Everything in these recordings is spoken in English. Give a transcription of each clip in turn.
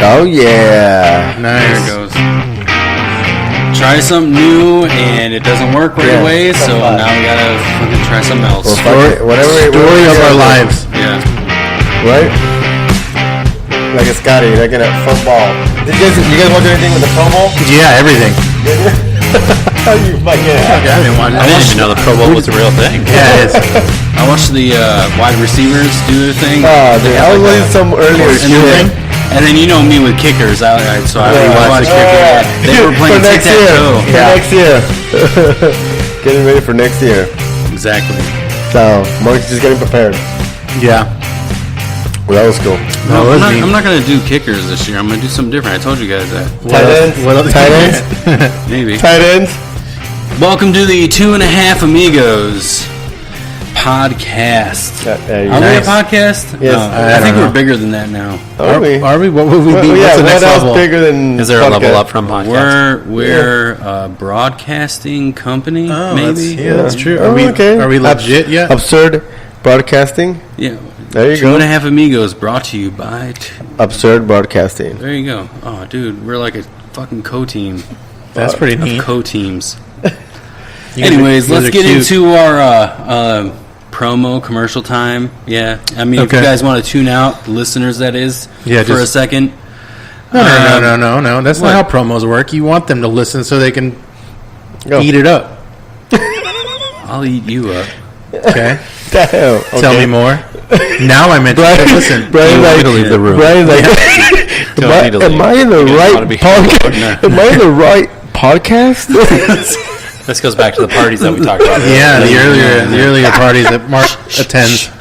Oh, yeah. Nice. There it goes. Try something new, and it doesn't work right away, so now we gotta fucking try something else. Story of our lives. Yeah. Right? Like a Scotty, like in a football. You guys watch anything with the Pro Bowl? Yeah, everything. You fucking I didn't even know the Pro Bowl was a real thing. Yeah, it is. I watched the wide receivers do their thing. Oh, dude, I was watching some earlier. And then you know me with kickers, so I watched kickers. They were playing tic-tac-toe. For next year. Getting ready for next year. Exactly. So, Mark's just getting prepared. Yeah. Well, that was cool. No, I'm not going to do kickers this year. I'm going to do something different. I told you guys that. Tight ends? Maybe. Tight ends? Welcome to the 2.5 Amigos podcast. Are we a podcast? Yes. No, I think we're bigger than that now. Are we? What would we be? What's the next level? Bigger than Is there podcast? a level up from podcast? We're a broadcasting company, maybe. That's true. Okay. Are we legit yet? Absurd Broadcasting? Yeah. There you go. 2.5 Amigos brought to you by... Absurd Broadcasting. There you go. Oh, dude, we're like a fucking co-team. That's pretty neat. Co-teams. Anyways, let's get into our promo commercial time. Yeah. I mean, if you guys want to tune out, listeners, that is, for a second. No. That's not how promos work. You want them to listen so they can eat it up. I'll eat you up. Okay. Damn. Okay. Tell me more. Now I'm interested. Listen. Brian's like, to leave the room. Brian's like, am I in the right podcast? Am I in the right podcast? This goes back to the parties that we talked about. Yeah, the earlier parties that Mark attends.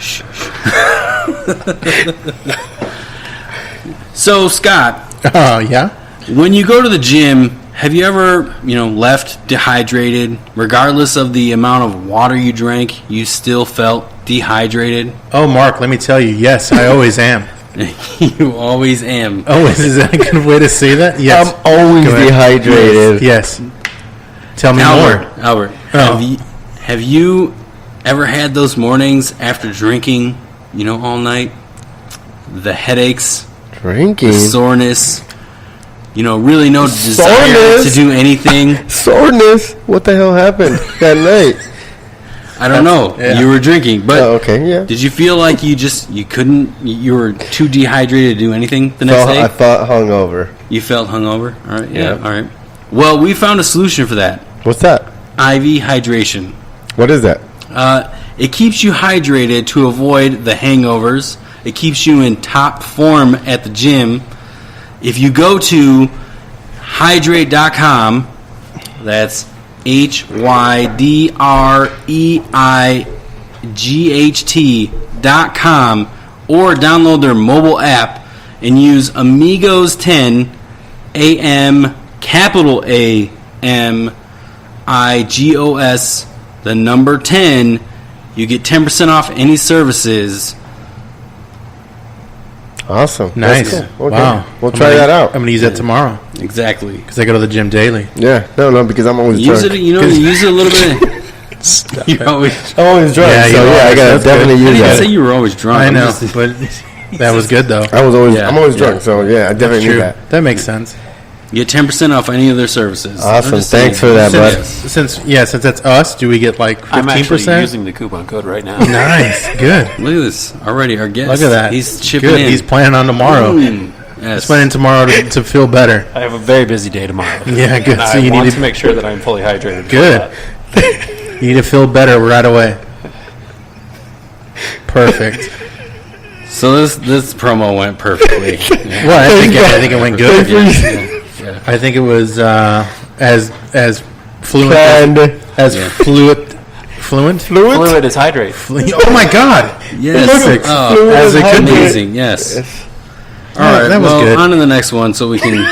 So, Scott. Oh, yeah? When you go to the gym, have you ever, left dehydrated? Regardless of the amount of water you drank, you still felt dehydrated? Oh, Mark, let me tell you, yes, I always am. You always am. Always? Is that a good way to say that? Yes. I'm always dehydrated. Yes. Tell me more. Albert, have you ever had those mornings after drinking, all night? The headaches, Drinking? the soreness, really no desire to do anything. Soreness? What the hell happened that night? I don't know. Yeah. You were drinking, but okay, yeah. Did you feel like you were too dehydrated to do anything the next day? I felt hungover. You felt hungover? All right, yeah. All right. Well, we found a solution for that. What's that? IV hydration. What is that? It keeps you hydrated to avoid the hangovers. It keeps you in top form at the gym. If you go to hydrate.com, that's HYDREIGHT.com, or download their mobile app and use Amigos 10 AM capital AMIGOS the number 10. You get 10% off any services. Awesome. Nice. Cool. Okay. Wow. We'll try that out. I'm going to use that tomorrow. Exactly. Because I go to the gym daily. Yeah. No, because I'm always drunk. Use it a little bit. I'm always drunk, I got to definitely use that. I didn't say you were always drunk. I know, but that was good, though. I'm always drunk, so I definitely need that. That makes sense. You get 10% off any of their services. Awesome. Thanks for that, bud. Since that's us, do we get like 15%? I'm actually using the coupon code right now. Nice. Good. Look at this. Already, our guest. Look at that. He's chipping good. in. He's planning on tomorrow. Yes. He's planning tomorrow to feel better. I have a very busy day tomorrow. Yeah, good. So you need to make sure that I'm fully hydrated. Good. You need to feel better right away. Perfect. So this promo went perfectly. Yeah. Well, I think it went good. Yeah. I think it was as fluent as fluent. Fluid is hydrate. Oh my God! Yes. Perfect. As it could be. Amazing. Yes. All right. That was good. On to the next one, so we can.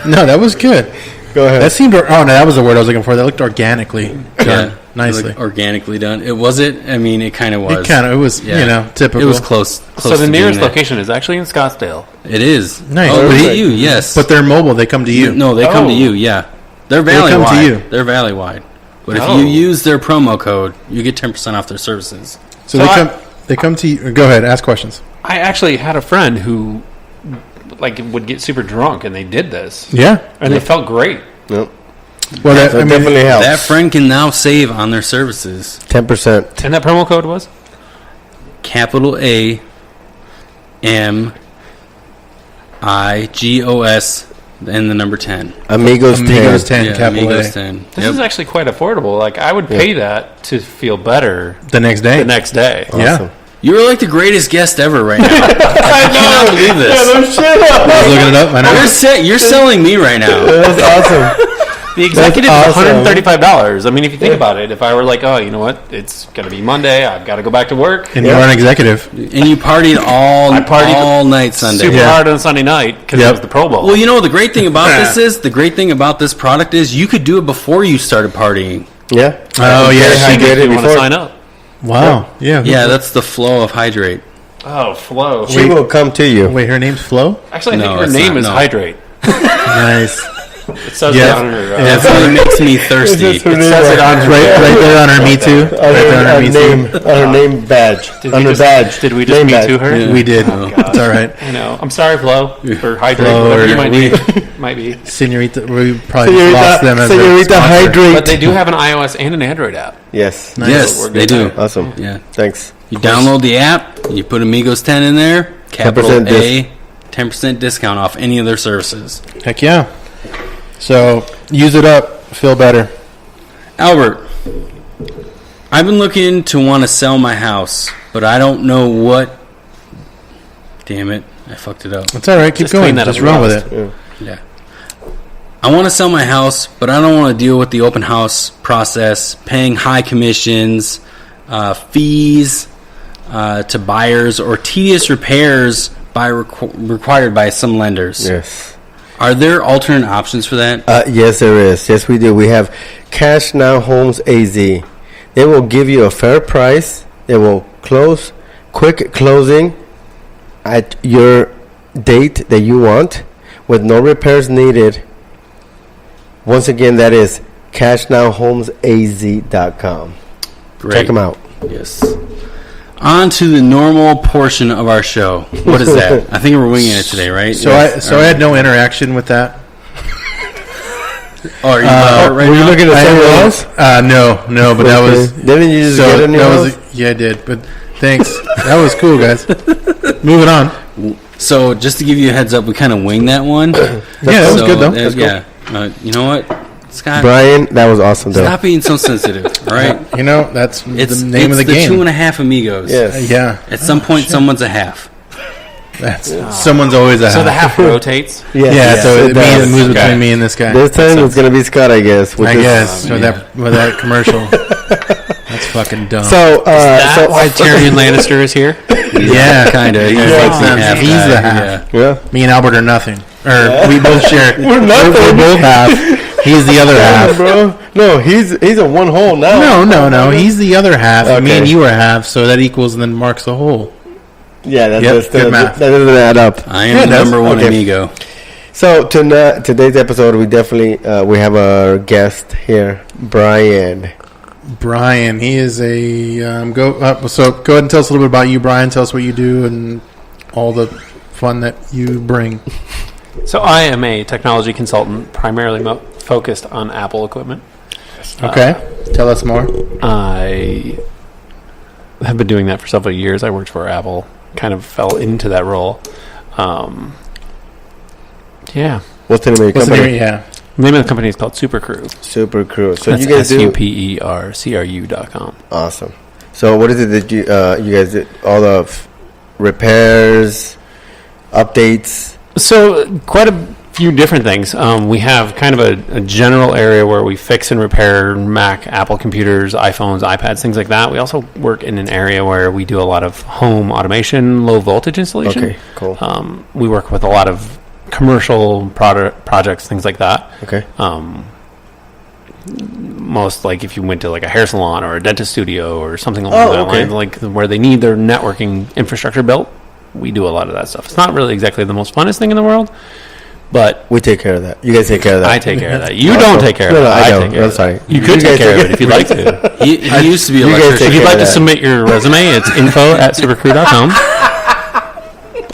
No, that was good. Go ahead. That seemed. Oh no, that was the word I was looking for. That looked organically done. Yeah. Nicely. Organically done. It was it. I mean, it kind of was. It was. Typical. It was close. So the nearest location is actually in Scottsdale. It is. Nice. Oh, you? Yes. But they're mobile. They come to you. No, they come to you. Yeah. They're valley come wide. to you. They're valley wide. But if you use their promo code, you get 10% off their services. So they come to you. Go ahead. Ask questions. I actually had a friend who like would get super drunk, and they did this. Yeah, and it felt great. Yep. Well, that definitely helps. That friend can now save on their services. 10%. And that promo code was Capital A M I-G-O-S and the number 10. Amigos 10. 10, Yeah, capital Amigos A. 10. This is actually quite affordable. Like I would pay that to feel better The next day. Awesome. Yeah. You're like the greatest guest ever right now. I cannot believe this. No shit. I was looking it up. I know. You're selling me right now. That's awesome. The executive That's awesome. is $135. I mean, if you think about it, if I were like, oh, you know what, it's gonna be Monday, I've got to go back to work. And you're an executive. And you partied all night Sunday. Super hard on Sunday night because it was the Pro Bowl. Well, you know, the great thing about the great thing about this product is you could do it before you started partying. Yeah. Oh, yeah. I did it you want to before. sign up? Wow. Yeah. Yeah, that's the flow of Hydrate. Oh, Flo. She will come to you. Wait, her name's Flo? Actually, I No, think her it's name not, is no. Hydrate. Nice. It says Yeah. it on her. That's what makes me thirsty. It says it on right there on her Me Too. Right there on her Me Too. On her name badge. On her badge. Did we just Name meet badge. to her? Yeah. We did. Oh, It's all right. I know. I'm sorry, Flo, or Hydrate, Flo, whatever you or- might need. Might be. Senorita, we probably lost them as a Senorita sponsor. Hydrate. But they do have an iOS and an Android app. Yes. Nice. Yes, We're they good do. Awesome. Yeah. Thanks. You download the app, you put Amigos 10 in there, capital 10% A, 10% discount off any of their services. Heck yeah. So use it up. Feel better. Albert, I've been looking to want to sell my house, but I don't know what. Damn it, I fucked it up. It's all right. Keep Just going. clean that Just up run with rust. it. Yeah. I want to sell my house, but I don't want to deal with the open house process, paying high commissions, fees to buyers, or tedious repairs required by some lenders. Yes. Are there alternate options for that? Yes, there is. Yes, we do. We have Cash Now Homes AZ. They will give you a fair price. They will close, quick closing at your date that you want with no repairs needed. Once again, that is cashnowhomesaz.com. Great. Check them out. Yes. On to the normal portion of our show. What is that? I think we're winging it today, right? So I had no interaction with that. Oh, are you right Were you now? looking at someone else? No, but that was. Didn't you just get a new house? Yeah, I did. But thanks. That was cool, guys. Moving on. So just to give you a heads up, we kind of winged that one. Yeah, that was good though. That's yeah. You know what, Scott? Brian, that was awesome, though. Stop being so sensitive. All right. You know that's It's the name of the game. 2.5 amigos. Yes. Yeah. At some point, someone's a half. That's someone's always a So the half. half rotates. Yes. Yeah, so it does. moves Okay. between me and this guy. This time it's going to be Scott, I guess. I guess with that commercial. That's fucking dumb. So, That's why Tyrion Lannister is here. yeah, Kind of. He's makes like the sense. half He's guy, the half. yeah. yeah. Me and Albert are nothing. Or we both share. We're nothing. We're both half. He's the other half. Bro. No, he's a one hole now. No. He's the other half. Okay. Me and you are half, so that equals and then marks the whole. Yeah, that Yep, good math. doesn't add up. I am Yeah, it the does. number one Okay. amigo. So today's episode, we definitely we have our guest here, Bryan. Bryan, he is a so go ahead and tell us a little bit about you, Bryan. Tell us what you do and all the fun that you bring. So I am a technology consultant, primarily focused on Apple equipment. Okay, tell us more. I have been doing that for several years. I worked for Apple, kind of fell into that role. Yeah. What's the name of your company? Yeah, The name of the company is called Super Crew. Super Crew. So That's you guys do SUPERCRU.com. awesome. So what is it that you guys did? All the repairs, updates. So quite a few different things. We have kind of a general area where we fix and repair Mac, Apple computers, iPhones, iPads, things like that. We also work in an area where we do a lot of home automation, low voltage installation. Okay, cool. We work with a lot of commercial projects, things like that. Okay. Most like if you went to like a hair salon or a dentist studio or something along that okay. line, like where they need their networking infrastructure built, we do a lot of that stuff. It's not really exactly the most funnest thing in the world, but We take care of that. You guys take care of that. I take care of that. You don't take care of No, that. I don't. take care I'm of that. sorry. You could You take guys care of take it if you'd like to. He used to be an You guys electrician. take If you'd care like of to that. submit your resume, it's info@supercrew.com.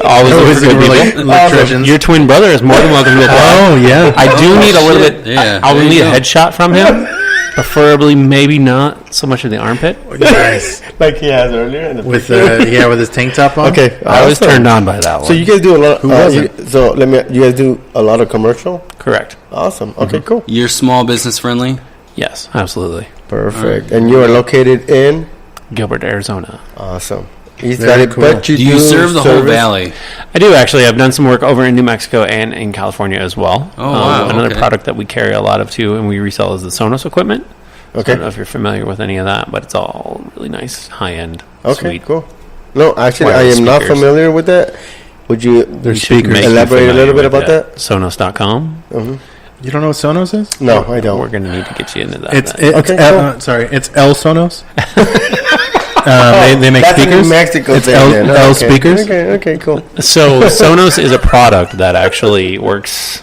Always look for good people. electricians. Your twin brother is more than welcome to apply. Oh yeah. I do need a little bit. Yeah, I'll there you need a go. headshot from him, preferably maybe not so much of the armpit. Nice. Like he has earlier in the With picture. with his tank top on. Okay, I was awesome. turned on by that one. So you guys do a lot. wasn't? You guys do a lot of commercial. Correct. Awesome. Okay, cool. You're small business friendly. Yes, absolutely. Perfect. And you are located in. Gilbert, Arizona. Awesome. He's Very got it, cool. but Do you serve the whole service? valley? I do actually. I've done some work over in New Mexico and in California as well. Oh, wow, Another okay. product that we carry a lot of too, and we resell is the Sonos equipment. I Okay. don't know if you're familiar with any of that, but it's all really nice, high end, Okay, sweet. cool. No, actually, I Wireless am not speakers. familiar with that. Would you They're We should speakers. make you elaborate a little familiar bit with about it. Sonos.com. You don't know what Sonos is? No, I We're don't. going to need to get you into that. It's then. Okay, cool. sorry. It's El Sonos. They make That's speakers. in Mexico. It's thing, L- then. L Okay. speakers? Okay, cool. So Sonos is a product that actually works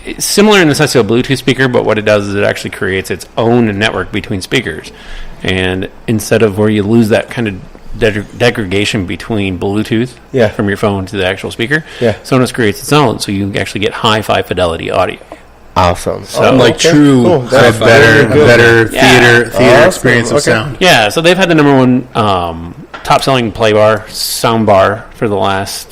it's similar in the sense of a Bluetooth speaker, but what it does is it actually creates its own network between speakers. And instead of where you lose that kind of degradation between Bluetooth Yeah. from your phone to the actual speaker, Yeah. Sonos creates its own, so you actually get high fidelity audio. Awesome. So, like true So a hi-fi. better Yeah. theater Awesome. experience of Okay. sound. Yeah, so they've had the number one top-selling play bar, sound bar for the last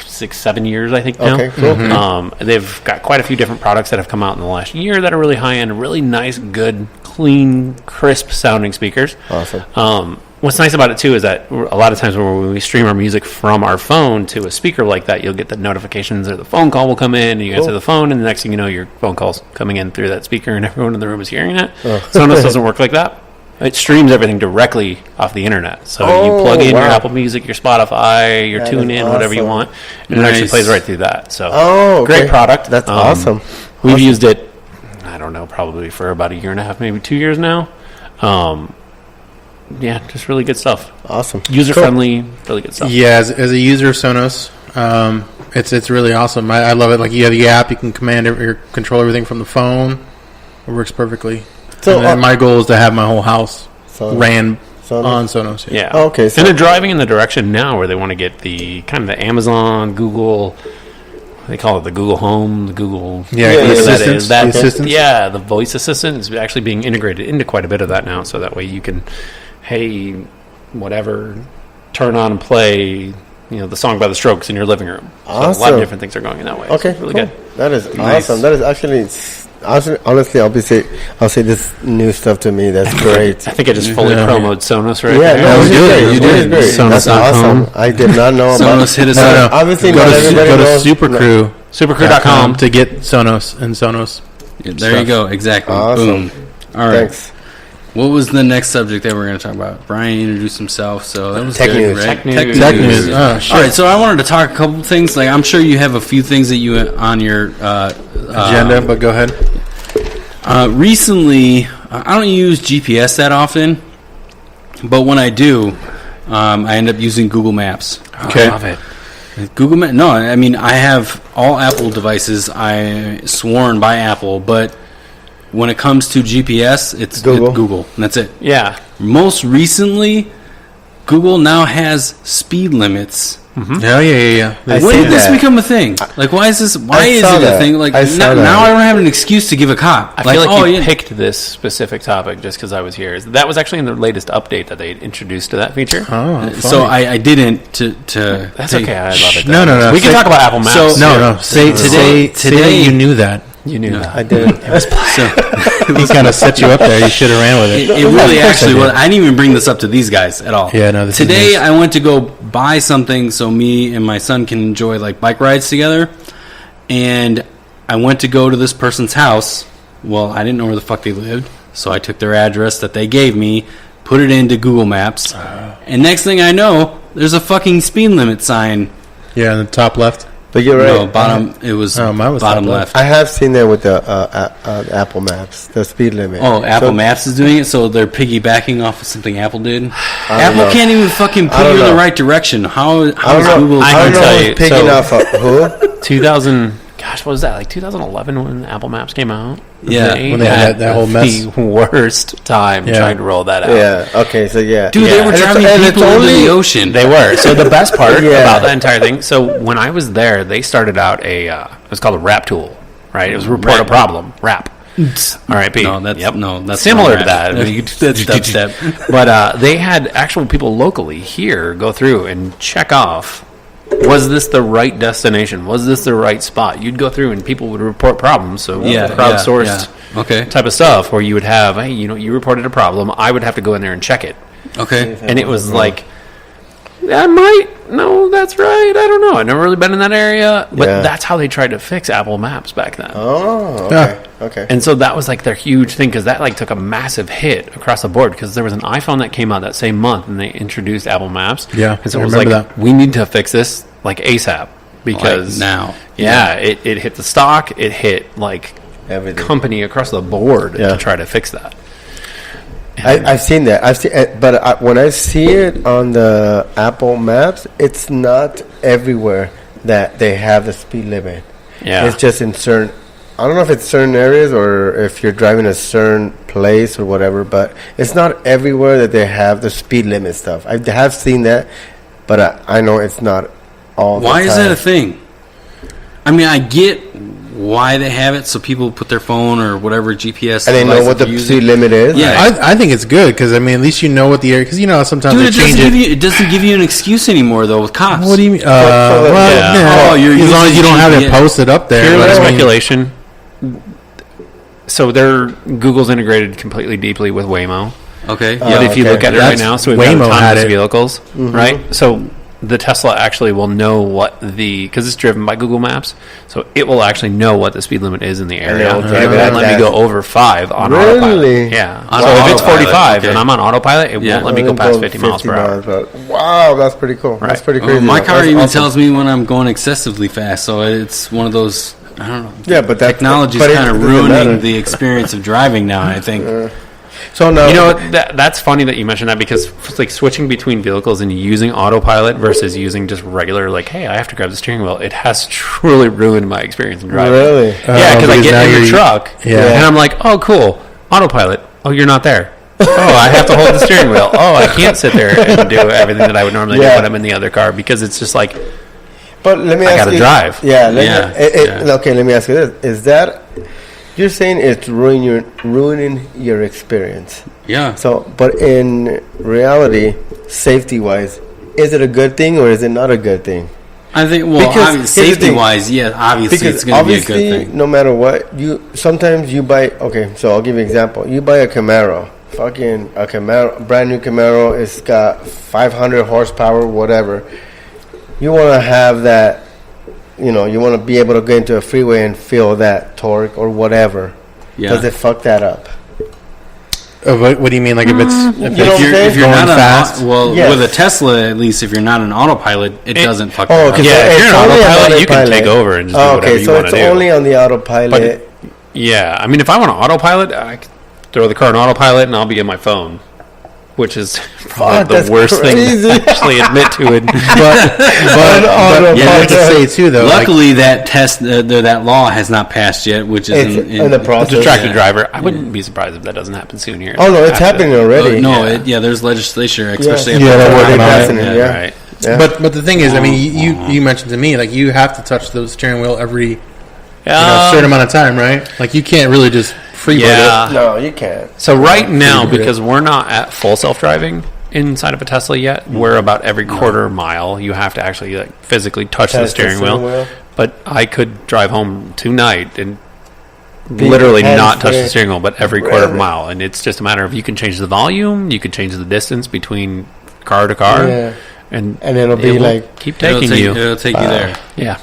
6-7 years, I think now. Okay, cool. They've got quite a few different products that have come out in the last year that are really high-end, really nice, good, clean, crisp-sounding speakers. Awesome. What's nice about it, too, is that a lot of times when we stream our music from our phone to a speaker like that, you'll get the notifications or the phone call will come in, and you answer the phone, and the next thing you know, your phone call's coming in through that speaker, and everyone in the room is hearing it. Sonos doesn't work like that. It streams everything directly off the internet. So you plug in your wow. Apple Music, your Spotify, your That is TuneIn, whatever you awesome. want, and it actually Nice. plays right through that. So Oh, okay. great product. That's awesome. We've used it, I don't know, probably for about a year and a half, maybe 2 years now. Yeah, just really good stuff. Awesome. User friendly, really good stuff. Yeah, as a user of Sonos, it's really awesome. I love it. Like you have the app, you can command or control everything from the phone. It works perfectly. So, And then my goal is to have my whole house Sonos. ran Sonos? on Sonos. Yeah. Okay, so- and they're driving in the direction now where they want to get the kind of the Amazon, Google. They call it the Google Home, the Google. Yeah, the whatever that assistants, is. That- the assistants. Yeah, the voice assistant is actually being integrated into quite a bit of that now, so that way you can, hey, whatever, turn on and play, the song by the Strokes in your living room. So a lot Awesome. of different things are going in that way. Okay, It's really cool. good. That is Nice. awesome. That is actually honestly, I'll say this new stuff to me. That's great. I think I just fully Yeah. promoted Sonos right Yeah, there. no, you you did. did. You You did. did. Sonos.com. That's awesome. I did not know about Sonos hit us No, up. no. Obviously, Go not to everybody knows. Supercrew. Supercrew.com. to get Sonos and Sonos. Yeah, there you go. Exactly. Awesome. Boom. All right. Thanks. What was the next subject that we're going to talk about? Brian introduced himself, so that was Tech good, news. right? Tech news. Tech news. Oh, shit. All right, so I wanted to talk a couple things. Like I'm sure you have a few things that you on your Agenda, but go ahead. Recently, I don't use GPS that often, but when I do, I end up using Google Maps. Okay. I love it. Google Maps. No, I mean I have all Apple devices. I sworn by Apple, but when it comes to GPS, it's Google, and that's it. Yeah. Most recently, Google now has speed limits. Yeah. I When see did this that. become a thing? Like, why is this? Why is saw it a that. thing? Like I saw now, that. now I don't have an excuse to give a cop. I feel like you yeah. picked this specific topic just because I was here. That was actually in the latest update that they introduced to that feature. Oh, So I didn't to. That's take- okay. I love it. No, no, no. We can Say- talk about Apple Maps. So- No. Say Today- that you knew that. You knew that. I did. So, He kind of set you up there. You should have ran with it. it really Of course I actually did. was. I didn't even bring this up to these guys at all. Yeah, no, this is Today nice. I went to go buy something so me and my son can enjoy like bike rides together, and I went to go to this person's house. Well, I didn't know where the fuck they lived, so I took their address that they gave me, put it into Google Maps, and next thing I know, there's a fucking speed limit sign. Yeah, in the top left. But you're right. No, bottom. It was, Oh, mine was bottom top left. I have seen that with the Apple Maps, the speed limit. Oh, Apple So- Maps is doing it, so they're piggybacking off of something Apple did. don't Apple know. can't even fucking I put don't you in the know. right direction. How I is don't know. Google? I I can don't know tell who's you, picking so- off who. 2000. gosh, what was that? Like 2011 when Apple Maps came out? Yeah. When they had that whole mess. The worst time trying to roll that out. Yeah. Okay. So yeah. Dude, they were driving people into the ocean. They were. So the best part Yeah. about that entire thing. So when I was there, they started out it was called a RAP tool, right? It was report a problem. RAP. R.I.P. No, that's similar not to that. rap. I mean, That's dubstep. But they had actual people locally here go through and check off. Was this the right destination? Was this the right spot? You'd go through and people would report problems. So crowdsourced Okay. type of stuff where you would have, hey, you reported a problem. I would have to go in there and check it. Okay. And it was like, no, that's right. I don't know. I've never really been in that area. But that's how they tried to fix Apple Maps back then. Oh. Okay. Okay. And so that was like their huge thing because that like took a massive hit across the board because there was an iPhone that came out that same month and they introduced Apple Maps. Yeah, and so I it was remember like that. we need to fix this like ASAP because now. it hit the stock, it hit like Everything. company across the board Yeah. to try to fix that. I've seen that. I've seen it, but when I see it on the Apple Maps, it's not everywhere that they have the speed limit. Yeah, It's just in certain. I don't know if it's certain areas or if you're driving a certain place or whatever, but it's not everywhere that they have the speed limit stuff. I have seen that, but I know it's not all. Why the is time. that a thing? I mean, I get why they have it, so people put their phone or whatever GPS And they know device what they're the using. speed limit is. Yeah. I think it's good because I mean at least you know what the area because sometimes Dude, they change it. it doesn't give you an excuse anymore though with cops. What do you mean? yeah. Oh, you're as long as you using don't have it GPS. posted up there. purely but I mean, speculation. So Google's integrated completely deeply with Waymo. Okay. But if you look at it right That's- now, so we've Waymo got had autonomous it. vehicles, right? So the Tesla actually will know what because it's driven by Google Maps, so it will actually know what the speed limit is in the area. it'll And drive it it won't at let me that. go over 5 on Really? autopilot. Yeah. On So if it's autopilot, 45 okay. and I'm on autopilot, it Yeah. won't let me go past 50 miles per hour. Wow, that's pretty cool. That's Right. pretty Oh, crazy. my car That's even awesome. tells me when I'm going excessively fast, so it's one of those. I don't know. Yeah, but that Technology's but it kind of doesn't matter. ruining the experience of driving now. I think. So now You know, that's funny that you mentioned that because it's like switching between vehicles and using autopilot versus using just regular, like, hey, I have to grab the steering wheel. It has truly ruined my experience in driving. Really? Yeah, because I because now get in the you're- truck and I'm like, oh, cool, autopilot. Oh, you're not there. Oh, I have to hold the steering wheel. Oh, I can't sit there and do everything that I would normally do Yeah. when I'm in the other car because it's just like, But let me I ask gotta you. drive. Yeah. Yeah. Okay, let me ask you this: is that you're saying it's ruining your experience? Yeah. So, but in reality, safety-wise, is it a good thing or is it not a good thing? I think. Well, Because here's the safety thing. wise, yeah, obviously Because it's going to be a good obviously, thing. no matter what, sometimes you buy. Okay, so I'll give you an example. You buy a Camaro, fucking a Camaro, brand new Camaro. It's got 500 horsepower, whatever. You want to have that. You want to be able to go into a freeway and feel that torque or whatever. Yeah. Does it fuck that up? what do you mean? Like if it's You know what I'm saying? If you're going not fast? Yes. with a Tesla, at least if you're not an autopilot, it doesn't fuck. Oh, that okay. up. yeah, So if you're it's an only on autopilot, you can autopilot. take over and just do whatever Okay, you so want it's to do. only on the autopilot. Yeah, I mean, if I want an autopilot, I could throw the car in autopilot and I'll be on my phone, which is probably that's the worst crazy. thing to actually admit to it. but you have to say too though. like, Luckily, that law has not passed yet, which is It's in the process. Distracted Yeah. driver. I wouldn't be surprised if that doesn't happen soon here. Oh no, it's After- happening already. No, there's legislation, especially Yeah, after they're the working on it. Passing it, yeah. Right. Yeah. but the thing is, I mean, you mentioned to me like you have to touch the steering wheel every certain amount of time, right? Like you can't really just freebird Yeah. No, you can't. So right now, Pretty good. because we're not at full self-driving inside of a Tesla yet, we're about every quarter mile you have to actually like physically touch the Touch the steering steering wheel. wheel. But I could drive home tonight and Be literally hands not touch free. the steering wheel, but every quarter Really? mile, and it's just a matter of you can change the volume, you can change the distance between car to car, Yeah. and And it'll be it will like keep It'll taking take, you. it'll take you there. Yeah.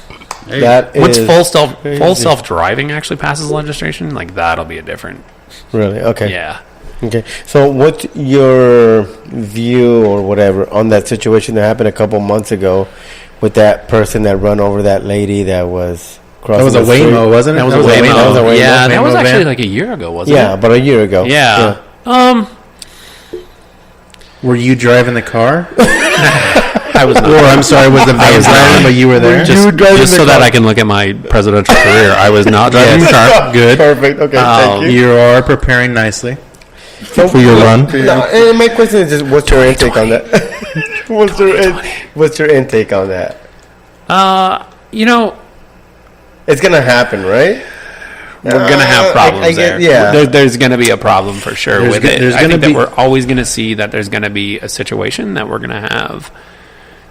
Hey, that. Once is full crazy. self-driving actually passes legislation, like that'll be a different. Really? Okay. Yeah. Okay. So, what's your view or whatever on that situation that happened a couple months ago with that person that run over that lady that was crossing? That was a the street? Waymo, wasn't it? That was a a Waymo. That was a Waymo. Waymo. Yeah, that was Waymo actually van. like a year ago, wasn't Yeah, it? about a year ago. Yeah. Were you driving the car? I was not. Or I'm sorry, was the van driving, but you were there? Just so that I can look at my presidential career. I was not driving the car. Good. Perfect. Okay, thank you. You are preparing nicely for your run. No, and my question is just, what's your intake on that? What's your intake on that? It's gonna happen, right? We're going to have problems there. Yeah. There's going to be a problem for sure with it. There's I think that we're always going to see that there's going to be a situation that we're going to have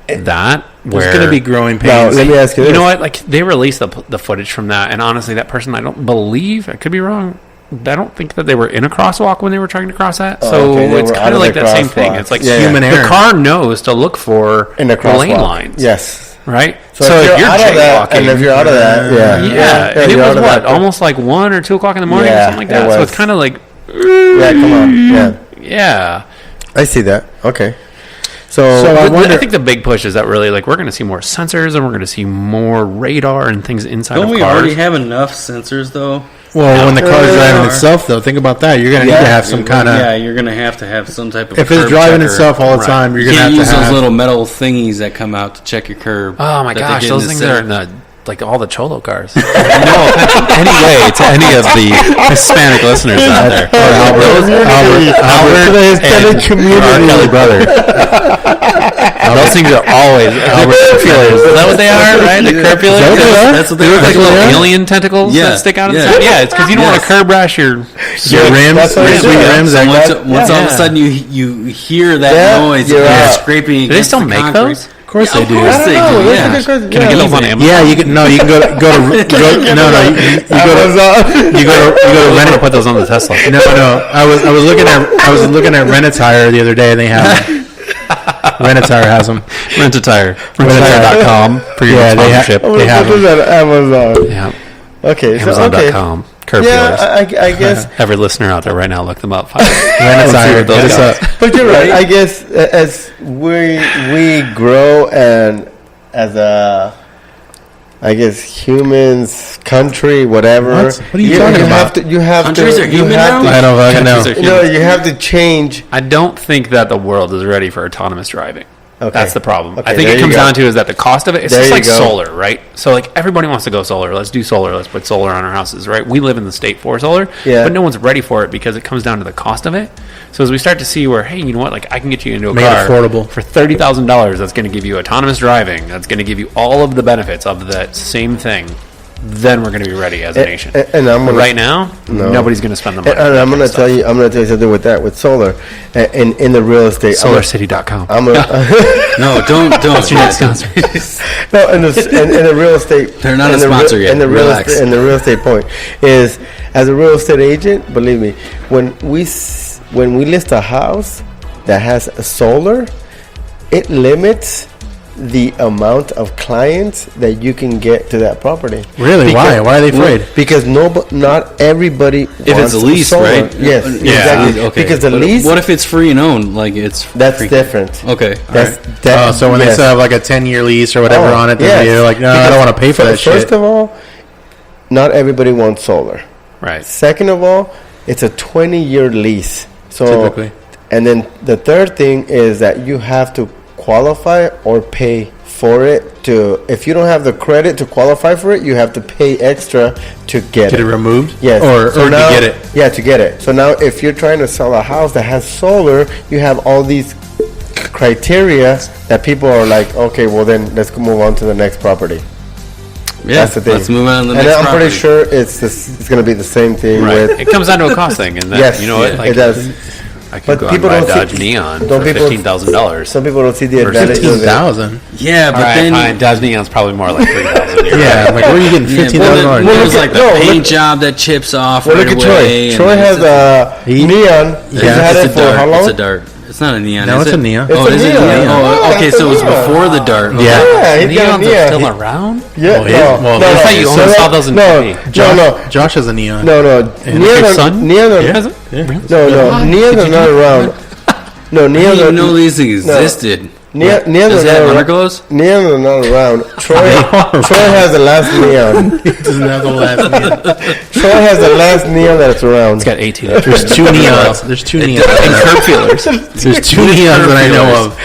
that where... There's going to be growing pains. Now, let me ask you this. You know what? Like, they released the footage from that, and honestly, that person, I don't believe, I could be wrong, I don't think that they were in a crosswalk when they were trying to cross that. It's kind of like that same thing. It's like human error. The car knows to look for in the lane lines. Yes. Right? So if you're out of that, and if you're out of that, and it was what, almost like 1 or 2 o'clock in the morning or something like that. So it's kind of like, come on, yeah. I see that. Okay. So I think the big push is that really, like, we're going to see more sensors and we're going to see more radar and things inside of cars. Don't we already have enough sensors though? Well, when the car is driving itself, though, think about that. You're going to need to have some kind of... Yeah, you're going to have some type of... If it's driving itself all the time, you're going to have to use those little metal thingies that come out to check your curb. Oh, my gosh. Those things are in all the Cholo cars. No offense in any way to any of the Hispanic listeners out there. Albert, the Hispanic community. Kelly brother. Those things are always curb peelers. Is that what they are, right? The curb peelers? That's what they look are. like little alien tentacles that stick out of the side. Yeah, it's because you don't want to curb rash your rims. Sweet rims. Once all of a sudden you hear that noise, you're scraping. Do they still make those? Of course they do. Of course they do. Yeah. Can I get those on Amazon? Yeah, you can. No, you can go to you go to rent and put those on the Tesla. No. I was looking at Rent-A-Tire the other day, and they have them. Rent-A-Tire has them. Rent-A-Tire. Rent-A-Tire.com for your sponsorship. They have them. Amazon. Yeah. Okay. Amazon.com. Curb peelers. I guess every listener out there right now, look them up. Rent-A-Tire. But you're right. I guess as we grow and as a, I guess humans, country, whatever. What are you talking about? You have Countries to. are human now? I don't fucking know. You have to change. I don't think that the world is ready for autonomous driving. Okay. That's the problem. Okay, I think it comes down to is that the cost of it. It's there just like go. solar, right? So like everybody wants to go solar. Let's do solar. Let's put solar on our houses, right? We live in the state for solar, but no one's ready for it because it comes down to the cost of it. So as we start to see where, hey, you know what? Like I can get you into a car affordable for $30,000. That's going to give you autonomous driving. That's going to give you all of the benefits of that same thing. Then we're going to be ready as a nation. And right now, nobody's going to spend the money. And I'm going to tell you something with that, with solar, and in the real estate. SolarCity.com. No, don't. That's your next sponsor. No, in the real estate. They're not a sponsor yet. Relax. And the real estate point is, as a real estate agent, believe me, when we list a house that has a solar, it limits the amount of clients that you can get to that property. Really? Why? Why are they afraid? Because not everybody wants if it's a lease, solar. right? Yes, exactly. Okay. Because the lease. What if it's free and owned? Like that's different. Okay. So when they still have like a 10-year lease or whatever on it, then you're like, no, I don't want to pay for that shit. First of all, not everybody wants solar. Right. Second of all, it's a 20-year lease. So, typically. And then the third thing is that you have to qualify or pay for it. If you don't have the credit to qualify for it, you have to pay extra to get it removed. Yes, or to get it. Yeah, to get it. So now, if you're trying to sell a house that has solar, you have all these criteria that people are like, okay, well then let's move on to the next property. Yeah, that's the thing. Let's move on to the next property. And I'm property. pretty sure it's going to be the same thing. Right. With it comes down to a cost thing, and then, yes, you know what? Like, it does. I could go out and buy a Dodge Neon for $15,000. Some people don't see the advantage of it. $15,000. Yeah, but then fine. Dodge Neon's probably more like $3,000. Yeah, like where are you getting $15,000? There's like the paint job that chips off right look at away. Troy has a Neon. He's had it for how long? It's a Dart. It's not a Neon. No, is it's it? a Neon. Oh, is it a Neon? Oh, okay. So it was before the Dart. Okay. Yeah, he's got a Neons are Neon. still around? Yeah, I thought you only saw those in TV. Josh has a Neon. No. Your son? Neon. No. Neons are not around. No, I Neons didn't are even know these things existed. Neons Does it have are not underglows? Neons are not around. Troy has the last Neon. He doesn't have the last Neon. Troy has the last Neon that's around. It's got 18 There's two Neons. There's two Neons. and curb feelers. There's two Neons that I know of.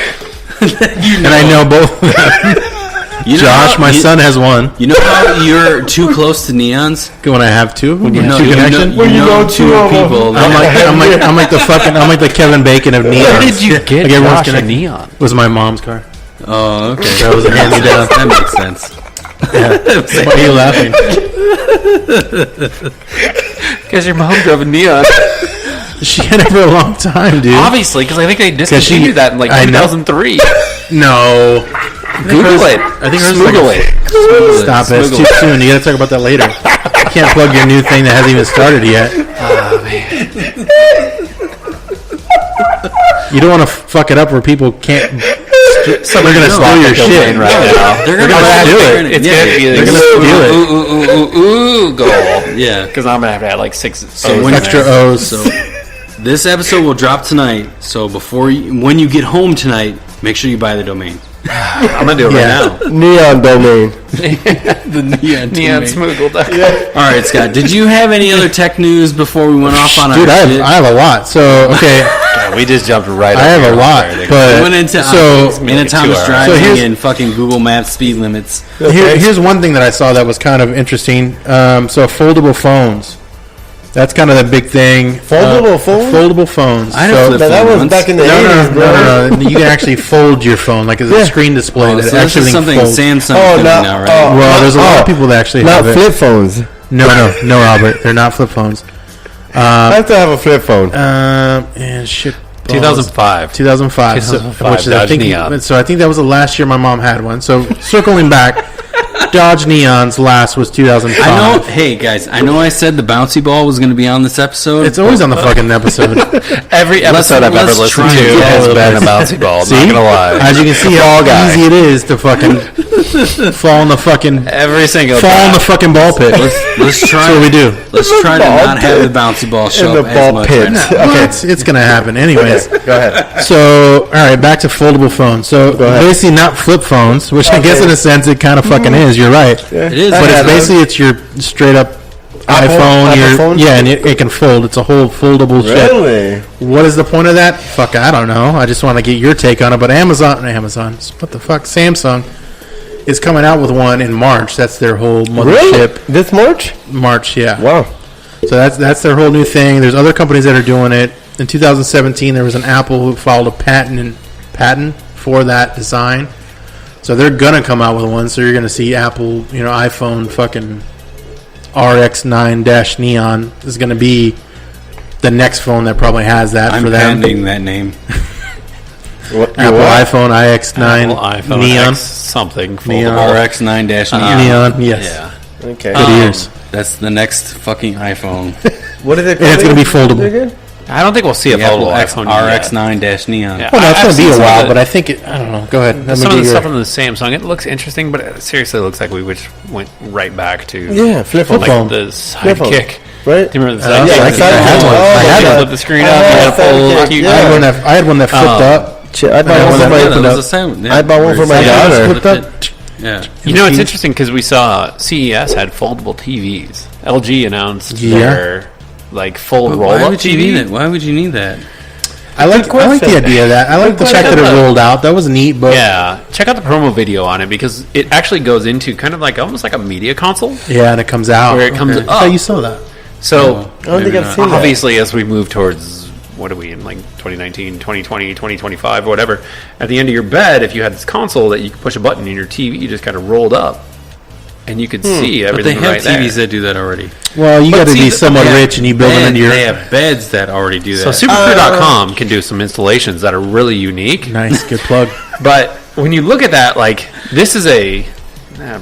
And I know both of them. Josh, my son, has one. You know how you're too close to neons? When I have two? When you have two you connections? know two people. I'm like the Kevin Bacon of neon. Where did you get Josh a neon? It was my mom's car. Oh, okay. That was a hand-me-down. That makes sense. Why are you laughing? Because your mom drove a neon. She had it for a long time, dude. Obviously, because I think they discontinued that in like 2003. No. Google it. I think hers Smoogle it. Stop it. It's too soon. You got to talk about that later. You can't plug your new thing that hasn't even started yet. Oh, man. You don't want to fuck it up where people can't. So they're gonna steal your shit right now. They're gonna do it. It's gonna be They're gonna steal it. ooh, goal. Yeah. Because I'm gonna have to add like 6 Extra O's. So this episode will drop tonight. So when you get home tonight, make sure you buy the domain. I'm gonna do it right now. Neon domain. The Neon Smoogle. All right, Scott. Did you have any other tech news before we went off on Dude, our shit? I have a lot. So okay, God, we just jumped right. I have a lot, but We went into Thomas driving and fucking Google Maps speed limits. Here's one thing that I saw that was kind of interesting. So foldable phones. That's kind of the big thing. Foldable phones? Foldable phones. I know That was once. back in the 80s, bro. No. You can actually fold your phone. Like it's a screen display that So this actually is something folds. Samsung doing now, right? Well, there's a lot of people that actually Not have it. flip phones. No, Robert. They're not flip phones. I have to have a flip phone. And shit. 2005. 2005. 2005, Which is, Dodge Neon. So I think that was the last year my mom had one. So circling back, Dodge Neon's last was 2005. I know. Hey guys, I know I said the bouncy ball was going to be on this episode. It's always on the fucking episode. Every episode I've ever let's listened try to and has get been a bouncy ball. See? Not gonna lie. As you can see how easy it is to fucking fall in the fucking Every single fall in the fucking ball pit. Let's try. That's what we do. Let's try to ball not have pit. the bouncy ball show In the up as ball much pit. right now. Okay, it's gonna happen anyways. Go ahead. So, all right, back to foldable phones. So, ahead. basically, not flip phones, which I guess in a sense it kind of fucking is. You're right, It is, but Yeah, it's basically it's your straight up iPhone. Apple phone? Yeah, and it can fold. It's a whole foldable shit. Really? What is the point of that? Fuck, I don't know. I just want to get your take on it. But Amazon, what the fuck? Samsung is coming out with one in March. That's their whole mothership. Really? This March? March, yeah. Wow. So that's their whole new thing. There's other companies that are doing it. In 2017, there was an Apple who filed a patent for that design. So they're gonna come out with one. So you're gonna see Apple, iPhone fucking RX9 Neon is gonna be the next phone that probably has that I'm for them. patenting that name. Apple iPhone iX9 iPhone Neon. X something. Neon. foldable. RX9-Neon. Neon, yes. Yeah. Okay. Good ears. That's the next fucking iPhone. What is it And it's gonna be foldable. Again? I don't think we'll see a The Apple foldable iPhone yet. RX9-Neon. Yeah. Well, no, it's I've gonna be seen a some while, of but I think I don't know. Go ahead. Let me Some of get the your stuff on the Samsung, it looks interesting, but it seriously looks like we went right back to Yeah, flip phone. phone. the Flip phone. sidekick. Right? Do you remember the Yeah, sidekick? I had one. I had You one. flip the screen I up. had You had a a full sidekick, cute. yeah. I had one that flipped up. I bought one for that my was the same. Yeah. I bought one for my Yeah, daughter. flipped Flipped it. up. Yeah. You know, it's interesting because we saw CES had foldable TVs. LG announced Yeah. their full Why roll-up would you need TV. it? Why would you need that? I like the idea of that. I like the fact that it rolled out. That was neat, but Yeah, check out the promo video on it because it actually goes into kind of almost like a media console yeah, and it comes out. where it comes I thought up. you saw that. So I don't think I've seen that. obviously, as we move towards what are we in 2019, 2020, 2025, or whatever, at the end of your bed, if you had this console that you could push a button and your TV just kind of rolled up, and you could see But they everything have right TVs there. that do that already. Well, you But got to see, be somewhat they have rich and you build them into your They have beds that already do So that. Supercrew.com can do some installations that are really unique. nice, good plug. But when you look at that, this is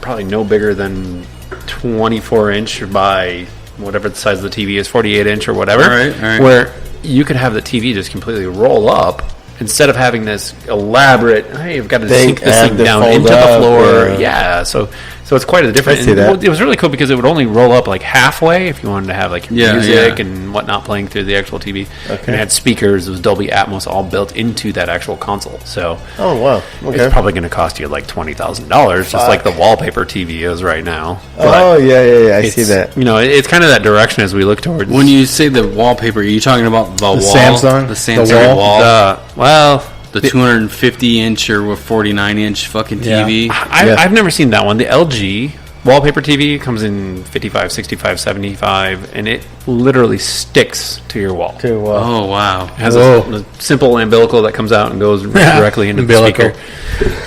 probably no bigger than 24 inch by whatever the size of the TV is, 48 inch or whatever. All right. Where you could have the TV just completely roll up instead of having this elaborate, hey, you've got to sink this and thing to down fold into the up, floor. yeah. Yeah. So it's quite a different. I see that. It was really cool because it would only roll up halfway if you wanted to have Yeah, music yeah. and whatnot playing through the actual TV. Okay. And it had speakers. It was Dolby Atmos all built into that actual console. So Oh, wow. Okay. it's probably going to cost you $20,000, just like the wallpaper TV is right now. Oh, yeah. I see It's, that. it's kind of that direction as we look towards. When you say the wallpaper, are you talking about the wall? Samsung? The Samsung The wall? wall? The 250-inch or 49-inch fucking TV. I've never seen that one. The LG wallpaper TV comes in 55, 65, 75, and it literally sticks to your wall. Okay, wow. Oh, wow. It has a simple umbilical that comes out and goes directly into the speaker.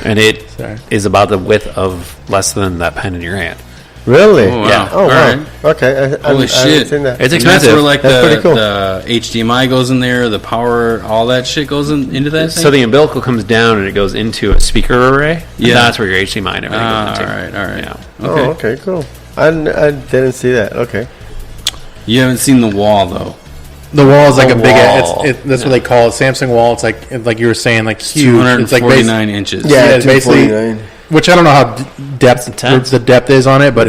And it is about the width of less than that pen in your hand. Really? Oh, wow. Yeah. Oh, all wow. right. Okay. Holy I shit. haven't seen that. It's And expensive. that's where like That's pretty cool. the HDMI goes in there, the power, all that shit goes into that thing? So the umbilical comes down and it goes into a speaker array. Yeah. And that's where your HDMI and everything all goes into. right. Yeah. Okay. Oh, okay, cool. I didn't see that. Okay. You haven't seen the wall, though. The wall is like The a big. wall. That's what they call it. Samsung wall. It's like you were saying, like huge. It's like 249 inches. Yeah, it's basically. 249. Which I don't know how intense. the depth is on it, but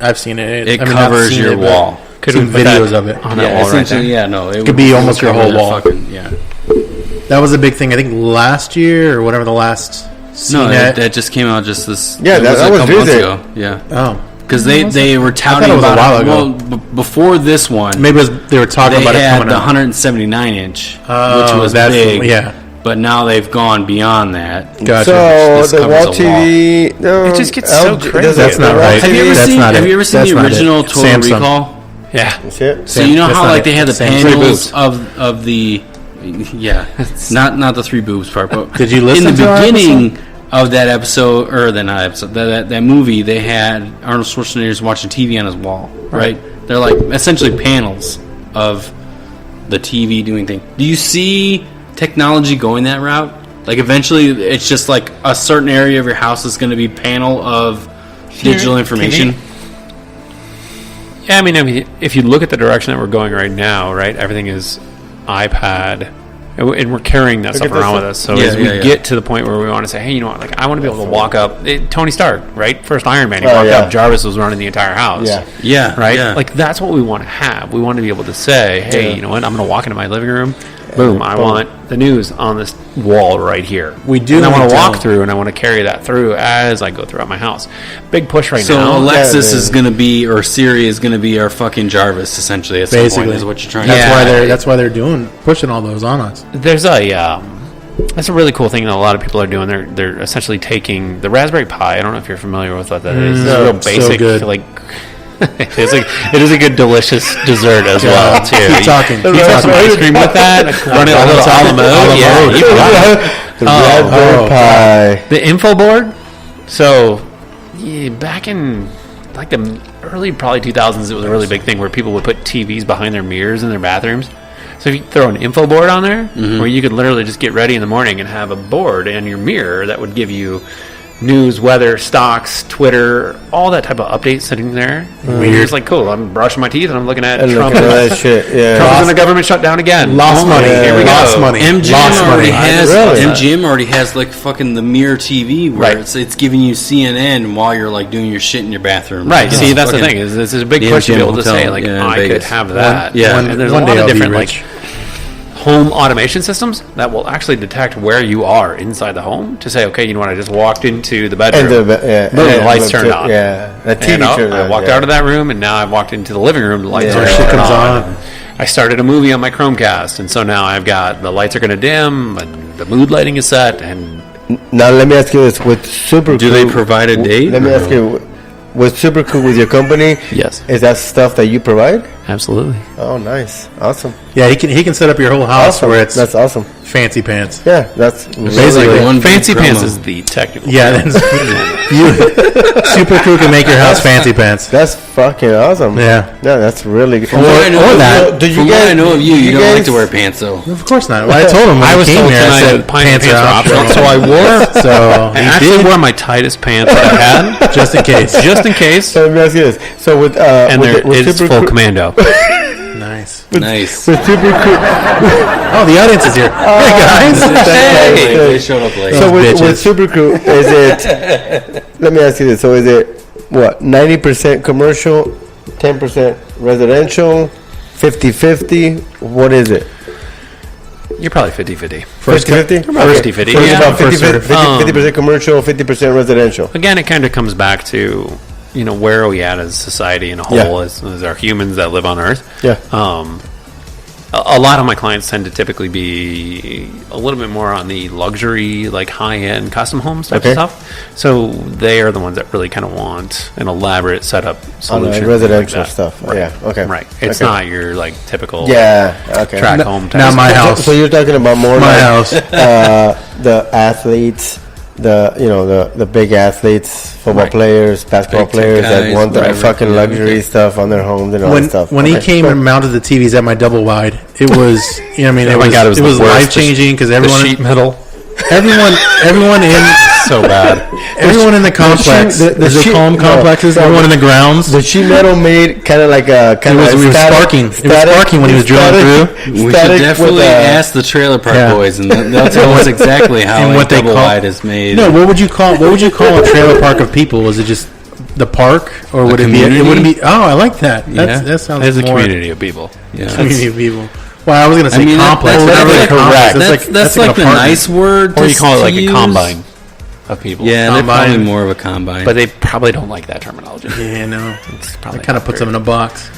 I've seen it. It I mean, covers not seen your it, but wall. Could seen we put that videos of it. on that Yeah, wall right there? essentially, yeah, no. It Could be would almost your cover whole the wall. yeah. That was a big thing. I think last year or whatever the last. No, CNET. that just came out just this. Yeah, it that a was couple months recent. ago. Yeah. Oh, Because they were touting it was a about while it. ago. Well, before this one, maybe they were talking they about it had coming the out. 179 inch, Oh, which was that's big. yeah. But now they've gone beyond that. Gotcha. So This the covers wall a TV, no, It just gets so LG crazy. That's not the wall right. Have you ever That's seen? not Have it. you ever seen That's the not it. original Total Samsung. Recall? Yeah. That's it. So you know That's how not like it. they had the Samsung. Three panels boobs. of the yeah, not the three boobs part. But Did you listen in the to our beginning of that episode or the not episode that movie? They had Arnold Schwarzenegger's watching TV on his wall. Right? They're like essentially panels of the TV doing things. Do you see technology going that route? Like eventually, it's just like a certain area of your house is going to be panel of digital information. Yeah, I mean, if you look at the direction that we're going right now, right, everything is iPad, and we're carrying that Look stuff at this around with stuff. us. So Yeah, as we yeah, yeah. get to the point where we want to say, hey, you know what, like I want to be able to walk up. Tony Stark, right, first Iron Man, he Oh, walked yeah. up. Jarvis was running the entire house. Yeah. Yeah, Right? Yeah. Like, that's what we want to have. We want to be able to say, hey, Yeah. you know what? I'm going to walk into my living room. Boom. I want the news on this wall right here. We do And I want need to walk to- through, and I want to carry that through as I go throughout my house. Big push right So now. Alexis Yeah, is going to be, or Siri is going to be our fucking Jarvis, essentially. At some Basically, point, is what you're trying That's to. why that's why they're pushing all those on us. There's that's a really cool thing that a lot of people are doing. They're essentially taking the Raspberry Pi. I don't know if you're familiar with what that is. It's No, real so basic, good. like it is a good delicious dessert as well too. Keep talking. You have some ice cream with that. Run it a little a la mode. Yeah, you got it. The Raspberry Pi. The info board. So back in like the early probably 2000s, it was a really big thing where people would put TVs behind their mirrors in their bathrooms. So if you throw an info board on there, where you could literally just get ready in the morning and have a board in your mirror that would give you news, weather, stocks, Twitter, all that type of updates sitting there. Weird. It's like, cool, I'm brushing my teeth and I'm looking at And Trump. look at that shit. Yeah. Trump's in the government shutdown again. Lost money. Here we go. Lost money. MGM Lost already money. has Really? MGM already has like fucking the mirror TV where Right. it's giving you CNN while you're like doing your shit in your bathroom. Right. Like, See, it's that's the fucking- thing. Is this is a big the push to be MGM able to say, hotel, like, yeah, in I could Vegas. have that. yeah. And there's a one lot day of I'll be different like rich. home automation systems that will actually detect where you are inside the home to say, okay, you know what, I just walked into the bedroom. And Boom, the lights turned on. Yeah. The TV And turned I on. walked yeah. out of that room, and now I've walked into the living room. The lights Yeah. are Shit comes on. on. I started a movie on my Chromecast, and so now I've got the lights are going to dim, and the mood lighting is set, and Now let me ask you this: with Super, Do they provide a date? Let me or ask no? you, with Super Cool with your company, yes, is that stuff that you provide? absolutely. Oh, nice, awesome, Yeah, he can set up your whole house awesome. where it's That's awesome. fancy pants. Yeah, that's Basically, really one good. big Fancy pants promo. is the technical. Yeah, term. Super Crew can make your house fancy pants. That's fucking awesome. Yeah. No, that's really good. From what I know, or that. Do you from what guys- I know of you, do you you don't like guys- to wear pants though. Of course not. Well, I told him when I he was came told here, I tonight said that pants are optional. optional, so I wore. So I he actually did, wore my tightest pants that I had, just in case. just in case. So let me ask you this: so with And with, there with is Super full Cool, commando. Nice. Nice. with Super Cool, Oh, the audience is here. Hey guys. Hey, they showed up late. so with bitches. Super Crew, is it? Let me ask you this: so is it what 90% commercial, 10% residential, 50-50? What is it? You're probably 50-50. 50-50? First 50. So it's Yeah, about first 50% commercial, 50% residential. Again, it kind of comes back to, you know, where are we at as society in a whole, Yeah. as our humans that live on Earth. Yeah. a lot of my clients tend to typically be a little bit more on the luxury, like high-end custom homes type of stuff. So they are the ones that really kind of want an elaborate setup solution. On residential like stuff. Right. Yeah, okay. Right. It's not your like typical track home type. Not my house. So you're talking about more My like house. The athletes, the big athletes, football players, basketball Big players guys, that want the whatever. fucking Yeah, luxury okay. stuff on their homes and all that stuff. When he came and mounted the TVs at my double wide, it was, you know, I mean, Oh my God, it the was worst. life changing because The everyone, sheet metal, everyone in so bad. everyone in the complex, the is it sheet- called no, complexes? no, Everyone in the grounds. the sheet metal made kind of like a It was sparking. It was sparking when he was drilling through. We should definitely ask the Trailer Park Boys, and they'll tell us exactly how And a what they double call- wide is made. No, what would you call a trailer park of people? Is it just the park, or would it be? It wouldn't be. Oh, I like that. That sounds There's a more community of people. Yeah, community of people. Well, I was going to say I mean, complex. that's but not really like- complex. That's like like an the apartment. nice word. Or you call it to like a use. combine of people. Yeah, they're Combine. probably more of a combine. But they probably don't like that terminology. Yeah, no. It's probably It kind of puts them in a box.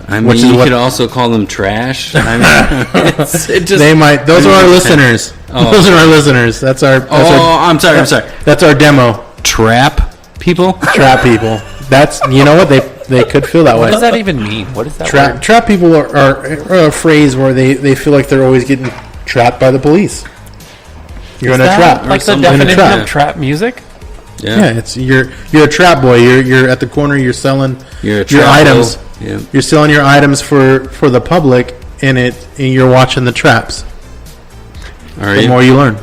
I mean, which is you what- could also call them trash. I mean, it just, They might. Those are our listeners. Oh. Those are our listeners. That's our. I'm sorry. That's our demo. Trap people. Trap people. That's, you know what, they could feel that What way. does that even mean? What is that word? Trap people are a phrase where they feel like they're always getting trapped by the police. You're Is in a that trap. like the something. In a definition trap. of trap music? Yeah, it's you're a trap boy. You're at the corner. You're selling You're a your trap items. boy. Yeah. You're selling your items for the public, and you're watching the traps. Are The you? more you learn.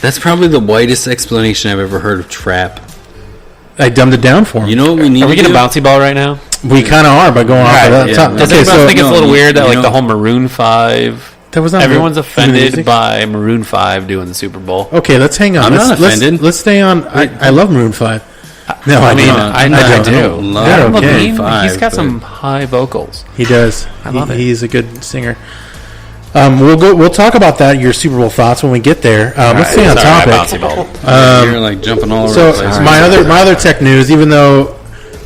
That's probably the whitest explanation I've ever heard of trap. I dumbed it down for him. You know what we need Are we to getting do? a bouncy ball right now? We kind of are by going off of that yeah. top. Does Okay, anyone so think it's a little No, weird that you like know- the whole Maroon 5... that was not Everyone's music. offended by Maroon 5 doing the Super Bowl. Okay, let's hang on. I'm let's, not offended. Let's stay on. I love Maroon 5. No, I mean, don't. I do. don't love They're Adam okay. Levine, Five, he's got but- some high vocals. He does. I love it. He's a good singer. We'll talk about that, your Super Bowl thoughts, when we get there. Let's stay on Sorry, topic. bouncy ball. You're like jumping all over So the place. my other tech news, even though,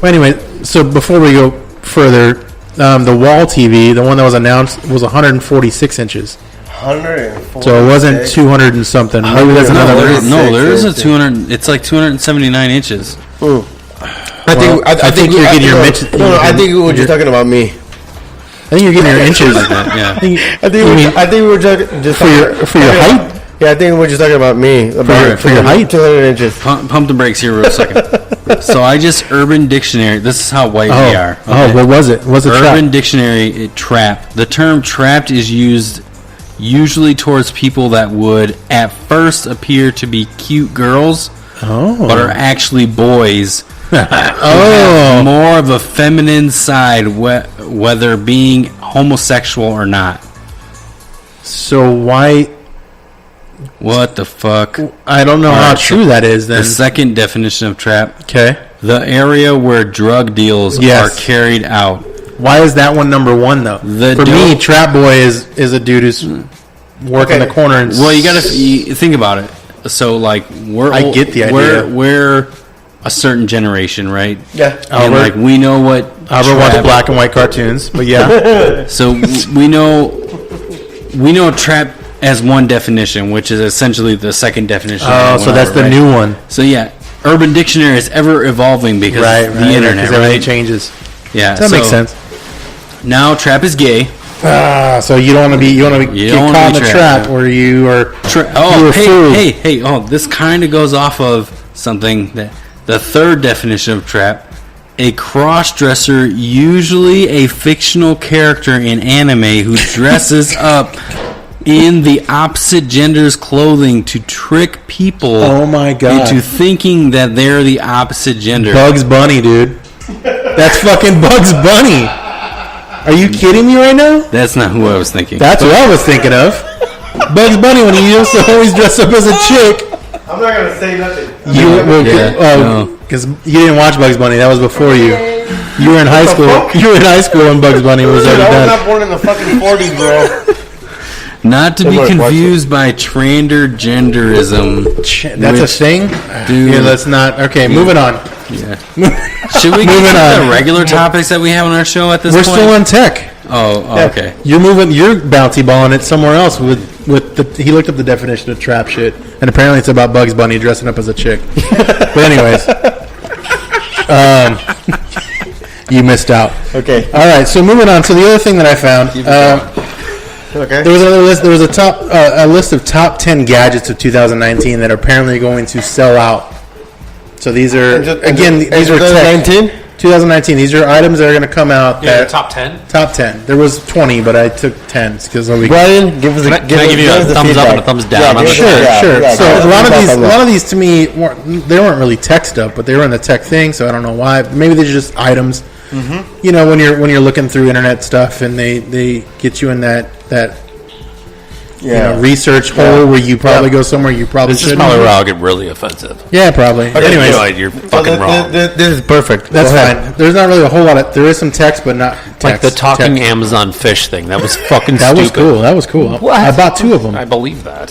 well, anyway, so before we go further, the wall TV, the one that was announced, was 146 inches. 140. So it wasn't 200 and something. Maybe that's No, another. there is a 200. It's like 279 inches. I think you're getting your mitts- No, I think we were just talking about me. I think you're getting your inches. Yeah. I think we were just for your height. Yeah, I think we're just talking about me. About for your height. 200 inches. Pump the brakes here real second. So I just Urban Dictionary. This is how white we are. Oh, what was it? Was it Urban trap? Dictionary, trap. The term trapped is used usually towards people that would at first appear to be cute girls, but are actually boys. Oh, More of a feminine side, whether being homosexual or not. so why? What the fuck? I don't know All how right, true that is. Then The second definition of trap: okay, the area where drug deals Yes. are carried out. why is that one number one though? The For me, dope- trap boy is a dude who's working the corner and Well, you gotta think about it. So, like, I get the idea. We're a certain generation, right? Yeah. And like we know what Albert wants trap- black and white cartoons, but yeah, So we know trap as one definition, which is essentially the second definition. oh, of so one that's of the it, right? new one, So yeah, Urban Dictionary is ever evolving because of the internet, because everything right? changes. Yeah, That makes so sense. Now trap is gay. So you don't want to get don't wanna caught be in a trapped, trap yeah. where you are. Oh, You're a fool. hey! Oh, this kind of goes off of something that the third definition of trap: a cross-dresser, usually a fictional character in anime who dresses up in the opposite gender's clothing to trick people Oh my god! into thinking that they're the opposite gender. Bugs Bunny, dude. That's fucking Bugs Bunny. Are you kidding me right now? That's not who I was thinking. That's what I was thinking of. Bugs Bunny when he used to always dress up as a chick. I'm not gonna say nothing. Because you didn't watch Bugs Bunny. That was before you. You were in high school. You were in high school when Bugs Bunny was Dude, already I was done. not born in the fucking 40s, bro. Not to be Watch it. confused by transgenderism. That's a which- thing? Dude. Yeah, let's not. Okay, moving on. Yeah. Should we get Moving to on. the regular topics that we have on our show at this We're point? still on tech. Okay. You're moving your bouncy ball and it's somewhere else with the. He looked up the definition of trap shit, and apparently it's about Bugs Bunny dressing up as a chick. But anyways, you missed out. Okay. All right. So moving on. So the other thing that I found. Okay. There was another list. There was a list of top 10 gadgets of 2019 that are apparently going to sell out. So these are these are 2019. 2019. These are items that are going to come out. Yeah, top 10. Top 10. There was 20, but I took 10 because Brian, give us. Can I give you a thumbs up and a thumbs down? Yeah, Sure. Yeah, So yeah, a lot of these to me weren't really tech stuff, but they were in the tech thing. So I don't know why. Maybe they're just items. Mm-hmm. You know, when you're looking through internet stuff and they get you in that research hole where you probably go somewhere you probably This is shouldn't. probably where I'll get really offensive. Yeah, probably. Okay, Anyways, You're fucking wrong. This is perfect. that's Go ahead. fine. There's not really a whole lot of. There is some text, but not text. Like the talking Text. Amazon fish thing. That was fucking That stupid. was cool. That was cool. What? I bought 2 of them. I believe that.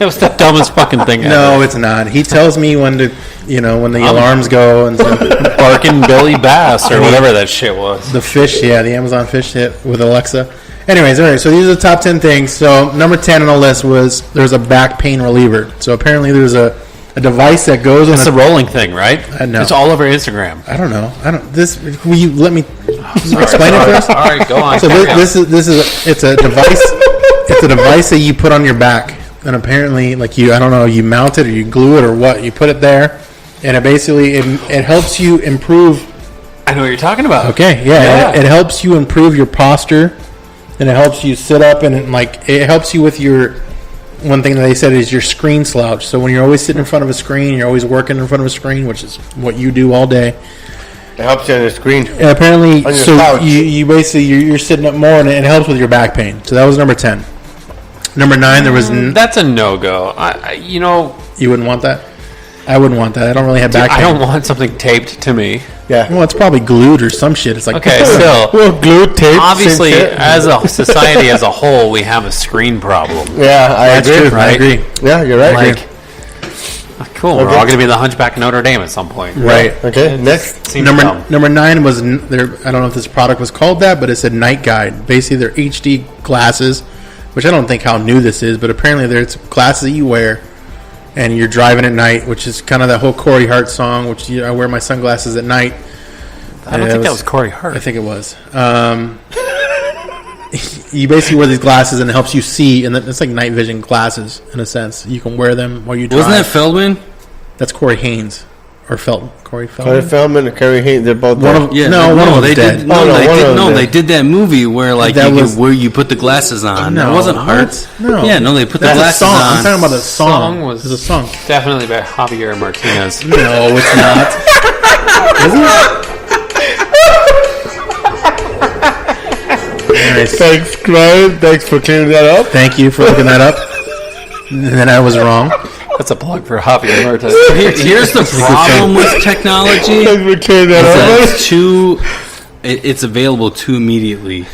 That was the dumbest fucking thing ever. No, it's not. He tells me when to, when the alarms go and stuff. Barking Billy Bass or whatever that shit was. The fish, the Amazon fish hit with Alexa. Anyways, all right, so these are the top 10 things. So number 10 on the list there's a back pain reliever. So apparently there's a device that goes on It's a rolling thing, right? No. It's all over Instagram. I don't know. Will you let me explain it first? All right, go on. So it's a device. It's a device that you put on your back, and apparently, you mount it or you glue it or what. You put it there, and it helps you improve. I know what you're talking about. Okay, yeah. It helps you improve your posture, and it helps you sit up, and it helps you with your. One thing that they said is your screen slouch. So when you're always sitting in front of a screen, you're always working in front of a screen, which is what you do all day. It helps you on the screen. And apparently, On your so couch. you basically you're sitting up more, and it helps with your back pain. So that was number 10. Number 9, there was That's a no-go. you wouldn't want that. I wouldn't want that. I don't really have back pain. I don't want something taped to me. Yeah. Well, it's probably glued or some shit. It's like Okay, still. Well, glue tape. Obviously, same shit. as a society as a whole, we have a screen problem. Yeah, I That's agree. true. I agree. Yeah, you're right. Like, cool. We're all going to be the Hunchback of Notre Dame at some point. Right. Okay, next. Seems Number dumb. 9 was there. I don't know if this product was called that, but it said Night Guide. Basically, they're HD glasses, which I don't think how new this is, but apparently there's glasses that you wear, and you're driving at night, which is kind of that whole Corey Hart song, which I wear my sunglasses at night. I don't think that was Corey Hart. I think it was. You basically wear these glasses, and it helps you see, and it's like night vision glasses in a sense. You can wear them while you drive. Wasn't that Feldman? That's Corey Haynes or Corey Corey Feldman. Feldman and Kerry Haynes, they're both One dead. of- Yeah, No, one of them's they dead. did. Oh, no, one of them They dead. did that movie where That was- where you put the glasses on. No, That wasn't Hart. what? No. Yeah, no, they put the That's a glasses song. on. I'm talking about the song. Song was- It's a song. Definitely by Javier Martinez. No, it's not. Is it? Nice. Thanks, Brian. Thanks for clearing that up. Thank you for looking that up. And then I was wrong. That's a plug for Javier Martinez. Here's the problem with technology. Thanks for clearing that up. It's available too immediately.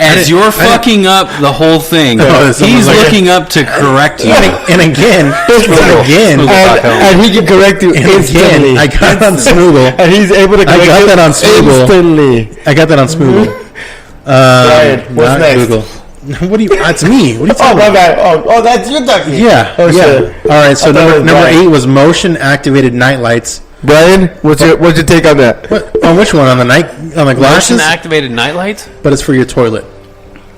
As you're fucking up the whole thing, Oh, he's like looking up to correct you. And again, And he can correct you instantly. I got it on Smoogle. And he's able to correct got you that on Smoogle. instantly. I got that on Smoogle. Brian, what's Not next? Google. What do you? That's me. What are you Oh, talking my about? bad. Oh, that's you talking. Yeah. Oh, yeah. shit. All right. So I thought it was number Brian. 8 was motion activated night lights. Brian, what's your take on that? What? On which one? On the glasses? Motion activated nightlights? But it's for your toilet.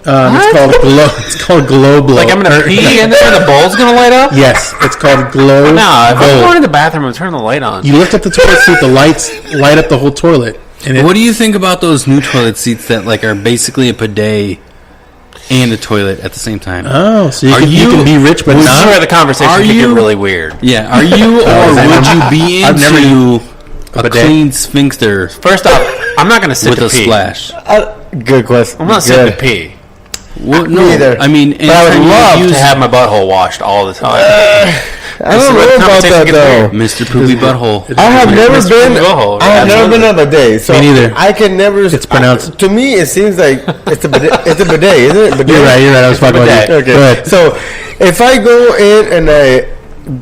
It's called glow. It's called Glow Blow. Like I'm going to pee in there and the bowl's going to light up? Yes, it's called Glow. No, if I'm Blow. going to the bathroom and turn the light on. You lift up the toilet seat, the lights light up the whole toilet. And What do you think about those new toilet seats that are basically a bidet and a toilet at the same time? Oh, so you you- can be rich, but This is not. where the conversation Are could get you- really weird. Yeah, are you or would you be I've never into a bidet. clean sphincter First off, I'm not going to sit with to a pee. splash? Good question. I'm not sitting to pee. Well, no, either. I mean, But I would anytime you love use to have my butthole washed all the time. I don't know about that though. Mr. Poopy Butthole. I have never Mr. been. Butthole, I have never absolutely. been on a bidet, so Me neither. I can never. It's pronounced- To me, it seems like it's a bidet. It's a bidet, isn't it? Bidet? You're right. I was fucking with bidet. you. Okay. Go ahead. So, if I go in and I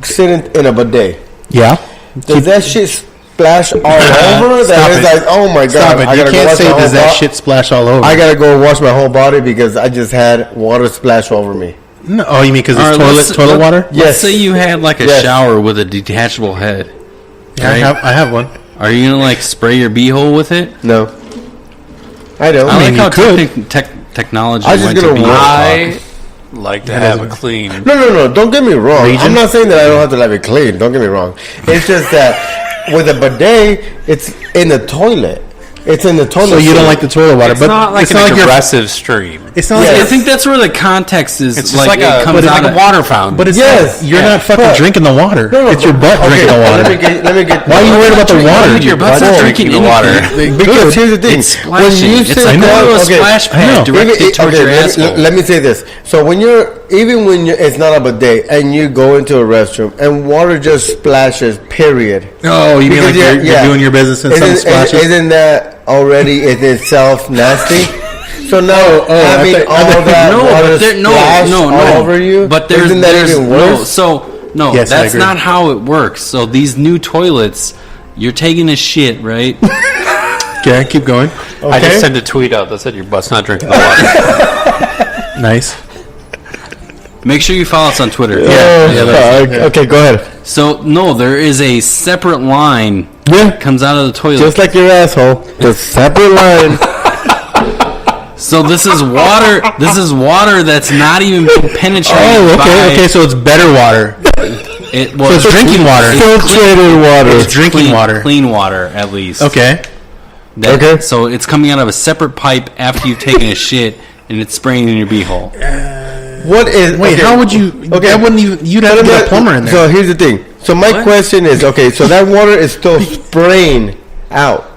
sit in a bidet, Yeah. does that shit splash all over that it's like, oh my Stop god! it! I You gotta go can't wash say my does whole that bo- shit splash all over. I gotta go wash my whole body because I just had water splash over me. No, oh, you mean because All it's right, toilet water? Yes. Let's say you had like a Yes. shower with a detachable head. Yeah, I have one. Are you gonna like spray your beehole with it? No, I don't. I like mean, how you could. technology I was just went to gonna beehole I talk. like to have a clean. No. Don't get me wrong. Region? I'm not saying that I don't have to have it clean. Don't get me wrong. It's just that with a bidet, it's in the toilet. It's in the toilet. So you don't like the toilet water, It's but not like it's an not like you're. aggressive stream. It's not Yes. I like think that's where the context is. It's just like it a, comes but it's out like of- a water fountain. But it's Yes. not, you're Yeah. not fucking But- drinking the water. No, It's your butt drinking the water. Let me get. Why are you worried about the water? Your butt's not drinking the water. anything. Because here's the thing. It's splashing. It's sit like down- a okay, splash pad directed towards your asshole. let me say this. So when it's not a bidet, and you go into a restroom and water just splashes, period. Oh, you mean Because like you're doing your business and something splashes? Isn't that already in itself nasty? So now having I all thought- that No, water but there, splash no. all over you, But there's, isn't that there's even no. worse? So no, Yes, I that's agree. not how it works. So these new toilets, you're taking a shit, right? Okay, keep going. I just sent a tweet out that said your butt's not drinking the water. Nice. Make sure you follow us on Twitter. Okay, go ahead. So no, there is a separate line Yeah, comes out of the toilet. just like your asshole, just separate line. So this is water. This is water that's not even being penetrated. Oh, by okay. So it's better water. It, So it's drinking water. Filtrated water. It's drinking water. Clean water, at least. Okay. Okay. So it's coming out of a separate pipe after you've taken a shit, and it's spraying in your beehole. What is? Wait, okay. how would you? Okay. That wouldn't even. You'd have to get a plumber in there. So here's the thing. So my What? question is, okay, so that water is still spraying out.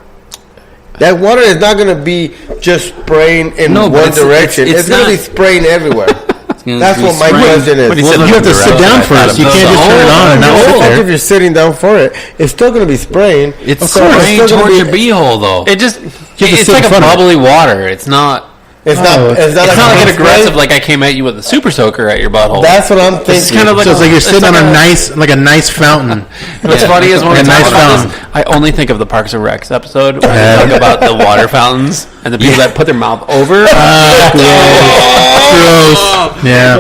That water is not going to be just spraying in No, but one it's- direction. it's It's going to be not- spraying everywhere. gonna That's be what my spraying. question is. But he Well, said you have to look sit at the down direction. first. You I can't thought just so. turn it on and not No, sit if there. you're sitting down for it, it's still going to be spraying. It's Of course, spraying it's still towards gonna your be- beehole, though. It just You have to it's sit in like a front of it. bubbly water. It's not. It's not. Oh, It's not It's not like an a spray. aggressive. Like I came at you with a super soaker at your butthole. That's what I'm thinking. It's kind of like So it's like you're it's sitting like on a a- nice fountain. What's funny is when Like we a talk nice about fountain. this, I only think of the Parks and Recs episode where they talk about the water fountains and the people that put their mouth over. Gross. Yeah.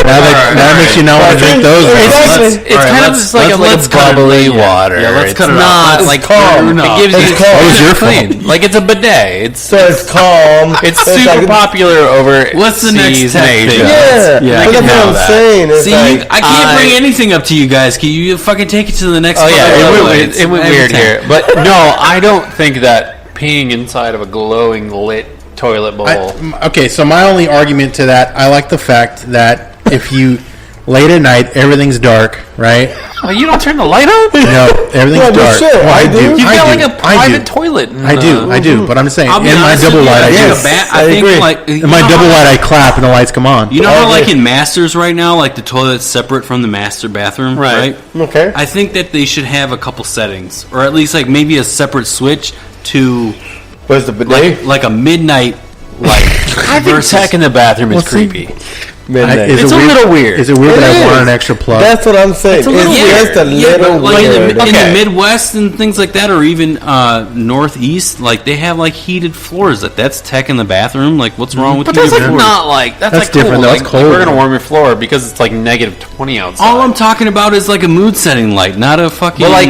That makes you not want to drink those. It's kind of just like a bubbly water. Yeah, let's It's cut it not off. like calm. it gives you. It's calm. That was your clean. Like it's a bidet. It's So it's calm. it's super like- popular over. What's the next seas tech in Asia. thing? Yeah, Yeah, I but can that's handle what I'm saying. It's See, like, I can't I- bring anything up to you guys. Can you fucking take it to the next Oh yeah, fucking level? it went Every weird time. here. But no, I don't think that peeing inside of a glowing lit toilet bowl. Okay, so my only argument to that, I like the fact that if you late at night, everything's dark, right? Oh, you don't turn the light on? No, everything's Yeah, but dark. shit, Well, I do. I You've got do. like a I private do. toilet. I do, but I'm just saying, I'll be in my honest double with you, wide, I think do. I I think agree. like In my double wide, I clap and the lights come on. You know I how, like agree. in Masters right now, like the toilet's separate from the master bathroom, Right. right? okay. I think that they should have a couple settings, or at least like maybe a separate switch to Where's the bidet? like a midnight light. I think tech in the bathroom is Well, see, creepy. Midnight. Is It's it a weird? little weird. Is it weird It that I want is. an extra plug? That's what I'm saying. It's a little just a weird. little but like in weird. the Okay. Midwest and things like that, or even Northeast, like they have like heated floors. Like that's tech in the bathroom. Like what's wrong with But heated that's like floors? not like that's like different, cool. though. Like, It's cold. We're gonna warm your floor because it's like negative 20 outside. All I'm talking about is like a mood setting light, not a fucking. But like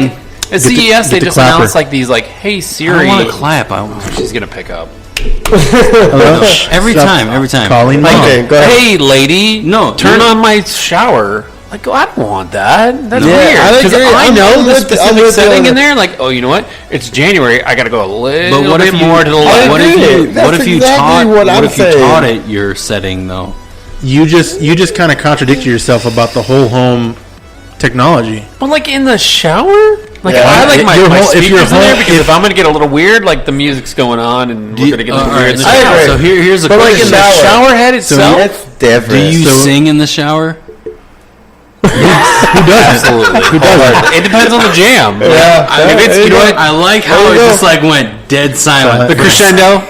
at CES, get they the just clapper. announced like these like, hey I Siri. don't want to clap. She's gonna pick up. Hello? Every Stop time, every time. Calling mom. Okay, go ahead. Hey lady, No, turn you're- on my shower. Like, oh, I don't want that. That's Yeah, weird. I Because agree. I I'm know the with- I'm specific with you setting on in that. there. Like, oh, you know what? It's January. I got to go a little But what bit if you, more to the I left. what if agree. you, That's what if you exactly taught, what I'm if you saying. taught it your setting though? You just kind of contradicted yourself about the whole home technology. But like in the shower, like Yeah. I like my, Your my whole- if speakers your in there whole- because if I'm gonna get a little weird, like the music's going on and we're gonna get a little weird. in the so, I shower. agree. so here's a But like question. in the shower head itself. It's different. Do you So- sing in the shower? Who doesn't? Absolutely. Who doesn't? It depends on the jam. Yeah. If it's, you know what? I like how There it you go. just like went dead silent. The crescendo.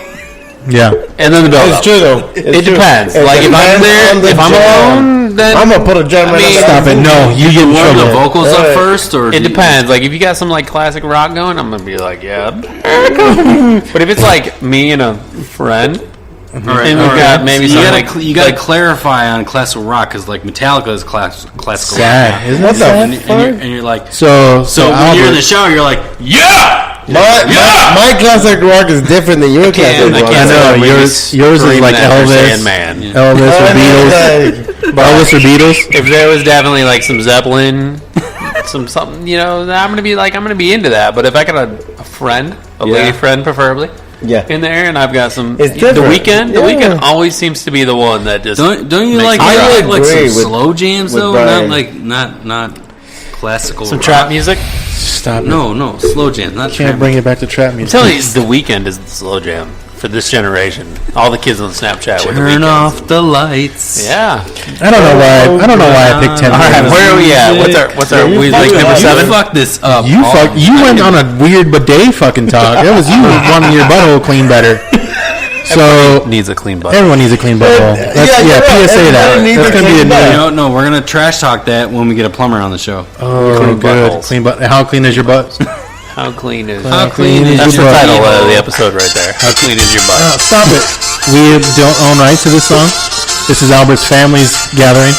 Yeah. And then the build It's up. true though. It depends. Like if I'm there, if I'm alone, then I'm gonna put a jam right on Stop it. No, you get in Warm the trouble. vocals up first, or it depends. Like if you got some like classic rock going, I'm gonna be like, yeah. But if it's like me and a friend, All right, and we've got maybe you some, gotta like, you gotta clarify on classical rock because like Metallica is classical Sad. rock. Isn't What that the sad? And you're like, So so when you're in the shower, you're like, yeah. My classic rock is different than your classic rock. I know, yours is like Elvis. Man. Elvis or Beatles. Elvis or Beatles. If there was definitely like some Zeppelin, something, I'm gonna be into that. But if I got a friend, a lady friend preferably, in there, and I've got some, It's the different. weekend always seems to be the one that just Don't you makes like me I rock. like some agree with- slow jams with though? Bryan. Not classical. some rock. trap music. Stop it. No, slow jams, not Can't trap. bring it back to trap music. I'm telling you, the weekend is the slow jam for this generation. All the kids on Snapchat with the Turn weekend. off the lights. Yeah. I don't know why I picked 10 All right, minutes. where are we at? What's our we like number You 7? fucked this up. You went on a weird bidet fucking talk. That was you wanting your butthole clean better. So Needs a clean butt. everyone needs a clean butthole. you're right. PSA that. Everybody needs That's a gonna be clean a butt. new. No, we're gonna trash talk that when we get a plumber on the show. Oh, Clean good. buttholes. Clean butt. How clean is your butt? How clean is? How clean is That's the your butt? title of the episode right there. How clean is your butt? Stop it. We don't own rights to this song. This is Albert's family's gathering.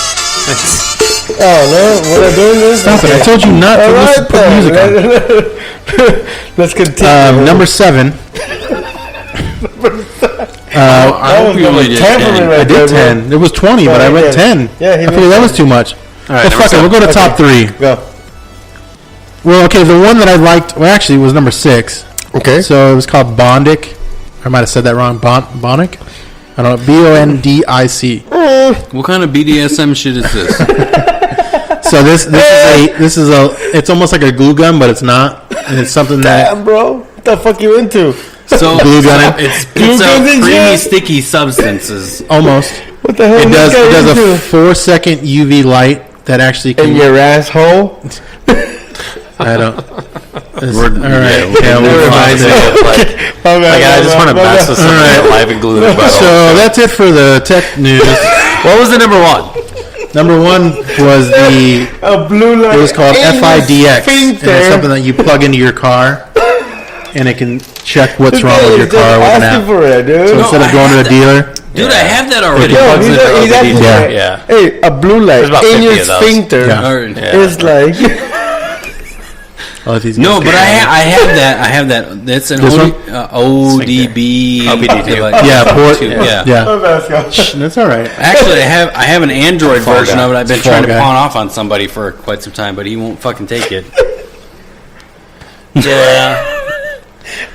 Oh no, we're not doing this. Stop it. I told you not to All listen, right, put music on. then. Let's continue. Number 7. I hope you only did 10 for me 10. right I there, did bro. 10. It was 20, but I went 10. Yeah, he I figured that was too much. All right, Well, fuck it. We'll go to top 3. Go. Well, okay, the one that I liked, well, actually, it was number 6. Okay. So it was called Bondic. I might have said that wrong. Bonic? I don't know. Bondic. What kind of BDSM shit is this? So this is a it's almost like a glue gun, but it's not, and it's something that Damn, bro. What the fuck you into? So glue gunning. It's Glue guns and creamy, shit? sticky substances. almost. What the hell? It is does this guy a into? 4-second UV light that actually can. In your asshole? I don't. We're- all right. yeah, Yeah, It we'll reminds me find it. of like I just want to mess with somebody alive and glue their butt. So that's it for the tech news. What was the number 1? Number 1 was the. A blue light. It was called in your FIDX, and sphincter. it's something that you plug into your car, and it can check what's This wrong guy with your is just car with an asking app. for it, dude. So instead of going to a dealer, Dude, I have that already. Yo, plugs he's, into he's asking for Yeah. it. Yeah. Hey, a blue light There's about in 50 your of those. sphincter. Yeah. All right. Yeah. It's like... oh, these No, guys but can- I have that. I have that. That's an This one? ODB. OPD2. Yeah, port. Yeah. Yeah, that's all right. Actually, I have an Android Fall version guy. of it. I've been Fall trying to guy. pawn off on somebody for quite some time, but he won't fucking take it. Yeah.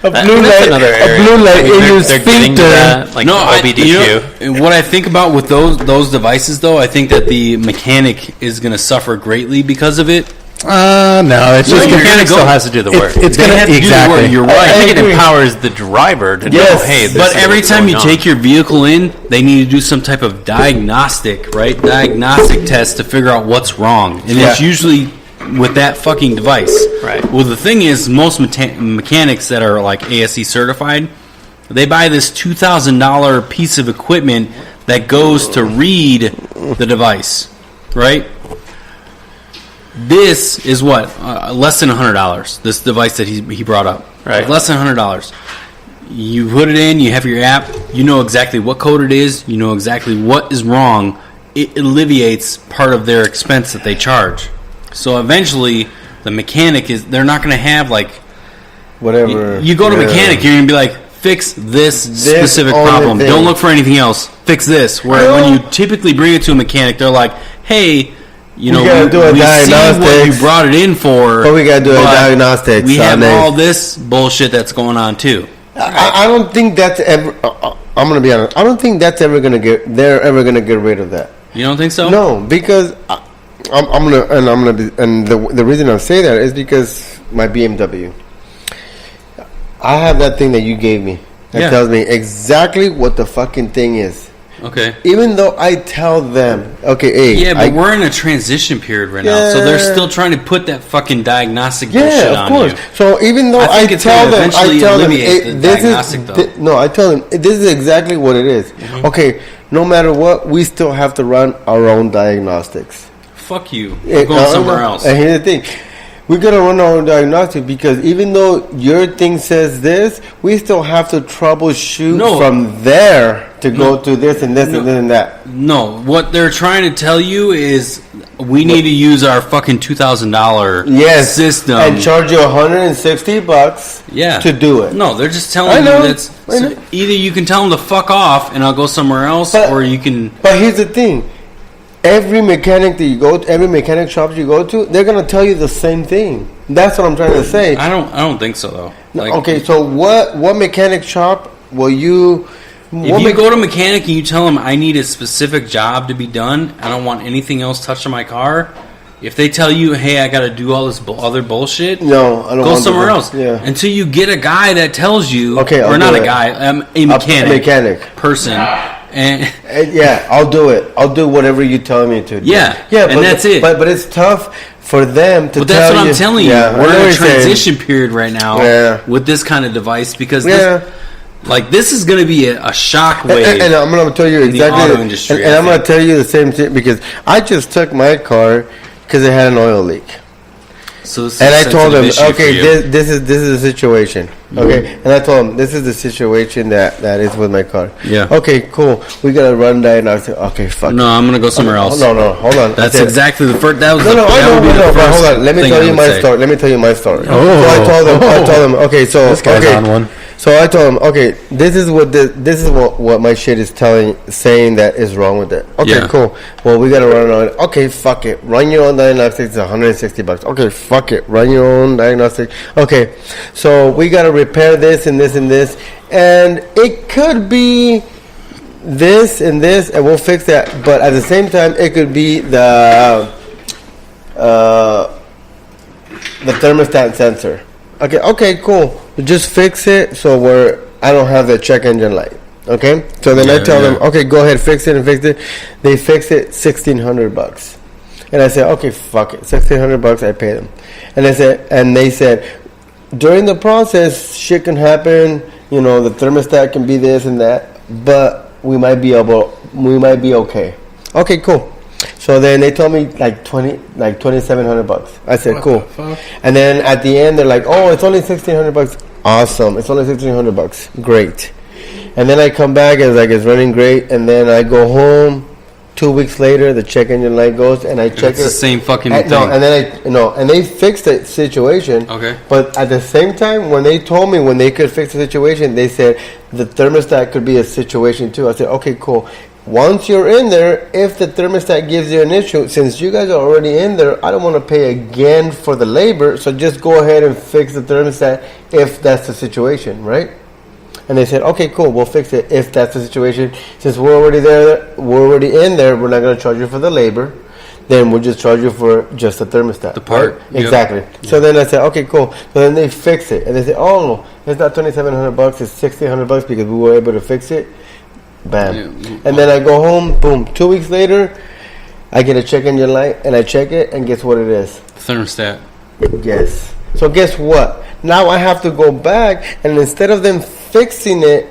A blue That's light, another area. a blue light I mean, in your they're getting to sphincter. that, like No, OBDQ. what I think about with those devices, though, I think that the mechanic is going to suffer greatly because of it. No, it's No, just you're gonna, gonna go- still has to do the work. it's They gonna have to do the exactly. work. You're I right. think it agree. empowers the driver to Yes. know, hey, this But is every what's time you going on. take your vehicle in, they need to do some type of diagnostic test to figure out what's wrong. And it's Yeah. usually with that fucking device. Right. Well, the thing is, most mechanics that are like ASE certified, they buy this $2,000 piece of equipment that goes to read the device, right? This is what less than $100. This device that he brought up, Right. Less than $100. You put it in, you have your app, you know exactly what code it is, you know exactly what is wrong. It alleviates part of their expense that they charge. So eventually, the mechanic they're not going to have like Whatever. you go to Yeah. mechanic, you're going to be like, fix this specific only problem. thing. Don't look for anything else. Fix this. Where Well- when you typically bring it to a mechanic, they're like, hey, you know, gotta do a we see what you diagnostics. brought it in for, But we gotta do a but diagnostics We have on it. all this bullshit that's going on too. I don't think that's ever. I'm gonna be honest. I don't think that's ever gonna get. They're ever gonna get rid of that. You don't think so? No, because I'm gonna be, and the reason I say that is because my BMW. I have that thing that you gave me that Yeah. tells me exactly what the fucking thing is. Okay. Even though I tell them, okay, hey, yeah, but we're in a transition period right now, so they're still trying to put that fucking diagnostic bullshit of on course. you. So even though I think it's gonna eventually alleviate the diagnostic, though. No, I tell them this is exactly what it is. Mm-hmm. Okay, no matter what, we still have to run our own diagnostics. Fuck you. I'm going somewhere else. And here's the thing. We gotta run our own diagnostic because even though your thing says this, we still have to troubleshoot from there to go to this and this and this and that. No, what they're trying to tell you is we need to use our fucking $2,000 system and charge you $160 to do it. No, they're just telling you that's either you can tell them to fuck off and I'll go somewhere else, or you can. But here's the thing. Every mechanic that you go to, every mechanic shop you go to, they're gonna tell you the same thing. That's what I'm trying to say. I don't think so though. Okay, so what mechanic shop will you? If you go to a mechanic and you tell them I need a specific job to be done, I don't want anything else touched on my car. If they tell you, hey, I got to do all this other bullshit, no, I don't. Go somewhere else. Yeah. Until you get a guy that tells you, okay, or not a guy, a mechanic person. And yeah, I'll do it. I'll do whatever you tell me to do. Yeah, and that's it. But it's tough for them to. But that's what I'm telling you. Yeah, we're in a transition period right now with this kind of device because this is going to be a shock wave. And I'm going to tell you exactly. The auto industry, and I'm going to tell you the same thing because I just took my car because it had an oil leak. So this and I told them, okay, this is the situation. Okay, and I told them this is the situation that is with my car. Yeah. Okay, cool. We gotta run diagnostic. Okay, fuck. No, I'm gonna go somewhere else. No, hold on. That's exactly the first. That was no. I know. But hold on. Let me tell you my story. Oh. So I told them. Okay, so this guy's on one. So I told him, okay, this is what my shit is saying that is wrong with it. Okay, cool. Well, we gotta run on it. Okay, fuck it. Run your own diagnostics. It's $160. Okay, fuck it. Run your own diagnostic. Okay, so we gotta repair this and this and this, and it could be this and this, and we'll fix that. But at the same time, it could be the thermostat sensor. Okay, cool. Just fix it so I don't have the check engine light. Okay, so then I tell them, okay, go ahead, fix it. They fix it $1,600, and I said, okay, fuck it, $1,600. I pay them, and they said, during the process, shit can happen. You know, the thermostat can be this and that, but we might be okay. Okay, cool. So then they told me $2,700. I said, cool. And then at the end, they're like, oh, it's only $1,600. Awesome. It's only $1,600. Great. And then I come back and it's running great. And then I go home. 2 weeks later, the check engine light goes, and I check it. It's the same fucking thing. No, and then and they fixed the situation. Okay. But at the same time, when they told me when they could fix the situation, they said the thermostat could be a situation too. I said, okay, cool. Once you're in there, if the thermostat gives you an issue, since you guys are already in there, I don't want to pay again for the labor, so just go ahead and fix the thermostat if that's the situation, right? And they said, okay, cool, we'll fix it if that's the situation. Since we're already in there, we're not going to charge you for the labor. Then we'll just charge you for just the thermostat. The part. Right? Exactly. Yep. So then I said, okay, cool. So then they fix it. And they say, oh, no, it's not $2,700, it's $1,600 because we were able to fix it. Bam. Yeah. And then I go home, boom. 2 weeks later, I get a check engine light, and I check it, and guess what it is? Thermostat. Yes. So guess what? Now I have to go back, and instead of them fixing it,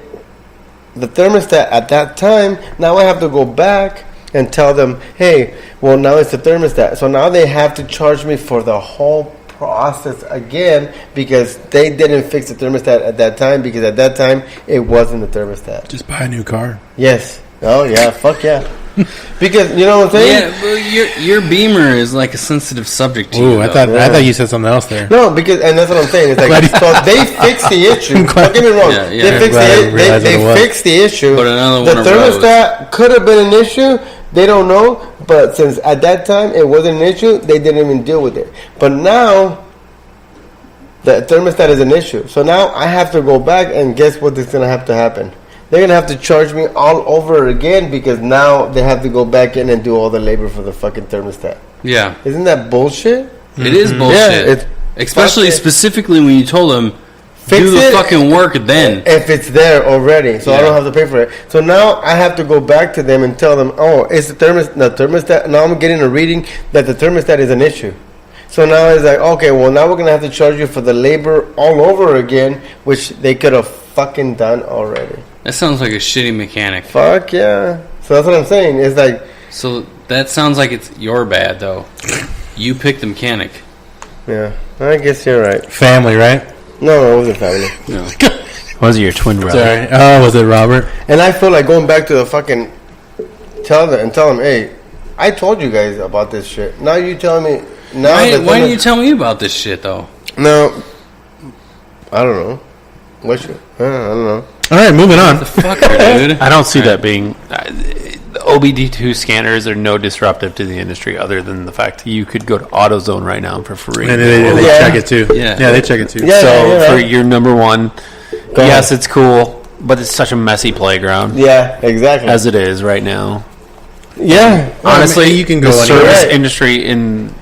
the thermostat at that time, now I have to go back and tell them, hey, well, now it's the thermostat. So now they have to charge me for the whole process again because they didn't fix the thermostat at that time because at that time it wasn't the thermostat. Just buy a new car. Yes. Oh, yeah. Fuck yeah. Because, you know what I'm saying? Yeah, well, your Beamer is like a sensitive subject to you. I thought you said something else there. No, because, and that's what I'm saying. It's like, so they fixed the issue. Don't get me wrong. They fixed the issue. But another the one thermostat could have been an issue. They don't know. But since at that time it wasn't an issue, they didn't even deal with it. But now, the thermostat is an issue. So now I have to go back and guess what is going to have to happen? They're going to have to charge me all over again because now they have to go back in and do all the labor for the fucking thermostat. Yeah. Isn't that bullshit? It is bullshit. Yeah, especially specifically when you told them fix Do the it fucking work then. if it's there already, so I Yeah. don't have to pay for it. So now I have to go back to them and tell them, oh, it's the thermostat. Now I'm getting a reading that the thermostat is an issue. So now it's like, okay, well now we're gonna have to charge you for the labor all over again, which they could have fucking done already. That sounds like a shitty mechanic. Fuck yeah. So that's what I'm saying. It's like, So that sounds like it's your bad, though. You picked the mechanic. yeah, I guess you're right. Family, right? No, it wasn't family. No. Was it your twin brother? Sorry. Oh, was it Robert? And I feel like going back to the fucking tell them, hey, I told you guys about this shit. Now you telling me now. Why didn't you tell me about this shit, though? No, I don't know. What should I don't know. All right, moving on. The fucker, dude. I don't see that being. The OBD2 scanners are no disruptive to the industry, other than the fact that you could go to AutoZone right now for free. And they Yeah. check it too. Yeah. they check it too. Yeah. So for your number one, Go yes, ahead. it's cool, but it's such a messy playground Yeah, exactly. as it is right now. yeah, Honestly, you can go the anywhere. service Right. industry in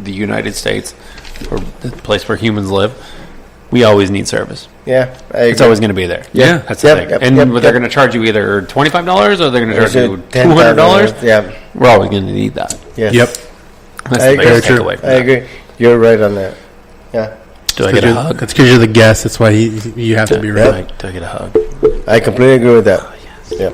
the United States, or the place where humans live, we always need service. yeah. I It's agree. always going to be there. Yeah. That's the Yep, thing. yep, And yep, they're yep. going to charge you either $25 or they're going to charge you $10,000. $200. Yeah. We're always going to need that. Yes. Yep. That's I the agree. biggest Very true. takeaway from I that. agree. You're right on that. Yeah, Do I get a hug? That's because you're the guest. That's why you have to be Do right. I get a hug? I completely agree with that. Yeah.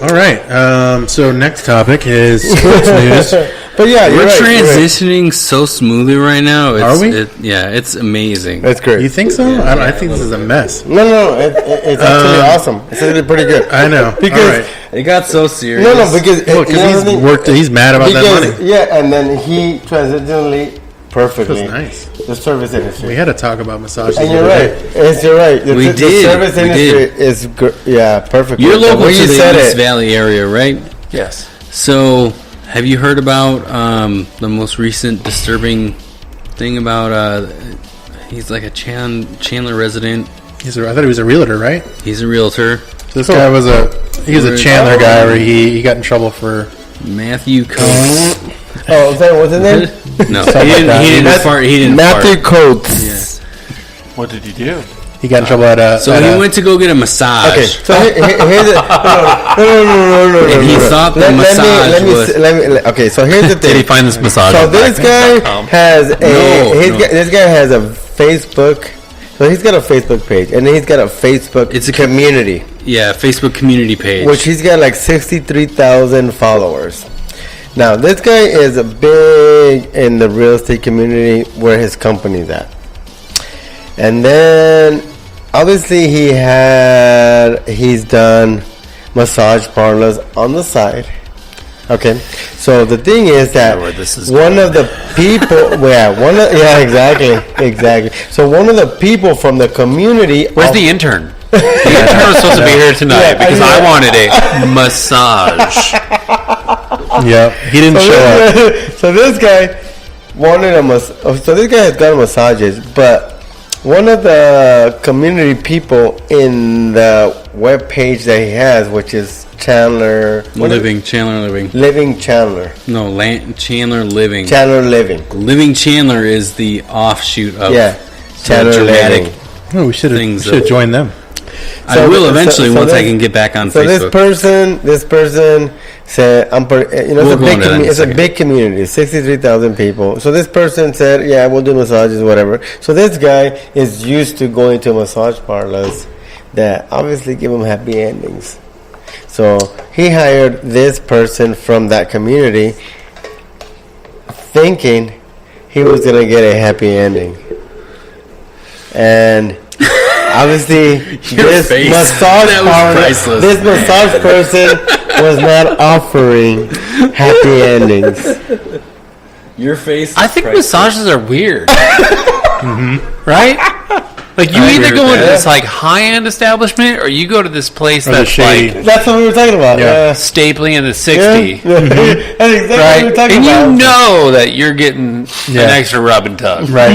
All right. So next topic is sports news. But yeah, you're We're right, you're right. transitioning so smoothly right now. It's, Are we? It's amazing. That's great. You think so? I think this is a mess. No, it's actually awesome. It's actually pretty good. I know. Because All right. It got so serious. no, because Well, you know because what I mean? he's mad about that Because, money. yeah, and then he transitionally perfectly. That's nice. The service industry. We had to talk about massages. And the you're other right. day. You're right. The, We the did. service We industry did. is perfect. You're local way to you the said East it. Valley area, right? Yes. So, have you heard about the most recent disturbing thing about he's like a Chandler resident. I thought he was a realtor, right? He's a realtor. So this guy was a Chandler guy where he got in trouble for Matthew Coates. Oh, sorry, what's his name? No, Something he like that. didn't fart. He didn't Matthew fart. Coates. Yeah. What did you do? he got in trouble at a. So at he a- went to go get a massage. Okay, so here's the, no. And he thought the massage was- Okay, so here's the Did he thing. find this massage? So on this guy Blackpink.com? has a No. this guy has a Facebook. So he's got a Facebook page, and he's got a Facebook. It's a community, Yeah, Facebook community page. which he's got like 63,000 followers. Now this guy is a big in the real estate community where his company's at, and then obviously he's done massage parlors on the side. Okay, so the thing is that know where this is one going. of the people, exactly. So one of the people from the community, Where's the intern? The intern was supposed to be here tonight Yeah, because I I know. wanted a massage. Yeah, he didn't show up. So this guy wanted so this guy has done massages, but one of the community people in the web page that he has, which is Chandler Chandler Living. Living Chandler Chandler Living. Chandler Living, Living Chandler is the offshoot of Chandler dramatic. Living. Oh, we should Things have joined them. I So- will so- eventually so once I this- can get back on So Facebook. this person said, We'll go into that in a it's a second. big community, 63,000 people. So this person said, yeah, we'll do massages, whatever. So this guy is used to going to massage parlors that obviously give him happy endings. So he hired this person from that community thinking he was going to get a happy ending. And obviously, this face. massage That was parlor, priceless. this massage person was not offering happy endings. Your face. I think massages are weird. Right? Like you I either agree go with into that. this like high-end establishment or you go to this place Or the that's shady. like That's what we were talking about. Yeah. stapling in the 60. Yeah. That's exactly what we were Right? talking And about. you know that you're getting Yeah. an extra rub and tug. Right.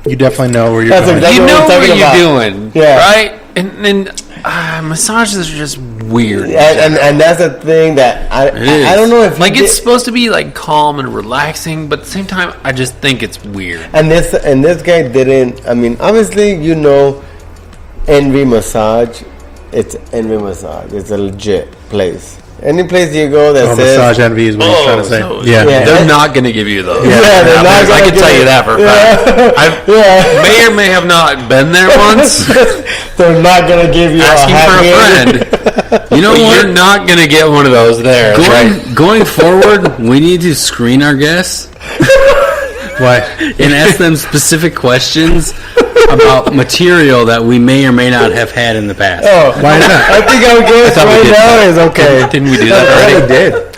You definitely know where you're That's going. exactly You what know we're what talking you're about. doing. Yeah. Right? And Massages are just weird. And that's the thing that I don't know if Like, it's supposed to be like calm and relaxing, but at the same time, I just think it's weird. And this guy didn't. I mean, obviously, Envy Massage. It's Envy Massage. It's a legit place. Any place you go that says Massage Envy is what he's trying to say. So Yeah. they're not going to give you those. Yeah, they're not I gonna can tell give you it. that for a fact. I may or may have not been there once. they're not gonna give you Asking for a friend. You know what? You're not going to get one of those there. Going forward, we need to screen our guests What? and ask them specific questions about material that we may or may not have had in the past. Oh, Why not? I think our guess thought we right did now that. is okay. Didn't we do that already? did.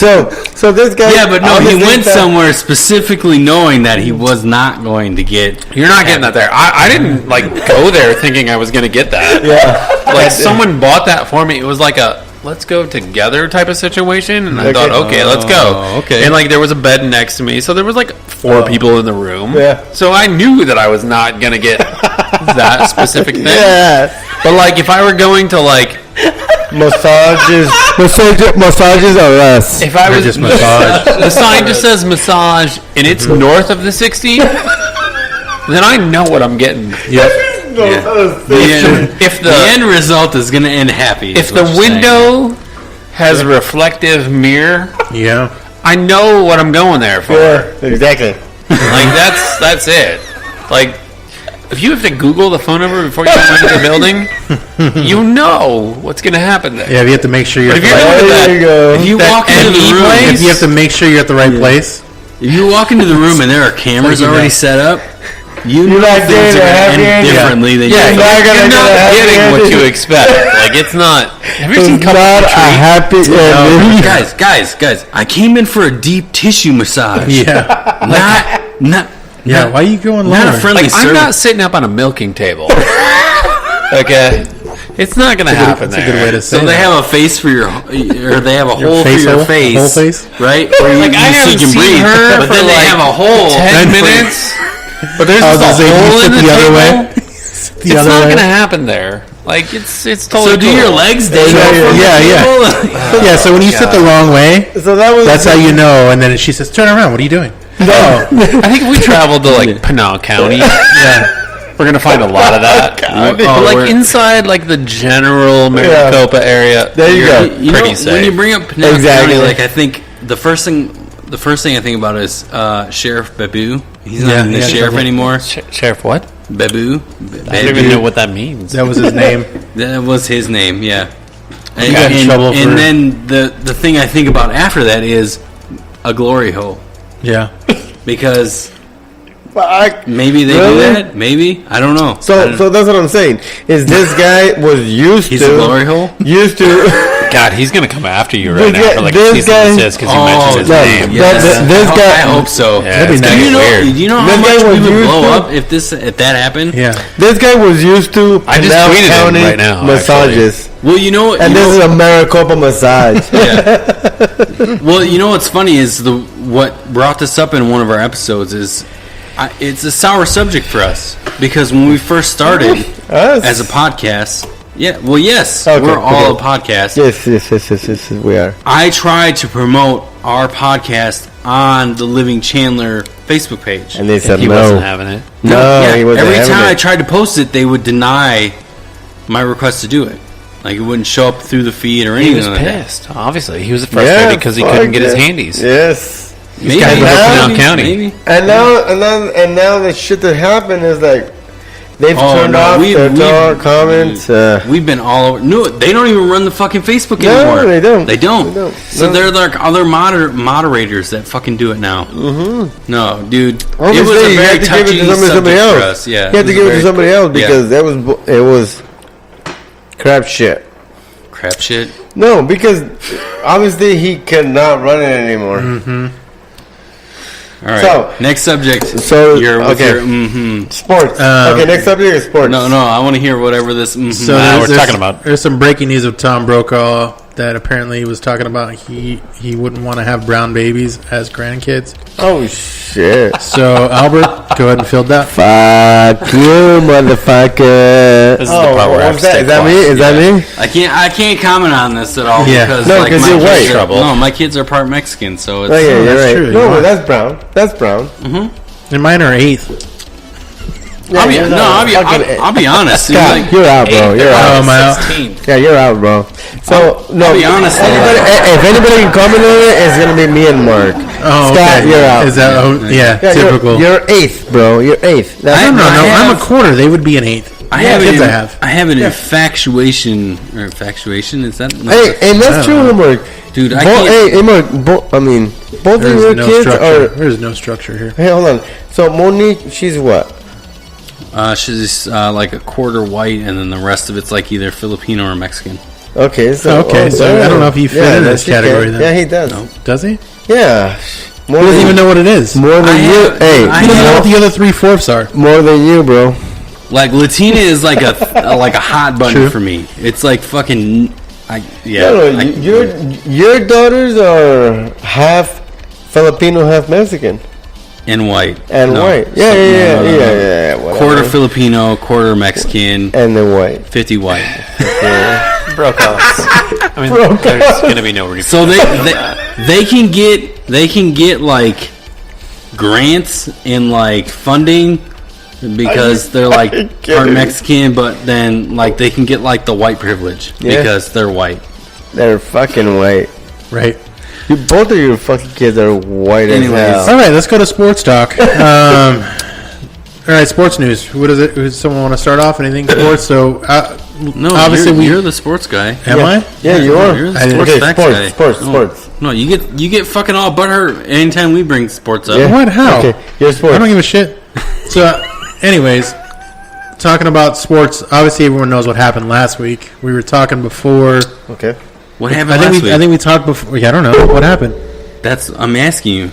So this guy. Yeah, but no, he obviously went thought- somewhere specifically knowing that he was not going to get. You're not getting that there. I didn't go there thinking I was going to get that. Yeah. Someone bought that for me. It was like a let's go together type of situation, and I thought, okay, let's go. Okay. And there was a bed next to me, so there was 4 people in the room. Yeah. So I knew that I was not going to get that specific thing. Yeah. But if I were going to Massages are less. if I They're was just massage. the sign just says massage and it's north of the 60, then I know what I'm getting. Yep. If The end result is going to end happy. if the window has a reflective mirror, Yeah. I know what I'm going there for. Yeah, exactly. That's it. If you have to Google the phone number before you go into the building, you know what's going to happen there. Yeah, you have to make sure you're But at if the you're right going to There you go. If you that walk into the NE room, place- If you have to make sure you're at the right place. if you walk into the room and there are cameras Like you already know. set up, you You're know not things getting are a happy going to end ending. differently than Yeah, you not think. gonna you're get not a happy getting what ending. you expect. It's not. Have you seen It's Couple not a Tree? happy ending. Guys, I came in for a deep tissue massage. Yeah. Not Yeah, why are you going lower? not a friendly I'm service. not sitting up on a milking table. Okay, it's not going to happen That's a there. good way to say So they that. have a face for your, or they have a hole for face your hole? face, Whole face? right? Where you, I so haven't you can seen breathe, her but for then they have a hole. 10 for- minutes. But there's I was just a gonna say, you hole sit in the the other table. way. It's other not way. going to happen there. It's totally So do your cool. legs dangle Yeah, from yeah, the yeah. table? Yeah, so when you sit the wrong way, So that was. that's how you know. And then she says, "Turn around. What are you doing?" No. I think if we traveled to Pinal County, we're gonna find a lot of that. Oh, But we're- inside the general Maricopa area, There you go. You know, pretty safe. when you bring up Pinellas Exactly. County, I think the first thing I think about is Sheriff Babu. He's not Yeah, even the yeah, sheriff trouble. anymore. Sheriff, what? Babu. I don't even know what that means. That was his name. That was his name, yeah. And, got in trouble for- and then the thing I think about after that is a glory hole. Yeah. Because Fuck. maybe they Really? do that. Maybe. I don't know. I So don't- that's what I'm saying. Is this guy was used he's to a glory hole? used to. God, he's gonna come after you right This now guy- for a this cease and guy- desist because you mentioned his no, name. yeah. This I guy- hope so. Yeah, That'd be it's gonna nice. Do you be know? weird. Do you know This how guy much we was would used blow to- up if that happened? Yeah. This guy was used to I just Pinal tweeted him County right now, massages, Well, you know, and you this know, is a Maricopa massage. yeah. Well, you know what's funny is what brought this up in one of our episodes is it's a sour subject for us because when we first started Us? as a podcast, yeah, well, yes, Okay, we're all okay. a podcast. Yes, we are. I tried to promote our podcast on the Living Chandler Facebook page. And they said He no. wasn't having it. No, Yeah, he wasn't every having time I it. tried to post it, they would deny my request to do it. Like it wouldn't show up through the feed or He anything was like that. pissed. Obviously, he was frustrated because he couldn't get his fuck handies. Yes. Maybe, gotta go to Pinal County. Maybe. And now the shit that happened is they've Oh, turned no, off their we've- comments. We've been all over. No, they don't even run the fucking Facebook No, anymore. they don't. They don't. They don't. So No. they're like other moderators that fucking do it now. Mm-hmm. No, dude, it was Obviously, a you very had to give it touchy to somebody subject else. for us. Yeah, you had to give it to somebody else yeah. because it was crap shit. crap shit. No, because obviously he cannot run it anymore. Mm-hmm. All right. So- next subject. So, You're with okay. your mm-hmm. Sports. Okay, next subject is sports. No, I want to hear whatever this. Mm-hmm. So Nah, there's, we're talking about- There's some breaking news of Tom Brokaw that apparently was talking about he wouldn't want to have brown babies as grandkids. Oh shit! So Albert, go ahead and field that. Fuck you, motherfucker! This is the part where I have to stay Is that me? quiet. Is that me? I can't comment on this at all Yeah. because No, like 'cause my you're kids white. are- Trouble. No, my kids are part Mexican, so it's Oh yeah, you're that's right. true, No, you are. that's brown. That's brown. And mine are 8th. I'll be, you're no, not I'll be, fucking- I'll be honest. dude, Scott, like, you're out, bro. You're Oh, out. am I out? 16th. Yeah, you're out, bro. So no, I'll be honest, though. if anybody can comment on it, it's gonna be me and Mark. Oh, Scott, okay. you're out. Is that? Yeah, Yeah, typical. You're 8th, bro. You're 8th. That's I- no, I I'm a have- quarter. They would be an 8th. I Yeah, have kids an, I have. I have an infatuation or infatuation. Is that? No, Hey, and that's true, Mark. Dude, I Both, can't. hey, Mark. I mean, both of There's your no kids structure. are. There's no structure here. Hey, hold on. So Monique, she's what? She's like a quarter white, and then the rest of it's like either Filipino or Mexican. Okay, so Okay, so I don't know if you fit in that this she category can. then. Yeah, he does. No. Does he? Yeah, more He doesn't even know what it is. more than I you. have- Hey, I He doesn't know have- what the other 3/4 are. more than you, bro. Like Latina is like a like a hot button True. for me. It's like fucking. Yeah. No, I- your daughters are half Filipino, half Mexican, and white and No. white. Yeah, So- yeah, no, no, yeah, no. yeah. Whatever. Quarter Filipino, quarter Mexican, and then white. 50 white. Broke us. I mean, there's going to be no replay. So they can get like grants and like funding because they're like part kidding? Mexican, but then like they can get like the white privilege Yeah. because they're white. They're fucking white. Right. Both of your fucking kids are white Anyways. as All hell. right, let's go to sports talk. All right, sports news. What is it? Does someone want to start off? Anything sports? So, No, obviously you're the sports guy. Am I? Yeah, you are. You're the I didn't- sports Okay, facts sports, guy. sports, No. sports. No, you get fucking all butthurt anytime we bring sports up. Yeah. What? How? Okay, your sports. I don't give a shit. So, anyways, talking about sports. Obviously, everyone knows what happened last week. We were talking before. Okay. What happened I last think week? we talked before. Yeah, I don't know what happened. I'm asking you.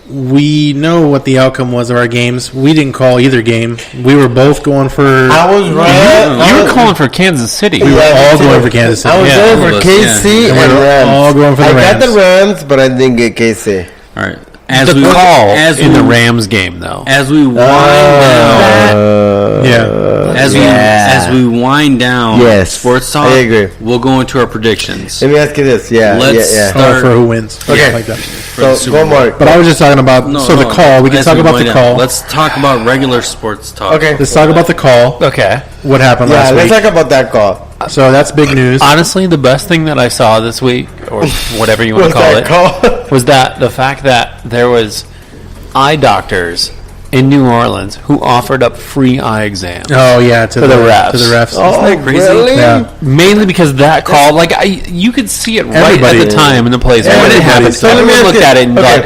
We know what the outcome was of our games. We didn't call either game. We were both going for. I was right. You were calling for Kansas City. We were all going for Kansas City. I was Yeah. going for All of us, KC yeah. and And we were Rams. all going for the I got Rams. the Rams, but I didn't get KC. All right. The call in the Rams game, though. As we wind down, Yeah. as we wind down, Yes, sports talk. I agree. We'll go into our predictions. Let me ask you this. Yeah, Let's yeah, yeah. start- For who wins. Okay. Like that. for the So Super go, Bowl. Mark. But I was just talking about the call. We can as talk about wind the down. call. Let's talk about regular sports talk. Okay. Let's talk about the call. Okay. What happened Yeah, last let's week? talk about that call. So that's big news. Honestly, the best thing that I saw this week, or whatever you want What's to call that it, call? was that the fact that there was eye doctors in New Orleans who offered up free eye exams. Oh yeah, to the refs. To the refs. Oh, that crazy? really? Yeah. Mainly because that call, like you could see it right Everybody- at the time in the place when it Everybody happened. said it. Everyone looked at it and Okay. thought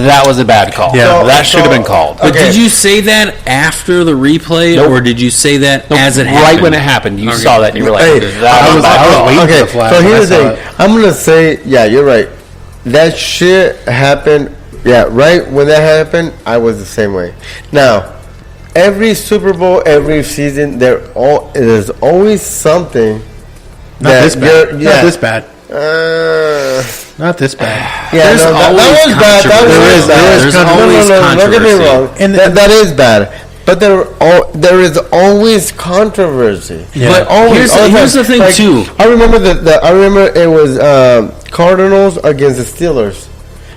that was a bad call. Yeah. that should have been called. But Okay. did you say that after the replay, Nope. or did you say that as it happened? Right when it happened, you Okay. saw that and you were like, Hey, that was a bad call. waiting okay, for the flag so when I here's the saw thing. it. I'm gonna say, yeah, you're right. That shit happened. Yeah, right when that happened, I was the same way. Now, every Super Bowl, every season, there's always something. Not this bad. Yeah. Not this bad. Uh, Not this bad. yeah, There's no, that always was bad. That was controversy. bad. There's No, always don't get me controversy. wrong. And That is bad. But there is always controversy. Yeah. But always. Here's the thing, too. I remember I remember it was Cardinals against the Steelers,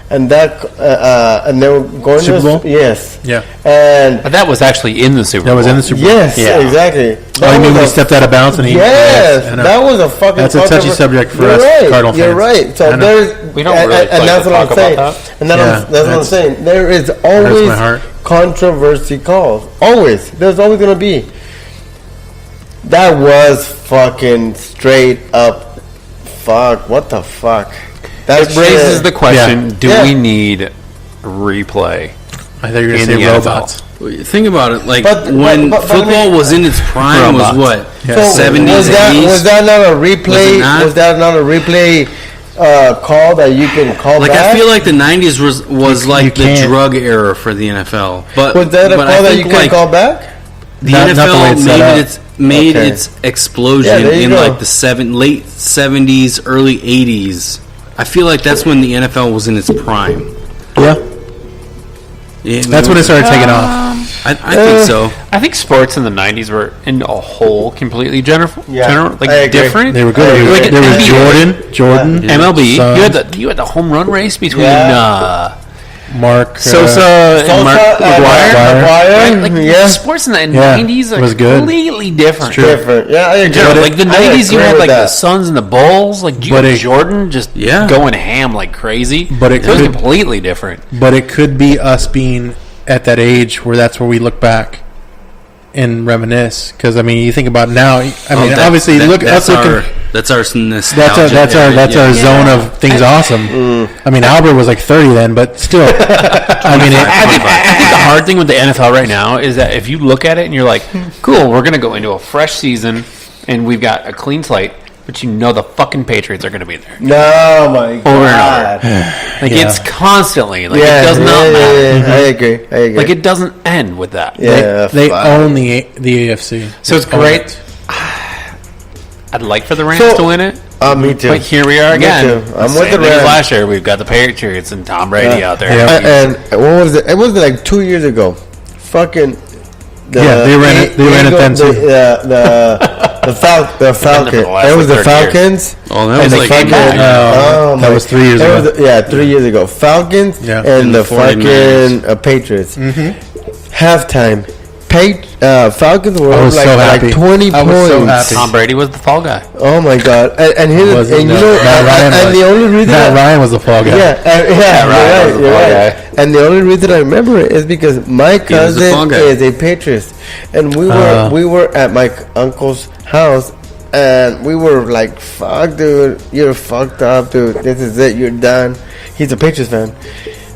and and they were going Super to Bowl? yes, Yeah. and But that was actually in the Super Bowl. That was in the Super Bowl. yes, Yeah. exactly. Oh, you mean when he stepped out of bounds and he? Yes, I know. that was a fucking. That's a touchy controversy. subject for You're us right, Cardinal You're fans. right. So I know. there's We don't really and that's what I'm talk saying. about that. And that's what I'm that's- saying. There is my always heart. controversy calls. Always. There's always gonna be. That was fucking straight up. Fuck. What the fuck? That It raises shit- the question: Yeah. do Yeah. we need replay? I thought you were going In to the say NFL. robots. Think about it. Like But- when but I football mean- was in its prime, was Robots. what Yeah. So 70s, was that 80s. was that not a replay? Was it not? Was that not a replay call that you can call Like back? I feel like the '90s was like the can't. drug era for the NFL. But Was that a but call I that think you can like, call back? The Not the way NFL it's set up. made Okay. its explosion Yeah, there you in go. like the late 70s, early 80s. I feel like that's when the NFL was in its prime. Yeah, Yeah, that's when it started taking off. I think so. I think sports in the '90s were in a whole completely general, Yeah, like I agree. different. They were good. Like There was NBA. Jordan, MLB. Suns. You had the home run race between Mark Sosa and Mark McGuire. Right? Like yeah. sports in the Yeah, '90s are was good. completely different. Different. Yeah, I agree. General, like the I '90s, you agree had with like the that. Suns and the Bulls. Like But it- Jordan just Yeah. going ham like crazy. But it was could- completely different. But it could be us being at that age where that's where we look back and reminisce. Because I mean, you think about now. I mean, obviously, that's looking. our nostalgia. That's our zone of things awesome. I mean, Albert was like 30 then, but still. I mean, I think the hard thing with the NFL right now is that if you look at it and you're like, cool, we're going to go into a fresh season and we've got a clean slate, but you know the fucking Patriots are going to be there. No, my God. Over and Like Yeah. it's constantly, like Yeah, it does not matter. yeah. I agree. Like it doesn't end with that. Yeah, they fuck. own the AFC. So it's Own great. it. I'd like for the Rams So- to win it. Me too. But here we are again. too. I'm Same with the thing as Rams. last year. We've got the Patriots and Tom Brady Yeah. out there. Yeah. And what was it? It was like 2 years ago. Fucking. Yeah, they ran it then, too. The Falcons. last, It was the like, 30 years. Falcons. Oh, that and was the like fucking, back. oh, That my- was 3 years it ago. was- yeah, 3 years ago. Falcons Yeah. and And the the 49ers. fucking Patriots. Halftime. Falcons were I was like, so happy. 20 I was so points. happy. Tom Brady was the fall guy. Oh my God! And here's Wasn't and you that- know Matt Ryan and was. the only reason Matt Ryan was the fall guy. yeah, Ryan was the you're fall right. And the only reason I remember it is because my was the cousin fall guy. is a Patriots, and we were at my uncle's house, and we were like, "Fuck, dude, you're fucked up, dude. This is it. You're done." He's a Patriots fan,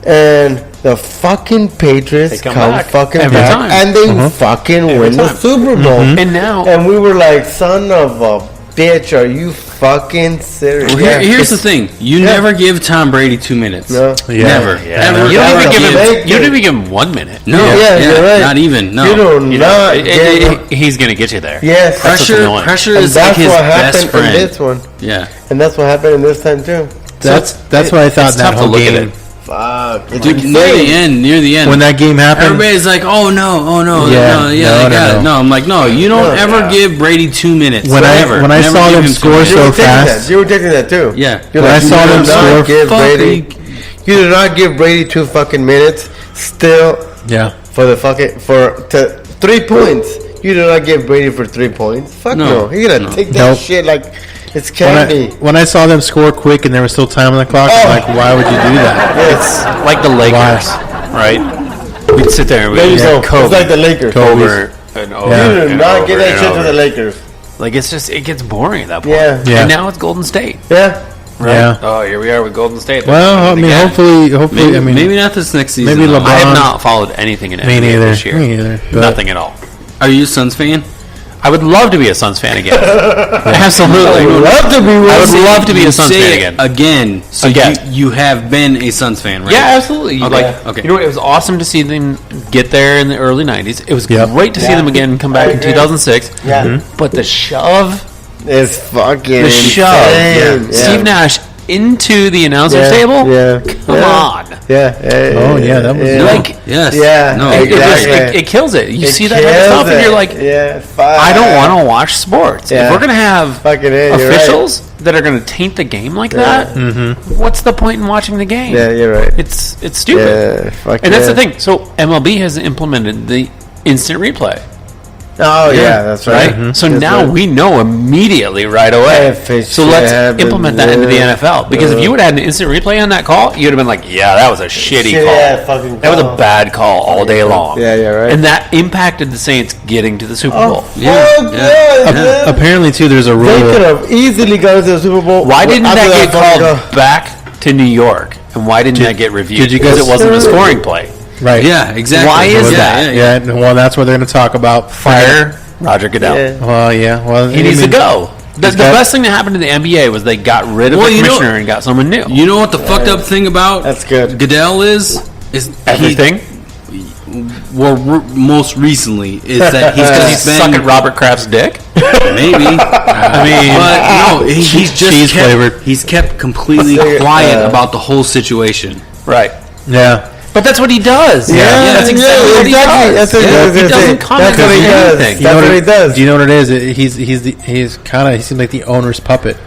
and the fucking Patriots They come come back fucking every back, time. and they fucking win the time. Super Bowl. And now, And we were like, "Son of a bitch, are you fucking serious?" Well, here's the thing: you never give Tom Brady 2 minutes. No. Yeah. Never. yeah. Ever. you don't ever even give give- him. You don't even give him 1 minute. No. Yeah, you're right. Not even. No. You do not give He's going to get you there. Yes. Pressure. annoying. Pressure And is like that's his what best happened in friend. this one. Yeah. And that's what happened in this time too. That's what I thought It's that tough to whole look at game. it. Fuck. It's Dude, near the end, When that game happened, everybody's like, "Oh no, Yeah. no, No, they no, got it." no. No, I'm like, no, you don't No, ever yeah. give Brady 2 minutes. When I Never. saw Never give them him 2 score minutes. you so were taking fast. that. You were taking that too. Yeah. You're When I saw you them do not score, give Brady. fucking- You do not give Brady 2 fucking minutes. Still yeah, for the fucking 3 points. You do not give Brady for 3 points. Fuck No. no. He's gonna No. take that Nope. shit like it's when candy. I saw them score quick and there was still time on the clock, I'm like, why would you do that? Yes. Like the Lakers, right? We'd sit there and There you we'd go. Kobe It's like the Lakers. over and over. Yeah. You do and not over give that and shit to over. the Lakers. Like it's just it gets boring at that point. Yeah. Yeah. And now it's Golden State. Yeah. Right? Yeah. Oh, here we are with Golden State. They're Well, I winning mean, again. hopefully, Maybe, I mean, maybe not this next season. maybe though. LeBron- I have not followed anything in me NBA neither. this year. Me neither. But Nothing at all. Are you a Suns fan? I would love to be a Suns fan again. Absolutely. I would love to be I with would you. love to be You a Suns say fan it again. Again. So Again. You have been a Suns fan, right? Yeah, absolutely. Okay, Like, okay. you know, it was awesome to see them get there in the early '90s. It was Yep. great to see Yeah. them again come back I in agree. 2006. Yeah. But the shove, It's fucking the shove, insane. Steve Nash into the announcer's Yeah, table. yeah. Come Yeah. on. Yeah. Oh, yeah, that was- Like, Yes. Yeah. No. it, Exactly. it kills it. You It see that type of kills stuff, and it. you're like, yeah, I don't want to watch sports. Yeah. If we're gonna have Fucking A, you're officials that are gonna taint the game like that, what's the point in watching the game? Yeah, you're right. It's stupid. Yeah, fuck And that's yeah. the thing. So MLB has implemented the instant replay, Oh yeah, that's right. right? So That's now right. we know immediately right away. If it So should let's happen, implement that into the yeah. NFL. Because if you would have had an instant replay on that call, you'd have been like, "Yeah, that was a shitty Shitty call. ass fucking That was a call." bad call all day long." Yeah, yeah, right. And that impacted the Saints getting to the Super Oh, Bowl. Yeah, fuck yeah. yeah, man. apparently too, there's a They could rule. have easily gone to the Super Bowl. Why didn't after that get fucking called goal. back to New York? And why didn't that get reviewed? did you because guys- it wasn't a scoring play. Right. Yeah, exactly. Why is Yeah, that? yeah, Yeah. Well, that's what they're going to talk about. Fire Roger Goodell. Yeah. Well, yeah. Well, He needs to go. The got- best thing that happened to the NBA was they got rid of Well, the you know- commissioner and got someone new. You know what the fucked up thing about That's good. Goodell is Everything? most recently is that He's sucking Robert Kraft's dick. maybe. I mean, but no, he's just cheese flavored. He's kept completely quiet about the whole situation. Right. Yeah. But that's what he does. Yeah, That's exactly what he does. That's what He doesn't comment That's what he on does. anything. That's what he does. Do you know what it is? He seems like the owner's puppet.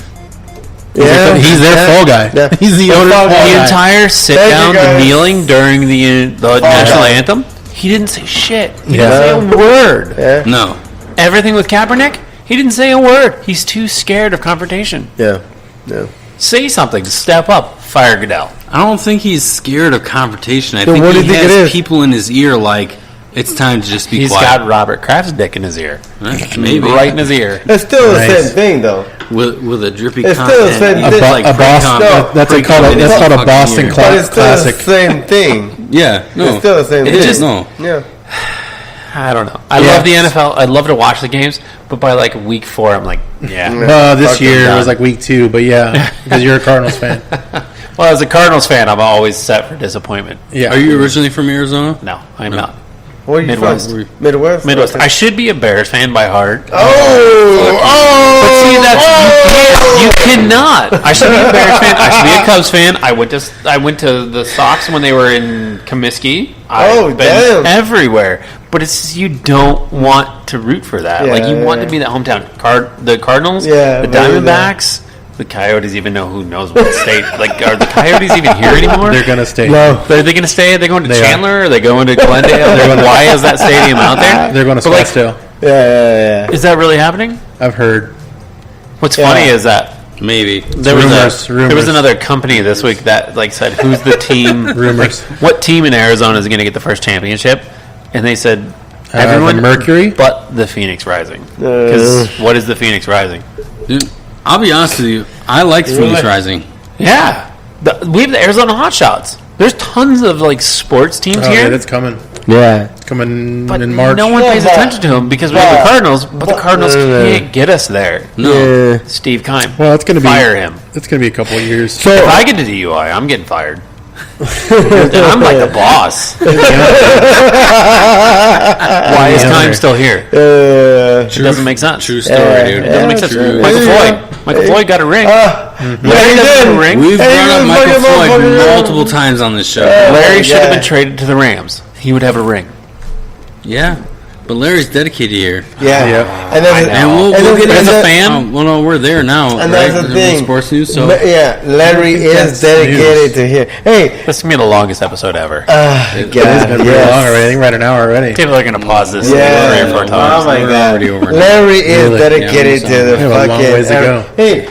Yeah, He's their fall guy. Yeah. He's the owner's fall The guy. entire sit Thank you, down, the guys. kneeling during the national anthem, he didn't say shit. He didn't say a word. Yeah. No. Everything with Kaepernick, he didn't say a word. He's too scared of confrontation. Yeah. Yeah. Say something. Step up. Fire Goodell. I don't think he's scared of confrontation. I Then think what do he you think it has is? people in his ear like, it's time to just be He's quiet. got Robert Kraft's dick in his ear. Maybe. Right in his ear. It's still the Nice. same thing, though. With a drippy It's still the same content. thing. Like A Boston. No, That's pre-cum called in his a fucking Boston ear. But it's still classic. the same thing. Yeah, no. It's still the same It thing. just no. Yeah. I don't know. I Yeah. love the NFL. I love to watch the games, but by like week 4, I'm like, yeah. This Fucking year it done. was like week 2, but yeah, because you're a Cardinals fan. Well, as a Cardinals fan, I'm always set for disappointment. Yeah. Are you originally from Arizona? No, I'm not. Where are you Midwest. from? Midwest. Midwest. Okay. I should be a Bears fan by heart. Oh, But see, that's you cannot. I should be a Bears fan. I should be a Cubs fan. I went to the Sox when they were in Comiskey. I've been damn. everywhere. But it's you don't want to root for that. Yeah, like you want yeah. to be that hometown. The Cardinals, Yeah, the maybe Diamondbacks, the Coyotes. Even know who knows what state. Like are the Coyotes even here anymore? They're gonna stay. No. Are they going to stay? Are they going to They are. Chandler? Are they going to Glendale? Why is that stadium out there? They're going to But, like, Scottsdale. Yeah. Is that really happening? I've heard. What's Yeah. funny is that Maybe. there Rumors. was another company this week that like said who's the team Rumors. like, what team in Arizona is going to get the first championship, and they said everyone the Mercury? but the Phoenix Rising, because what is the Phoenix Rising? Dude, I'll be honest with you. I like Phoenix Really? Rising. Yeah, we have the Arizona Hotshots. There's tons of like sports teams Oh, here, yeah, that's coming. Yeah. Coming but in March. no one Yeah, pays but- attention to them because we have the but- Cardinals, but the Cardinals no. can't get us there. No. Yeah. Steve Keim, Well, it's gonna be fire him. It's gonna be a couple of years. So If I get a DUI, I'm getting fired. And I'm like the boss. Why is Yeah. Keim still here? uh, It doesn't make sense. True story, dude. It doesn't make sense. True. Michael Yeah. Floyd. Michael Floyd got a ring. yeah, he doesn't have a did. ring. We've Hey, brought up you Michael fucking Floyd motherfucker. multiple times on this show. Larry should have yeah. been traded to the Rams. He would have a ring. Yeah. But Larry's dedicated here. Yeah. Yeah. And then I And know. we'll And get then- as a and fan. then- Well, no, we're there now, And right? that's the We're in thing. Sports news, so Yeah, Larry is that's dedicated news. to here. Hey, This is going to be the longest episode ever. God, It's been pretty yes. long already. I think we're at an hour already. People are going to pause this Yeah. 3 or 4 times. Oh my We're God. already over now. Larry is Really? dedicated Yeah, to the we have a long fucking. ways to go. Hey,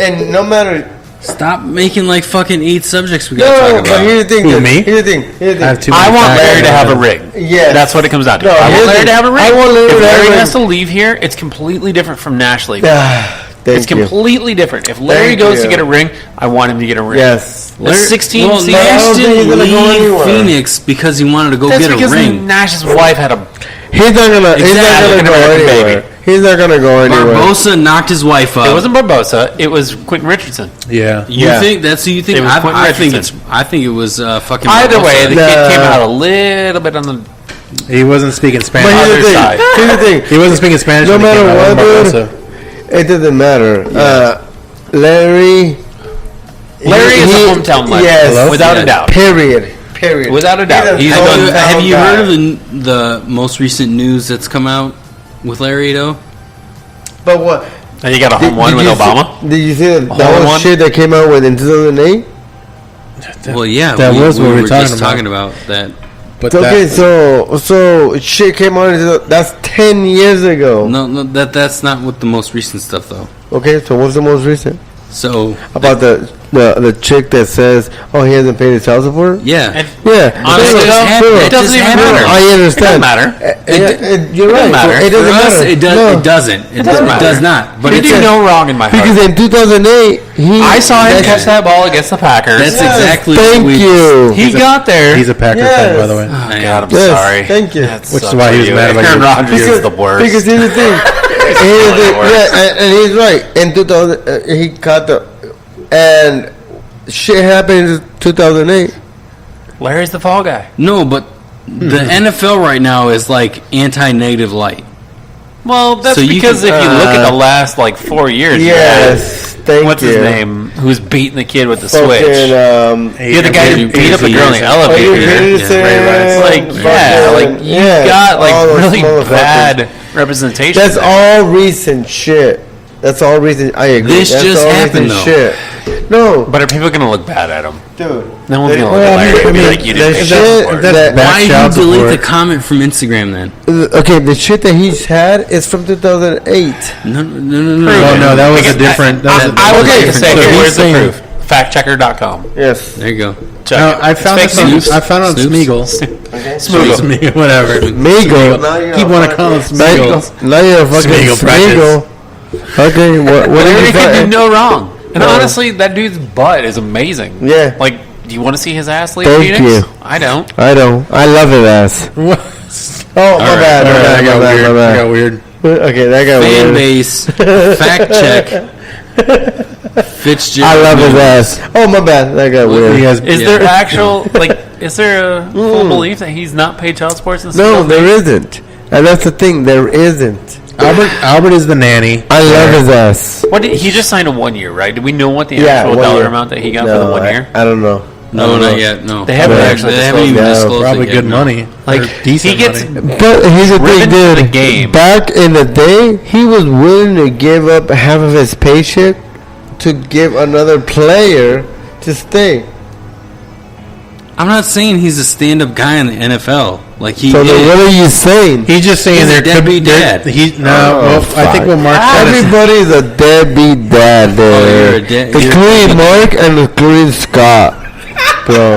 and no matter. stop making like fucking 8 subjects we gotta No, talk but about. here's the thing. Who, dude. me? Here's the thing. Here's the I have thing. too many I want facts. Larry to have a ring. Yes. That's what it comes down to. No, I want here's Larry the- to have a ring. I want Larry if to have Larry a has to ring. leave here, it's completely different from Nash leaving. Thank It's you. completely different. If Larry Thank goes you. to get a ring, I want him to get a ring. Yes. The 16 well, season. I Nash don't think he's didn't gonna go leave anywhere. Phoenix because he wanted to go That's get a because ring. Nash's wife had a. He's not gonna. He's not Exactly. gonna go American anywhere. baby. He's not gonna go anywhere. Barbosa knocked his wife up. It wasn't Barbosa. It was Quentin Richardson. Yeah. You Yeah. think that's who you think? It was Quentin I think Richardson. it's. I think it was fucking. Either way, Barbosa. the kid came out a little bit on the He wasn't speaking But Spanish. here's the other thing. side. Here's the thing. He wasn't speaking Spanish. No when he matter came out. what, It was dude, Barbosa. it doesn't matter. Larry. Larry is a hometown legend. Yes, Hello? without Yeah. a doubt. Period. Without a doubt. He's He's a Have you, hometown have you guy. heard of the most recent news that's come out with Larry though? But what? And you got a home one with you Obama. See, did you see the hole in whole one? shit that came out with in 2008? Well, yeah, that was what we were were talking just about. talking about that. But Okay, that, so shit came out. That's 10 years ago. No, that's not with the most recent stuff though. Okay, so what's the most recent? So About the chick that says, "Oh, he hasn't paid his child support." yeah, And Yeah, honestly, it just happened. it doesn't even happened. matter. I It understand. doesn't matter. You're right. doesn't matter. It for doesn't us matter. it does. No, It doesn't. It doesn't does matter. not. But You it's do no wrong in my heart. because in 2008, I saw him that's- catch that ball against the Packers. That's Yes, exactly. Thank what we, you. He got there. he's a Packer Yes. fan, by the way. Oh, God, I'm Yes, sorry. thank you. That Which is sucks why he for was you. mad about Aaron you. Rodgers is the worst. Because here's the thing. Here's the thing. worst. Yeah, and he's right. In 2000, he caught the and shit happened in 2008. Larry's the fall guy. no, but The NFL right now is like anti-negative light. Well, that's So because if you look at the last 4 years, Yes, thank what's you. his name? Who's beating the kid with the Fucking, switch? You're the guy who beat up a girl in the elevator. You got all those really motherfuckers. bad representation. That's there. all recent shit. That's all recent. I agree. This That's just all happened, recent though. shit. No, But are people going to look bad at him? dude. No one's going to look Well, at Larry and be like, you didn't the pay shit child support. that- Why did child you delete support. the comment from Instagram then? Okay, the shit that he's had is from 2008. No. Oh no, that was a different. That was a I would like to say, So here, he's where's the saying- proof? Factchecker.com. Yes. There you go. Check No, it. I found It's it fake on. news. I found it on Smeagol. Smoogle. Whatever. Meagle. Keep want to call it Smeagol. Now you're a fucking Smeagol Smeagol. Okay, what Larry did you can do find? no wrong. And No. honestly, that dude's butt is amazing. Yeah. Do you want to see his ass leave Thank Phoenix? you. I don't. I don't. I love his ass. Oh, my bad. I got weird. I My got weird. bad. Okay, that got Fan weird. base. Fact check. Fitzgerald. I love his ass. Oh, my bad. That got weird. He has, Is Yeah. there actual, is there a full belief that he's not paid child support since No, 2008? there isn't. And that's the thing. There isn't. Albert is the nanny. I love his ass. What he just signed a 1 year, right? Do we know what the Yeah, actual 1 dollar year. amount that he got for No, the 1 year? I don't know. No, not yet. No. They haven't Yeah. actually They haven't disclosed even that. No. disclosed Probably it good yet, no. money. Like, decent he gets money. But here's the thing, Driven to dude. the game. Back in the day, he was willing to give up half of his paycheck to give another player to stay. I'm not saying he's a stand-up guy in the NFL. Like he So then is. what are you saying? He's just saying He's a there could be deadbeat dad. I think what Mark said is Everybody's a deadbeat dad, dude. Oh, you're a dead- Including Mark and including Scott, bro.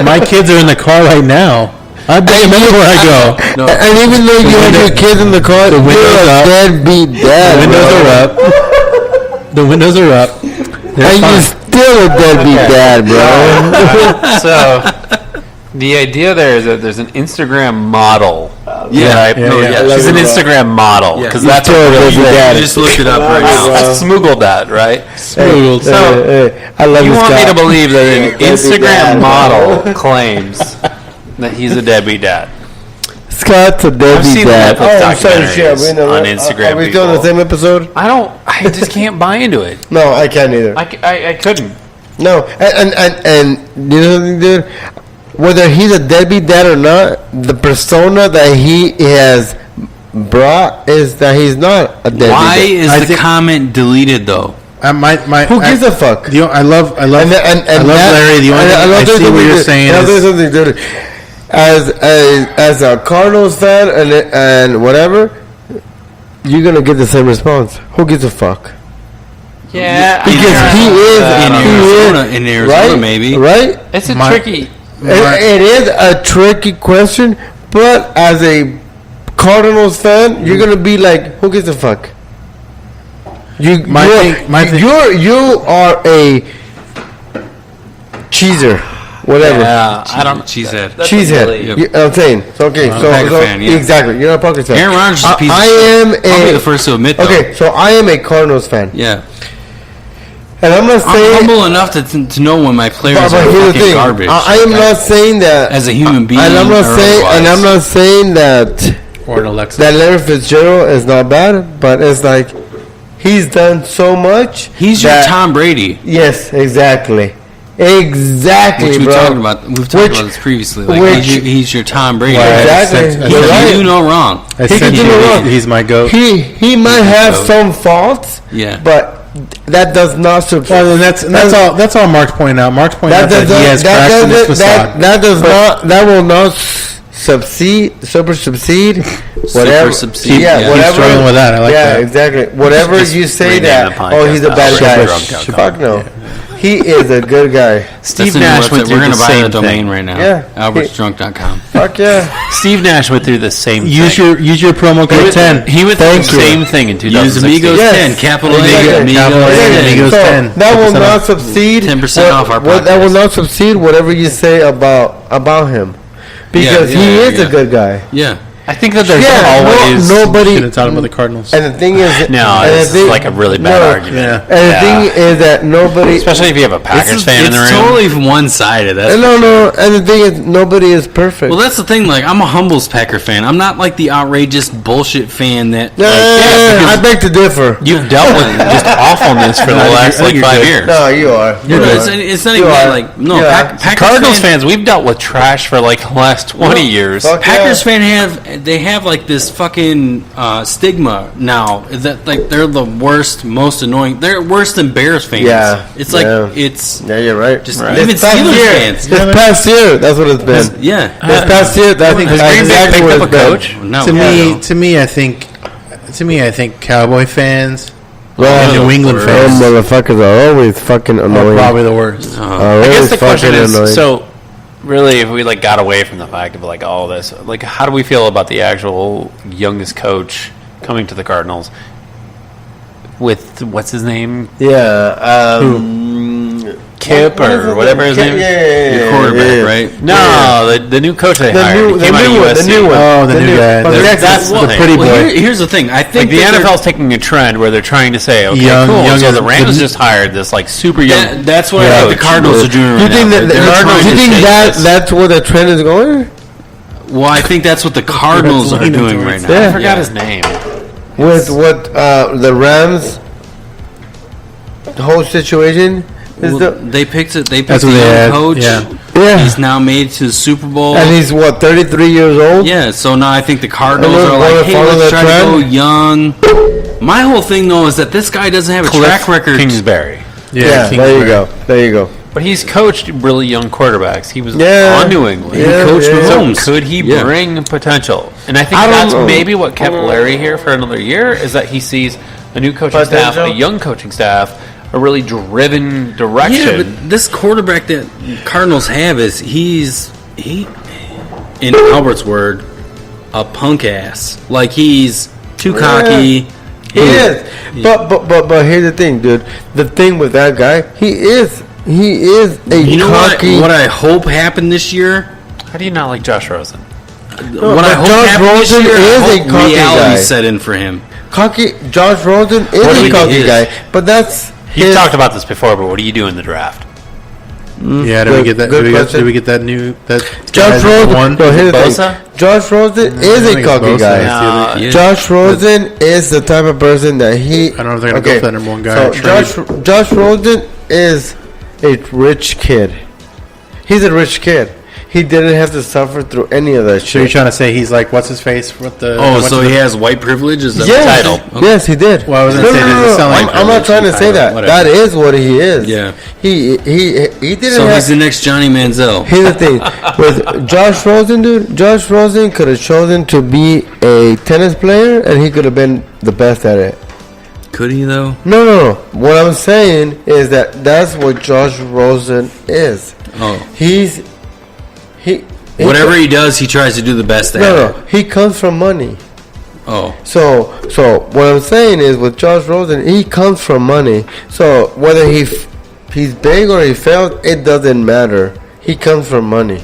my kids are in the car right now. I bring them everywhere I go. No. And even though you have your kids in the car, you're windows a up. deadbeat dad, The windows bro. are up. The windows are up. They're And you're fine. still a deadbeat dad, bro. So, the idea there is that there's an Instagram model. Yeah. Right? Yeah, yeah. She's an Instagram model. Yeah. Because that's Still a what deadbeat You dad. just looked it up right now. I smoogled that, right? Hey, So, hey, I love You this want me guy. to believe that an Deadbeat dad, Instagram bro. model claims that he's a deadbeat dad? Scott's a deadbeat seen the dad. Netflix I'm sorry, shit. documentaries We know on that. Instagram, Are we still in the people. same episode? I just can't buy into it. No, I can't either. I couldn't. No, and you know something, dude? Whether he's a deadbeat dad or not, the persona that he has brought is that he's not a deadbeat Why dad. is I the think- comment deleted though? Who gives a fuck? I love And Larry. The only thing I I see what you're saying I'll tell you is something, dude. As a Cardinals fan and whatever, you're gonna get the same response. Who gives a fuck? Yeah, Because he is In Arizona, right, maybe. right. It's a My- tricky. It is a tricky question, but as a Cardinals fan, you're gonna be like, who gives a fuck? You are a cheeser, whatever. Yeah, I don't. Cheesehead. That's Cheesehead. really- I'm saying. So, okay, Packer fan, yeah. exactly. You're not a Packers fan. Aaron Rodgers is a piece of I shit. am I'll be a the first to admit, though. okay. So I am a Cardinals fan, Yeah. and I'm not I'm saying. humble enough to know when my players But are here's the fucking thing. garbage. I am Like, not saying that as a human being. and I'm not or saying, and I'm otherwise. not saying that. or an Alexa. That Larry Fitzgerald is not bad, but it's like he's done so much. He's your that- Tom Brady. Yes, exactly, exactly, Which bro. we've talked about this previously. Like which- he's your Tom Brady. Right. Exactly. I He You're said- can right. do no wrong. I He can sent do you- no wrong. He's my goat. He might have goat. some faults, Yeah. but that does not Well, and that's all Mark's pointing out. Mark's pointing out that he has cracks in his facade. that will not subside, whatever. subside, yeah, yeah. whatever. Keep struggling with that. I like yeah, that. exactly. Whatever Just you say rename that, the podcast oh, he's a to bad guy. AlbertShop.com. Fuck no. He is a good guy. Steve That's the new Nash website. went We're through going the to buy same the domain thing. right now. Yeah. AlbertsDrunk.com. Fuck yeah. Steve Nash went through the same Use thing. your promo code 10. He went through Thank the you. same thing in 2016. Use Amigos Yes. 10, capital A, Exactly. Amigos Capital A, 10. Amigos. So 10. that will 10% not off. succeed. 10% off our That will podcast. not succeed. Whatever you say about him, because Yeah, he is yeah. a good guy. Yeah. I think that there's always nobody. Should have talked about the Cardinals. And the thing is, no, it's like a really bad argument. Yeah. And the thing is that nobody, especially if you have a Packers fan in the room. It's totally one-sided. That's no. And the thing is, nobody is perfect. Well, that's the thing. Like, I'm a Humbles Packer fan. I'm not like the outrageous bullshit fan that. I beg to differ. You've dealt with just awfulness for the last 5 years. No, you are. It's not even like Packers Cardinals fans. We've dealt with trash for like the last 20 years. Packers fans have like this fucking stigma now that like they're the worst, most annoying. They're worse than Bears fans. Yeah, it's like you're right. Just right. even Steelers fans. This past year, that's what it's been. Yeah, this past year, I think that's exactly what it's been. No, to me, I think Cowboy fans. Well, New England fans, motherfuckers are always fucking annoying. Probably the worst. I guess the question is, so really, if we like got away from the fact of like all this, like how do we feel about the actual youngest coach coming to the Cardinals with what's his name? Yeah, Kip or whatever his name is. Your quarterback, right? No, the new coach they hired. The new one. Oh, the new guy. That's the pretty boy. Here's the thing. I think like the NFL's taking a trend where they're trying to say, okay, cool. So the Rams just hired this like super young. That's what I think the Cardinals are doing right now. You think that's where the trend is going? Well, I think that's what the Cardinals are doing right now. I forgot his name. With what the Rams, the whole situation. They picked it. They picked That's what the they young had, coach. Yeah. He's now made to the Super Bowl. And he's what, 33 years old? Yeah, so now I think the Cardinals are like, hey, let's try to go young. My whole thing, though, is that this guy doesn't have a track record. Kingsbury. Yeah, there you go. But he's coached really young quarterbacks. He was Yeah. on New England. Yeah, He coached Mahomes. So could he bring potential? And I think that's maybe what kept Larry here for another year, is that he sees a new coaching staff, a young coaching staff, a really driven direction. Yeah, but this quarterback that Cardinals have is he in Albert's word, a punk ass. Like he's too cocky. He is. But here's the thing, dude. The thing with that guy, he is a You know cocky. what I hope happened this year? How do you not like Josh Rosen? What I hope Josh happened this Rosen year, is I a hope cocky reality guy. set in for him. Cocky. Josh Rosen is a cocky guy, but that's. You've talked about this before, but what do you do in the draft? Yeah, did we get that? Did we get that new? Josh Rosen. One? No, here's the Bosa? thing. Josh Rosen is a cocky guy. No. Yeah. Josh Rosen is the type of person that he. I don't know if they're going to go for that number one guy. So Josh Rosen is a rich kid. He's a rich kid. He didn't have to suffer through any of that So you're shit. trying to say he's like, what's his face? What the? So he has white privilege? Is that Yes, the title? Okay. yes, he did. Well, I was gonna say, does it sound like I'm not trying to say that. Whatever. That is what he is. Yeah. He didn't So have. he's the next Johnny Manziel. Here's the thing with Josh Rosen, dude. Josh Rosen could have chosen to be a tennis player, and he could have been the best at it. Could he though? No. What I'm saying is that's what Josh Rosen is. Oh, He whatever he does, he tries to do the best at it. No. He comes from money. Oh, So what I'm saying is with Josh Rosen, he comes from money. So whether he's big or he failed, it doesn't matter. He comes from money.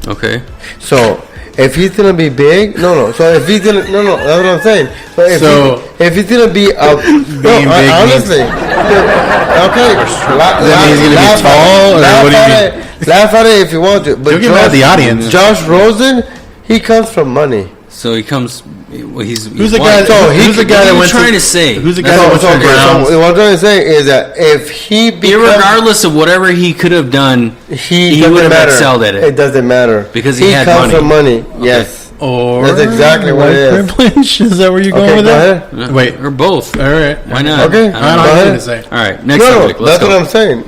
okay. So if he's gonna be big, no. So if he's gonna, no, that's what I'm saying. So if he's gonna be a big honestly, okay, That means he's gonna be tall, or what do you mean? Laugh at it if you want to, but You're giving out the audience. Josh Rosen, he comes from money. So he comes. Well, Who's the guy? Who's the guy that went trying to say? Who's the guy that went to the Browns? So what I'm trying to say is that if he becomes, Regardless of whatever he could have done, he doesn't would have matter. excelled at it. It doesn't matter Because he had comes money. from money. Yes. Or That's exactly what it is. privilege? Is that where you're going Okay, with go that? ahead. Wait. or both. All right. Why not? Okay. I don't I don't know. have ahead. anything to say. All right, next No, subject. Let's that's go. what I'm saying.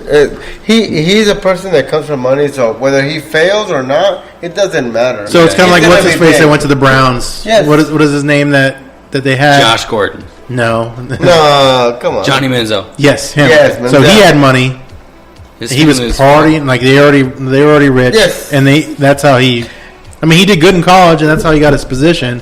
He's a person that comes from money, so whether he fails or not, it doesn't matter. So it's kind of like He's what's gonna his be face big. that went to the Browns. Yes. What is his name that they had? Josh Gordon, No. No, come on. Johnny Manziel. Yes, him. Yes, so he Manziel. had money. His He was team is- partying like they were already rich. Yes. And that's how he. I mean, he did good in college, and that's how he got his position.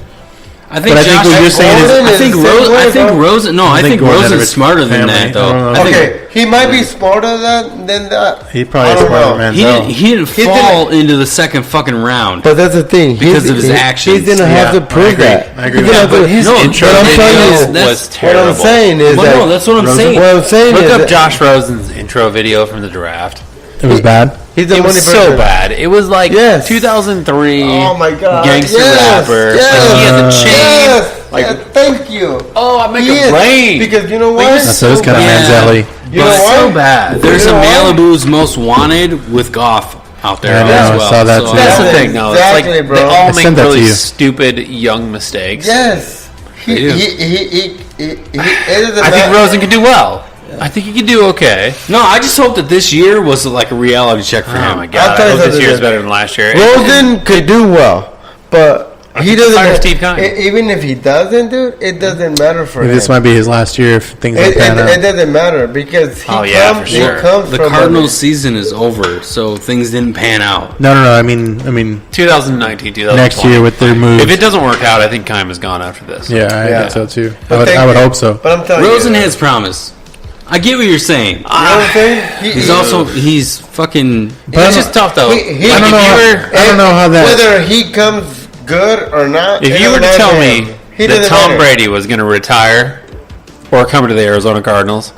I think But I think Josh, what you're saying is- I think Gordon is the Rose. same I way, think bro. Rosen. No, I think Gordon had a Rosen's rich smarter than family. that, I don't though. know. I think Okay, he might be smarter than that. He probably I is don't smarter know. than he Manziel. didn't. He didn't He fall didn't- into the second fucking round. But that's the thing. Because of his actions. He didn't have to Yeah, prove I agree. that. I agree He with didn't that. have to- His No, intro what I'm video telling you- that's- was What terrible. I'm saying is Well, that. no, that's what I'm saying. What I'm saying Look is up that Josh Rosen's intro video from the draft. It was bad. he's the It money was person. so bad. It was like Yes. 2003. Oh my god! Gangster yes, rapper. Yes, Like, he has a chain. Yes, Like- yes, thank you. Oh, I make He it is, rain. because you know Like, what? this So it's kind of Yeah. Manziel-y. You know But why? so bad. There's You a know why? Malibu's Most Wanted with Goff out there I know, as I well. saw that So, too. That's the Yeah, thing, though. exactly, It's like bro. they I all make sent that to really you. stupid young mistakes. Yes, They do. it is I think Rosen can do well. I think he can do okay. No, I just hope that this year was like a reality check for Oh him. my I'll god! tell I you hope this something, year's dude. better than last year. Rosen could do well, but he doesn't. Fire Steve Kine. Even if he doesn't, dude, it doesn't matter for him. This might be his last year if things don't pan It out. doesn't matter because he Oh, yeah, comes. for sure. He comes The from Cardinals' season is over, so things didn't pan out. No. I mean, 2019, 2020. next year with their moves. If it doesn't work out, I think Kime is gone after this. Yeah, I Yeah. think so too. But I would hope so. But I'm telling Rosen you, has promise. I get what you're saying. You know what I'm saying? He's fucking. It's just tough though. He- I don't know. I don't know how that. Whether he comes good or not. If it you were to doesn't tell matter me to him. He that doesn't Tom matter. Brady was going to retire or come to the Arizona Cardinals,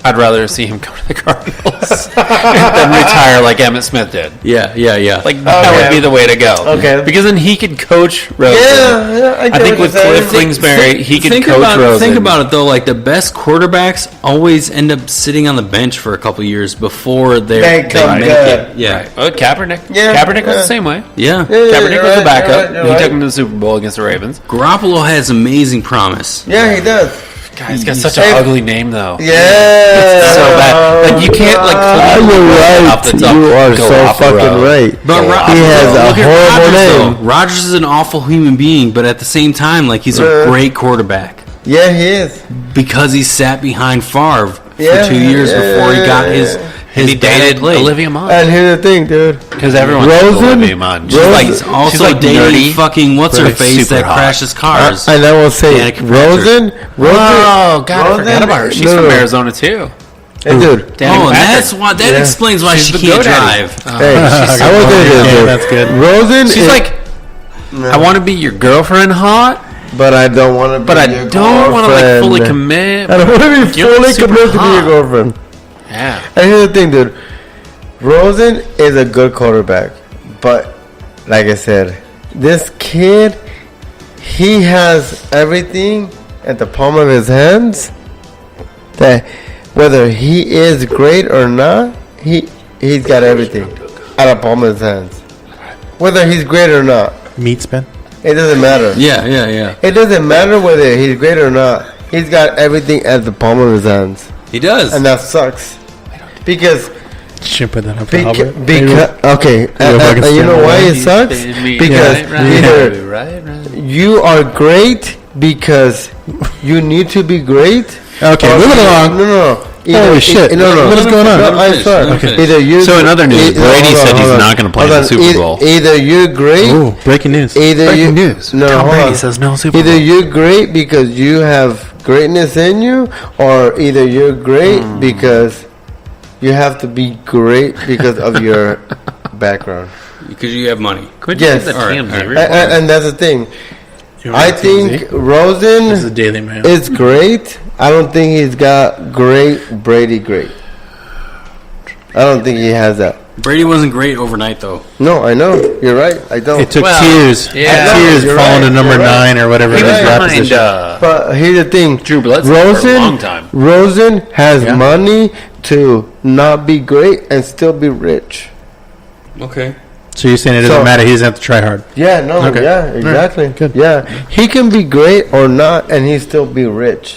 I'd rather see him come to the Cardinals than retire like Emmitt Smith did. Yeah. Like that Okay. would be the way to go. Okay. because then he could coach Rosen. Yeah, I, I get think what with you're saying. Cliff Kingsbury, he could coach Rosen. Think about it though. Like the best quarterbacks always end up sitting on the bench for a couple years before They they come make good. it. Yeah, Right. Oh, Kaepernick. Yeah, Kaepernick was yeah. the same way. yeah. Yeah, Kaepernick you're was the right, backup. you're He right. took him to the Super Bowl against the Ravens. Garoppolo has amazing promise. Yeah, he does. God, he's got such Hey, an ugly name though. Yeah. So bad. Like you can't like. You're right. off the top. You are so Garoppolo. fucking right. But He has a look at horrible Rodgers, name. though. Rodgers is an awful human being, but at the same time, like he's a great quarterback Yeah, he is. because he sat behind Favre Yeah, for 2 years yeah, before he got yeah. his He bad dated play. Olivia Munn And here's the thing, dude. because everyone Rosen- knows Olivia Munn. She's Rosen- like He's also she's like dating nerdy. fucking what's her but face super that hot. crashes cars. And I will say, Danica Patrick. Rosen. Oh God, I Rosen- forgot about her. She's no, from no. Arizona too. Hey, dude. Danica Oh, and Patrick. that's why. That Yeah. explains why She's she the can't GoDaddy. drive. Hey, I will tell you this, Okay, dude. that's good. Rosen She's is, like, I want to be your girlfriend, hot, but I don't want to be but I your don't want to like girlfriend. fully commit. I don't want to be You're fully super committed to be your hot. girlfriend. Yeah, And here's the thing, dude. Rosen is a good quarterback, but like I said, this kid, he has everything at the palm of his hands. That whether he is great or not, he's got everything at the palm of his hands. Whether he's great or not, Meat spin. it doesn't matter. Yeah. It doesn't matter whether he's great or not. He's got everything at the palm of his hands, He does. and that sucks. Because Should put that up for Because, Albert. okay, fucking you know stand why by. it sucks? Because either you are great because you need to be great. Okay, or- moving along. No. Holy shit. No. What is going on? No, I'm Finish, sorry. let him finish. Either you. So in other news, Brady said he's not gonna play in the Super Bowl. Either you're great. Ooh, breaking news. Either you. Breaking news. No, Tom hold Brady on. says no Super Either Bowl. you're great because you have greatness in you, or either you're great because you have to be great because of your background. Because you have money. Could Yes. you get the All right, TMZ all right. report? And that's the thing. You I remember TMZ? think This is a Rosen Daily Mail. is great. I don't think he's got Brady great. I don't think he has that. Brady wasn't great overnight though. No, I know. You're right. I don't. It took Well, tears. yeah. Tears You're falling right, to number you're right. 9 or whatever He it was is. Draft behind position. But here's the thing. Drew Bledsoe for a Rosen, long time. Rosen has Yeah. money to not be great and still be rich. Okay. So you're saying it doesn't So- matter. He doesn't have to try hard. Yeah, no, Okay. yeah, All right, exactly. good. Yeah, he can be great or not, and he still be rich.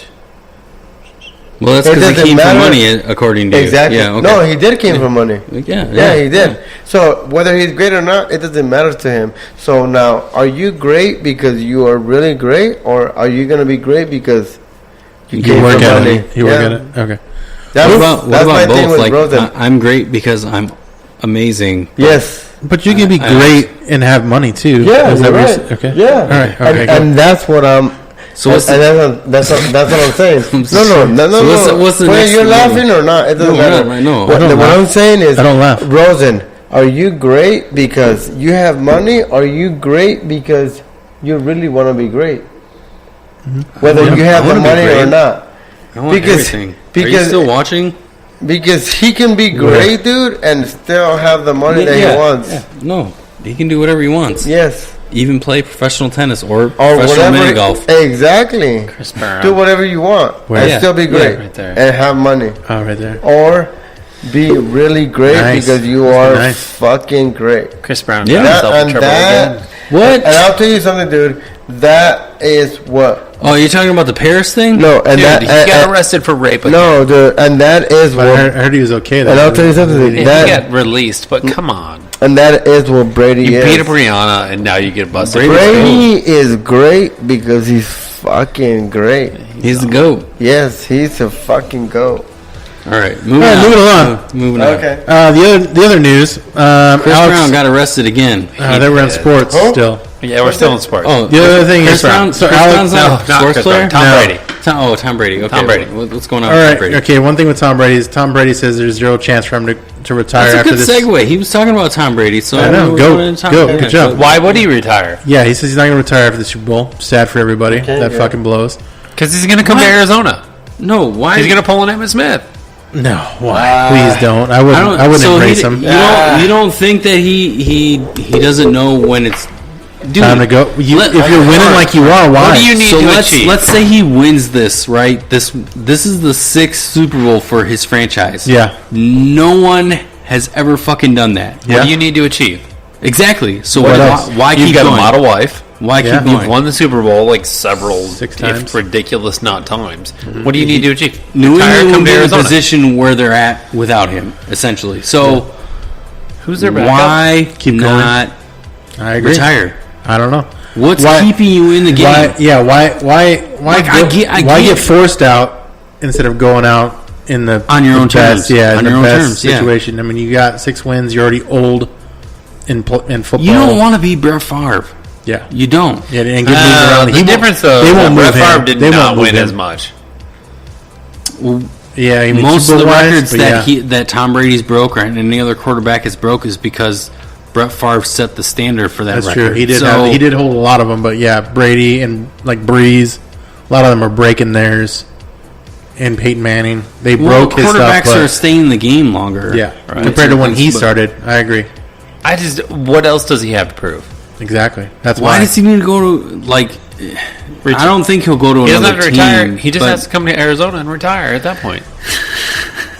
Well, that's It because he doesn't came matter. from money, according to you. Exactly. Yeah. Okay. No, he did came from money. Yeah. He did. So whether he's great or not, it doesn't matter to him. So now, are you great because you are really great, or are you gonna be great because you You came work from at money? it. You work at it. Okay. That's, What about that's my thing both? with Like, Rosen. I'm great because I'm amazing. Yes. But you can be I- great and have money too. Yeah, Is that you're what right. you're Okay. Yeah. All right. Okay. And that's what I'm. So what's that's what I'm saying. No. What's the Wait, next you're one? laughing or not? It doesn't matter. No, What I'm saying is, I don't laugh. Rosen, are you great because you have money? Or are you great because you really want to be great? Whether you have the money or not. I want everything. Are you still watching? Because he can be great, dude, and still have the money that he wants. Yeah. No, he can do whatever he wants. Yes. Even play professional tennis or Or professional mini golf. Exactly. Chris Brown. Do whatever you want Where? and Yeah. still be great right there. and have money. Oh, right there. Or be really great Nice. because you are Nice. fucking great. Chris Brown. Yeah. got himself in And trouble that, again. What? and I'll tell you something, dude. That is what. Oh, you're talking about the Paris thing? No, and Dude, that he and- got and- arrested for rape. No, dude, and that is But I what. heard he was okay. Though. And I'll tell you something. He That got released, but come on. and that is what Brady You is. beat up Rihanna, and now you get busted. Brady is great because he's fucking great. He's the GOAT. Yes, he's a fucking goat. All right, moving All right, on. moving along. Moving on. Okay. The other news. Chris Alex, Brown got arrested again. they were on sports Who? still. Yeah, we're still in sports. Oh, The other thing Chris is Brown. so Chris Alex. Brown's not a not sports Chris player. Brown. Tom No. Brady. Tom Brady. Okay, Tom Brady. What's going on All with Tom right. Brady? Okay. One thing with Tom Brady is Tom Brady says there's zero chance for him to retire That's a after good this. segue. He was talking about Tom Brady, so I know. we're Go. going into Tom Go. Brady. Good job. Why would he retire? Yeah, he says he's not going to retire after the Super Bowl. Sad for everybody. That fucking blows. Because he's going to come What? to Arizona. No, why? He's going to pull an Emmitt Smith. No, why? Please don't. I wouldn't so embrace he, him. You don't think that he doesn't know when it's dude, Time to go. If you're winning Alright. like you are, why? What do you need so to let's achieve? let's say he wins this, right? This is the 6th Super Bowl for his franchise. Yeah. No one has ever fucking done that. What Yeah. do you need to achieve? Exactly. So What why, else? why You've keep got going? a model wife. Why Yeah. keep You've going? won the Super Bowl like several, 6 if times. ridiculous not times. What do you need to achieve? New Retire, England come will to be in a Arizona. position where they're at without him, essentially. So Who's their backup? why Keep going. not I agree. retire? I don't know. What's Why- keeping you in the game? Why? Yeah. Why? Like, I why get- get forced out instead of going out in the On your the own best, terms. Yeah, On in your the own best terms, yeah. situation. I mean, you got 6 wins. You're already old in football. You don't want to be Brett Favre. Yeah. You don't. Yeah, and get moved around. The He won't- difference, though, they is won't that Brett move him. Favre did They not won't move win him. as much. Yeah, I mean, Most of Super the Bowl-wise, records but that yeah. that Tom Brady's broke or any other quarterback has broke is because Brett Favre set the standard for that That's record. true. He did. So, He did hold a lot of them, but yeah, Brady and like Breeze, a lot of them are breaking theirs. And Peyton Manning, they well, broke his stuff. quarterbacks are But staying in the game longer. yeah, right? compared to when he But started, I agree. What else does he have to prove? Exactly. That's Why why. does he need to go to like? I don't think he'll go to He doesn't another have to retire. team. He just but- has to come to Arizona and retire at that point.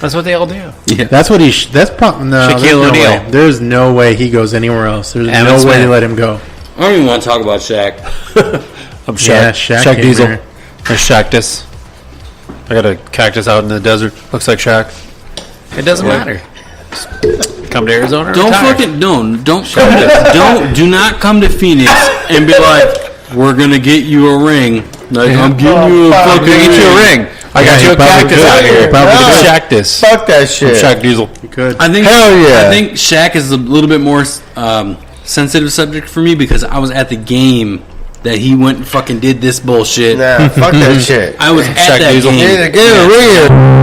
That's what they all do. Yeah. That's what he. That's probably no. Shaquille There's no O'Neal. way. There's no way he goes anywhere else. There's Emmitt no way Smith. they let him go. I don't even want to talk about Shaq. I'm Yeah, Shaq came Diesel. here. There's Shaqtus. I got a cactus out in the desert. Looks like Shaq. It doesn't matter. Just come to Arizona. Or Don't retire. fucking do not come to Phoenix and be like, we're gonna get you a ring. Like I'm getting you a I'm fucking gonna get you a ring. I got Yeah, you he a probably cactus could. out He here. probably could. Shaqtus. Fuck that shit. Shaq Diesel. You could. I think Hell yeah. I think Shaq is a little bit more sensitive subject for me because I was at the game that he went and fucking did this bullshit. Nah, fuck that shit. I was at Shaq that Diesel. game. Get a ring.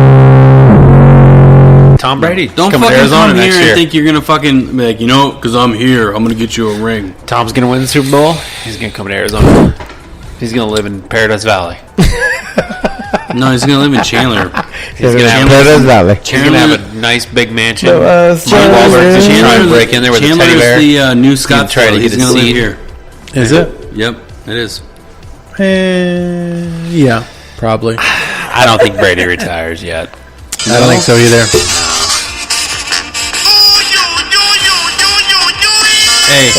Tom Brady. Don't Come to fucking Arizona come here next and year. think you're gonna fucking be like, because I'm here, I'm gonna get you a ring. Tom's gonna win the Super Bowl. He's gonna come to Arizona. He's gonna live in Paradise Valley. No, he's gonna live in Chandler. He's gonna have, Paradise Valley. he's gonna have a nice big mansion. No, Mark Wahlberg's gonna try and break in there with a Chandler teddy bear. is the new He's gonna try Scottsdale. to He's get a gonna live seat. here. Is it? Yep, it is. Yeah, probably. I don't think Brady retires yet. I don't think so either. Hey,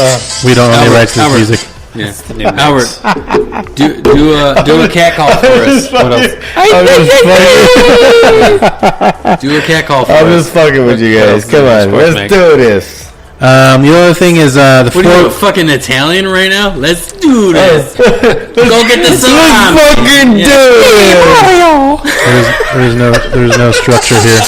We don't own any Albert, rights to this Albert. music. yeah. Albert, do a cat call for us. What else? Do a cat call for I'm us. just fucking with you guys. Come on, Sports let's Mix. do this. The other thing is the What are you, fourth. fucking Italian right now? Let's do this. Go get the Let's salami. fucking do it. There's There's no structure here.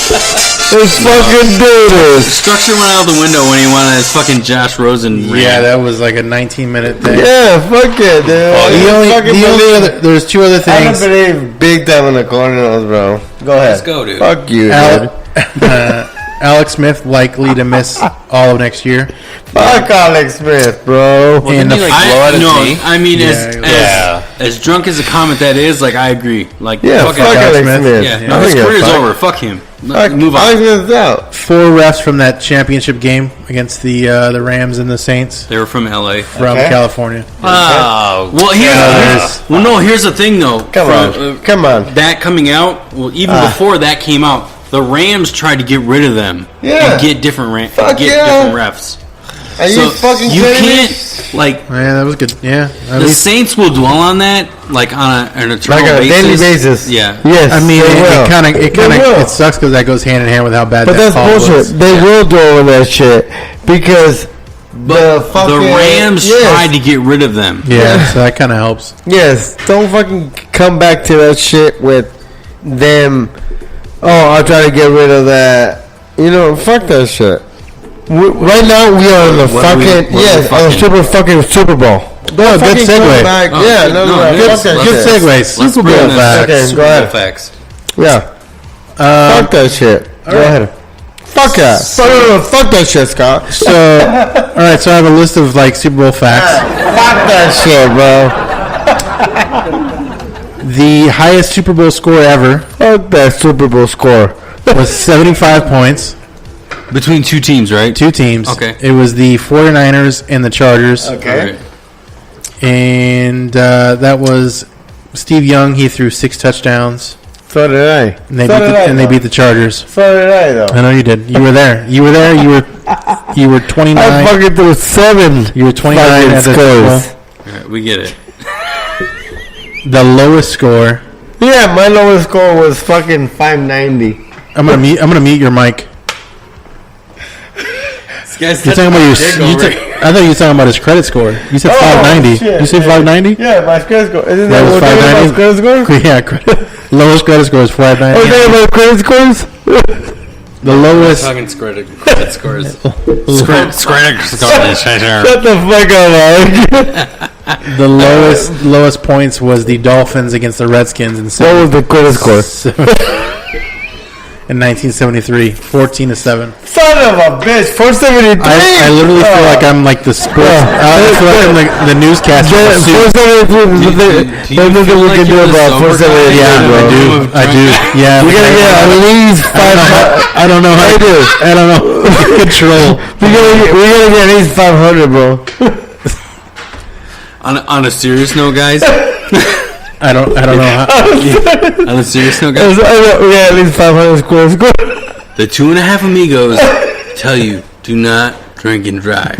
Let's fucking do The this. structure went out the window when he wanted his fucking Josh Rosen rant. Yeah, that was like a 19-minute thing. Yeah, fuck it, dude. There's two other I don't things. believe big time in the Cardinals, bro. Go ahead. Let's go, dude. Fuck you, dude. Alex Smith likely to miss all of next year. Fuck Alex Smith, bro. Well, didn't he, like, blow out his knee? I mean, Yeah, as drunk as a comment that is, like, I agree. Like, Yeah, fuck Alex Smith. Yeah, I no, his don't give a career's fuck. over. Fuck him. Fuck Move on. Alex Smith's out. 4 refs from that championship game against the Rams and the Saints They were from L.A. from Okay. California. Oh, Well, here's the thing, though. Come on. That coming out, well, even before that came out, the Rams tried to get rid of them Yeah. and get different Fuck yeah. different refs. Are you fucking you kidding me? can't like Yeah, that was good. Yeah, at the least Saints will dwell on that like on an eternal Like on a basis. daily basis. Yeah. Yes. I mean, they will. it They will. sucks because that goes hand in hand with how bad But that that's call bullshit. was. They will do all that shit because the fucking Rams tried to get rid of them. Yeah, so that kind of helps. Yes, don't fucking come back to that shit with them. Oh, I'll try to get rid of that. You know, fuck that shit. Right now, we are in the What are we- fucking what are we on the fucking- Super Bowl. No, good Fucking come segue. back. Oh, Yeah, good- no, no, fuck good- that let's- shit. Good segue. Let's Super bring Bowl this facts. Okay, Super go Bowl ahead. facts. Yeah, fuck that shit. Go ahead. Fuck that. Fuck that shit, Scott. So, all right. So I have a list of like Super Bowl facts. Fuck that shit, bro. The highest Super Bowl score ever Fuck that Super Bowl score. was 75 points. Between two teams, right? 2 teams. Okay. It was the 49ers and the Chargers. Okay. All right. And that was Steve Young. He threw 6 touchdowns. So did I. And they, So did I, they though. beat the Chargers. So did I, though. I know you did. You were there. You were there. You were 29. I fucking threw 7. You were 29 fucking at the Super scores. Bowl. All right, we get it. The lowest score. Yeah, my lowest score was fucking 590. I'm gonna mute your mic. You're talking about I thought you were talking about his credit score. You said 590. shit. You said 590? Yeah, my credit score. Isn't That that was what they about 590? credit score? Yeah, lowest credit score is Oh, 590. they about credit scores? The lowest. Talking credit scores. Shut the fuck up, Mike. The lowest points was the Dolphins against the Redskins in What was the credit score? in 1973, 14-7. Son of a bitch, 473. I literally feel like I'm like the sports. I feel like I'm like the newscaster. of Suits. 473. There's nothing we can do about 473, Yeah, bro. I do. Yeah, We gotta get at least 500. I don't know how to do. I don't know. Control. We gotta get at least 500, bro. On a serious note, guys. I don't know how. On a serious note, guys. We got at least 500 scores. The 2.5 amigos tell you do not drink and drive.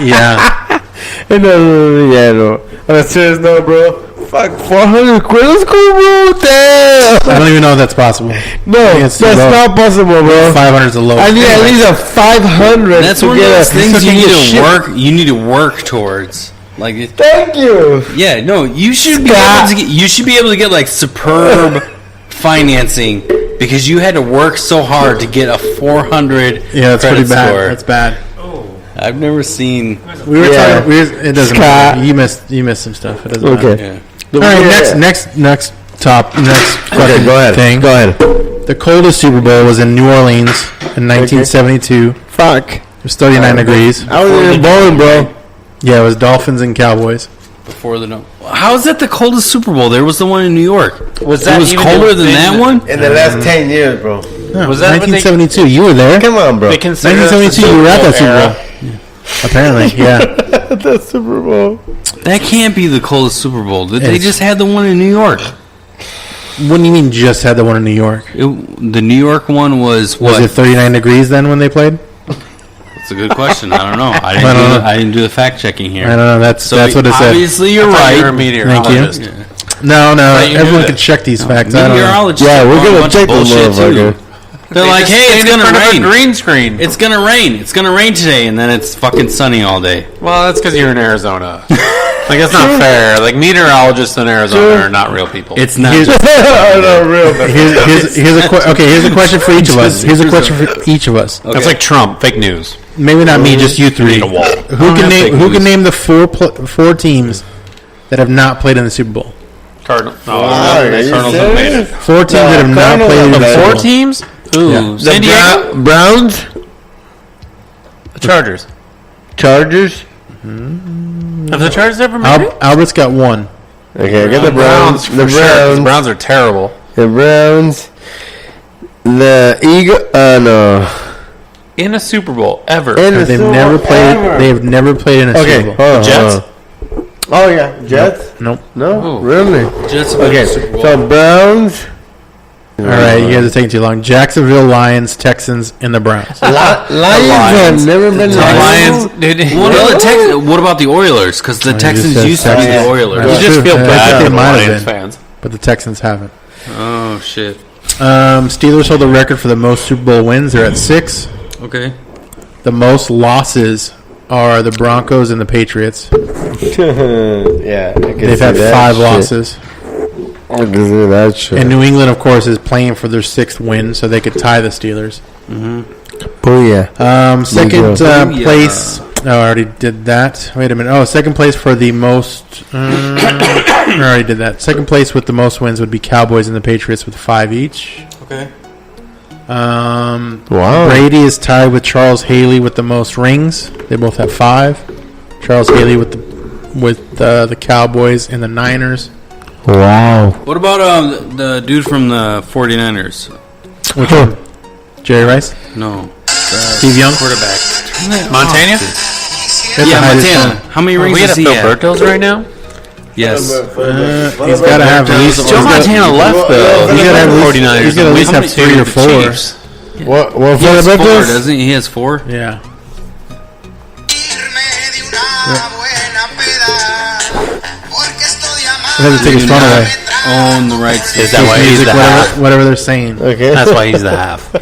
Yeah. No. On a serious note, bro. Fuck, 400 credit score, bro. Damn. I don't even know if that's possible. No, it's that's too low. not possible, bro. 500 is the lowest. I need at least a 500. That's to one of get those a- things you fucking need to shit. work. You need to work towards. Like, Thank you. yeah, no, you should be Scott. able to get. You should be able to get like superb financing because you had to work so hard to get a 400 Yeah, that's credit pretty bad. score. That's bad. I've never seen. We were Yeah. talking. It doesn't Scott. matter. You missed some stuff. It doesn't Okay. matter. Yeah. All right. Yeah. Next Okay, go ahead. thing. Go ahead. The coldest Super Bowl was in New Orleans in 1972. Fuck. It was 39 degrees. I was in bowling, bro. Yeah, it was Dolphins and Cowboys. Before the no. How is that the coldest Super Bowl? There was the one in New York. Was It was colder than that one. In the last 10 years, bro. No, Was that what they- 1972? You were there. Come on, bro. They consider that the 1972. You were at that Super era. Bowl. Apparently, yeah. The Super Bowl. That can't be the coldest Super Bowl. They It's- just had the one in New York. What do you mean just had the one in New York? The New York one was what? Was it 39 degrees then when they played? That's a good question. I don't know. I didn't do the fact checking here. I don't know. That's So what it said. obviously you're I thought you were a right. meteorologist. Thank you. No, you knew everyone that. can check these facts. I don't know. Meteorologists Yeah, are we're a gonna bunch check of the bullshit motherfucker. too. They're like, just hey, it's stand in gonna front of a rain. green screen. It's gonna rain. It's gonna rain today, and then it's fucking sunny all day. Well, that's because you're in Arizona. Like, that's not fair. Like, meteorologists in Arizona are not real people. It's not. Here's a question for each of us. Here's a question for each of us. That's like Trump. Fake news. Maybe not me, just you three. A wall. Who can name the four teams that have not played in the Super Bowl? Cardinals. Cardinals have made it. 4 teams that have not played in the Super Bowl. 4 teams? Ooh. Yeah. San Diego? Browns? The Chargers. Chargers? Have the Chargers ever made it? Albert's got 1. Okay, I got the Browns. The Browns. The Browns are terrible. The Browns. The Eagle. No. In a Super Bowl ever. They've never played. They have never played in a Super Bowl. Jets. Oh yeah, Jets. Nope. No, Oh. really. Jets. Okay, so Browns. All right, you guys are taking too long. Jacksonville Lions, Texans, and the Browns. Lions have never been The to Lions. Dude, What about the Oilers? Because the Texans said used to be the Texans. Oilers. you just feel I bad think for they the might have Lions been. fans. But the Texans haven't. Oh shit. Steelers hold the record for the most Super Bowl wins. They're at 6. Okay. The most losses are the Broncos and the Patriots. Yeah, I can They've see had that 5 shit. losses. I can see that shit. And New England, of course, is playing for their 6th win, so they could tie the Steelers. Booyah. Second Booyah. place. Oh, I already did that. Wait a minute. Oh, second place for the most. I already did that. Second place with the most wins would be Cowboys and the Patriots with 5 each. Okay. Wow. Brady is tied with Charles Haley with the most rings. They both have 5. Charles Haley with the Cowboys and the Niners. Wow. What about the dude from the 49ers? Which one? Jerry Rice? No. Steve Young? Quarterback. Montana? Yeah, Montana. How many rings We got does a he Phil have? Bertels right now? Yes. He's got to have at least. Joe Montana left, though. He's got to have at least, 49ers. he's got to at least How have many- 3 or the 4. Chiefs. What He has for 4, this? doesn't he? He has 4. Yeah. He has to take his phone away. Own the rights. Is that why he's Music, the half? whatever they're saying. Okay. That's why he's the half.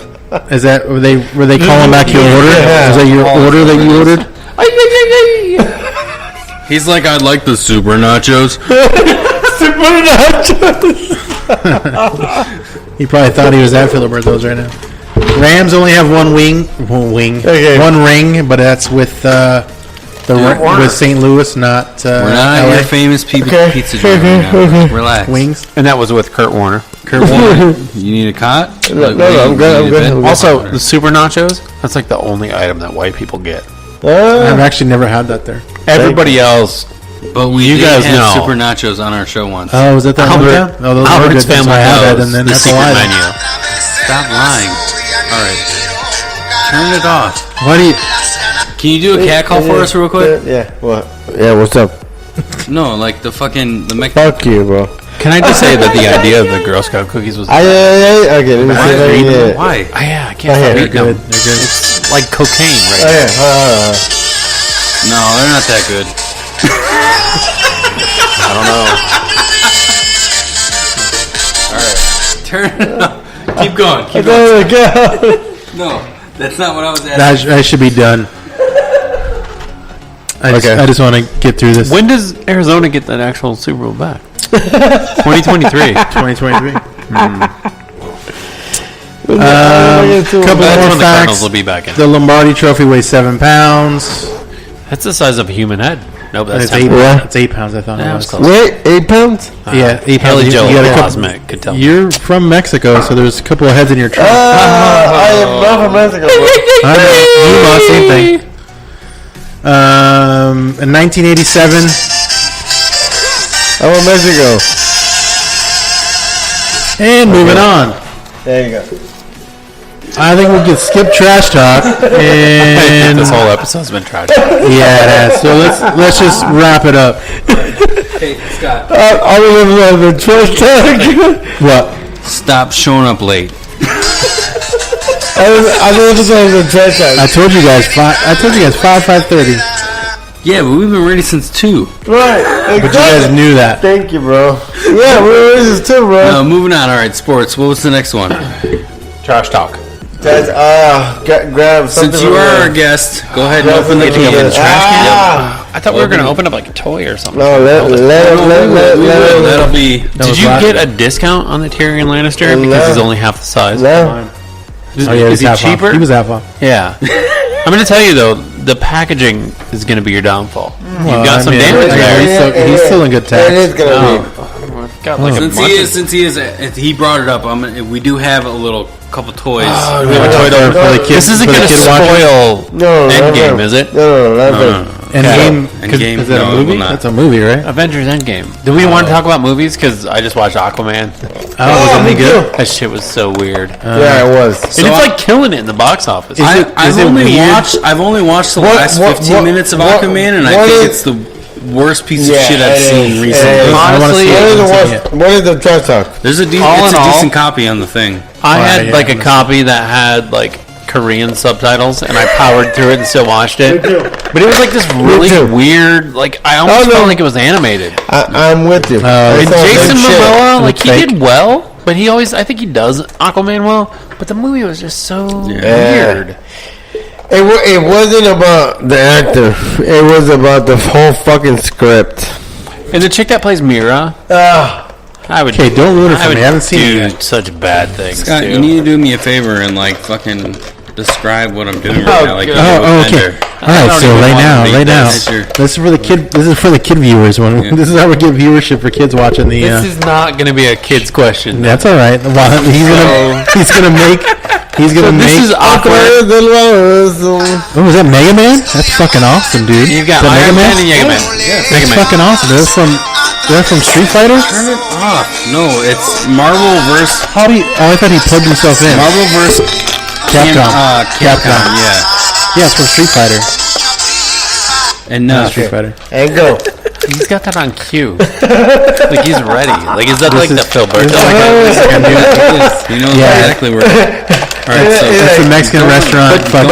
Is that were they calling back your order? Is that your order that you ordered? He's like, I'd like the super nachos. He probably thought he was at Filiberto's right now. Rams only have one Okay. one ring, but that's with with St. Louis, not We're not at LA. your famous Okay. pizza joint right now. Relax. Wings. And that was with Kurt Warner. Kurt Warner. You need a cot? No, I'm good. Also, the Super Nachos, that's like the only item that white people get. I've actually never had that there. Everybody else, But we You did guys have know. super nachos on our show once. Oh, was that that one Albert- time? Oh, those were Albert's good. family I had that, knows and then the that's secret why. menu. Stop lying. All right. Turn it off. Why do you? Can you do a cat call for us real quick? Yeah. What? Yeah. What's up? No, like the fucking the Fuck you, bro. Can I just say that the idea of the Girl Scout cookies was Okay, let me see if I can get it. Why? yeah, I Oh, can't yeah, stop they're eating them. They're good. It's like cocaine, Oh, right? yeah. No, they're not that good. I don't know. Turn it off. Keep going. Keep There going. we go. No, that's not what I was asking. That should be done. I just want to get through this. When does Arizona get that actual Super Bowl back? 2023. 2023. Couple That's more when the Cardinals facts. will be back in. The Lombardi Trophy weighs 7 pounds. That's the size of a human head. Nope, that's It's 10. 8. Yeah. It's 8 pounds. I thought Yeah, it it was. was close. Wait, 8 pounds? Yeah, 8 pounds. Haley You Joel got a couple- Cosmic could tell me. You're from Mexico, so there's a couple of heads in your trunk. I am not from Mexico. Bro. I know. Yuma, same thing. In 1987, I'm from Mexico. and moving on. There you go. I think we can skip trash talk and This whole episode's been tragic. yeah, it has. So let's just wrap it up. Hey, Scott. I remember the trash tag. What? Stop showing up late. I remember the trash tag. I told you guys 5:30. Yeah, but we've been ready since 2. Right. But you guys knew that. Thank you, bro. Yeah, this is too, bro. Moving on. All right, sports. What was the next one? Trash talk. That's, grab something. Since you from are there. our guest, go ahead and Grab open the something from can. there. I thought we were going to open up like a toy or something. No, That'll be. Did you get a discount on the Tyrion Lannister because he's only half the size? No. Is he cheaper? He was half off. Yeah. I'm going to tell you though, the packaging is going to be your downfall. You've got some damage there. He's still in good tax. It is gonna be. Got like He brought it up. We do have a little couple toys. We have a toy door for the kids. This isn't going to spoil Endgame, is it? No. Endgame. Endgame. Is that No, a movie? it will not. That's a movie, right? Avengers Endgame. Do we want to talk about movies? Because I just watched Aquaman. Was it any good? That shit was so weird. Yeah, it was. And it's like killing it in the box office. I've only watched the last 15 minutes of Aquaman, and I think it's the worst piece of shit I've seen recently. Honestly, what is the trash talk? There's a decent copy on the a copy that had like Korean subtitles, and I powered through it and still watched it. But it was like this really weird. Like I almost felt like it was animated. I'm with you. And Jason Momoa, like he did well, but I think he does Aquaman well. But the movie was just so weird. It wasn't about the actor. It was about the whole fucking script. And the chick that plays Mira, I would. Okay, don't ruin it for me. I haven't seen it do yet. such bad things. Scott, too. you need to do me a favor and like fucking describe what I'm doing right now. Like, Okay. All right. So lay now. This is for the kid. This is for the kid viewers. This is how we get viewership for kids watching the. This is not going to be a kid's question. That's all right. Well, he's gonna make. This is awkward. What was that, Mega Man? That's fucking awesome, dude. You've got Mega Iron Man and Mega Man. That's fucking awesome. They're from Street Fighter? Turn it off. No, it's Marvel vs. I thought he plugged himself in. Marvel vs. Capcom. Capcom. Yeah, it's from Street Fighter. And Street Fighter. And go. He's got that on cue. Like he's ready. Like is that like the Phil Burton? You know exactly where. All right, so It's a Mexican restaurant. But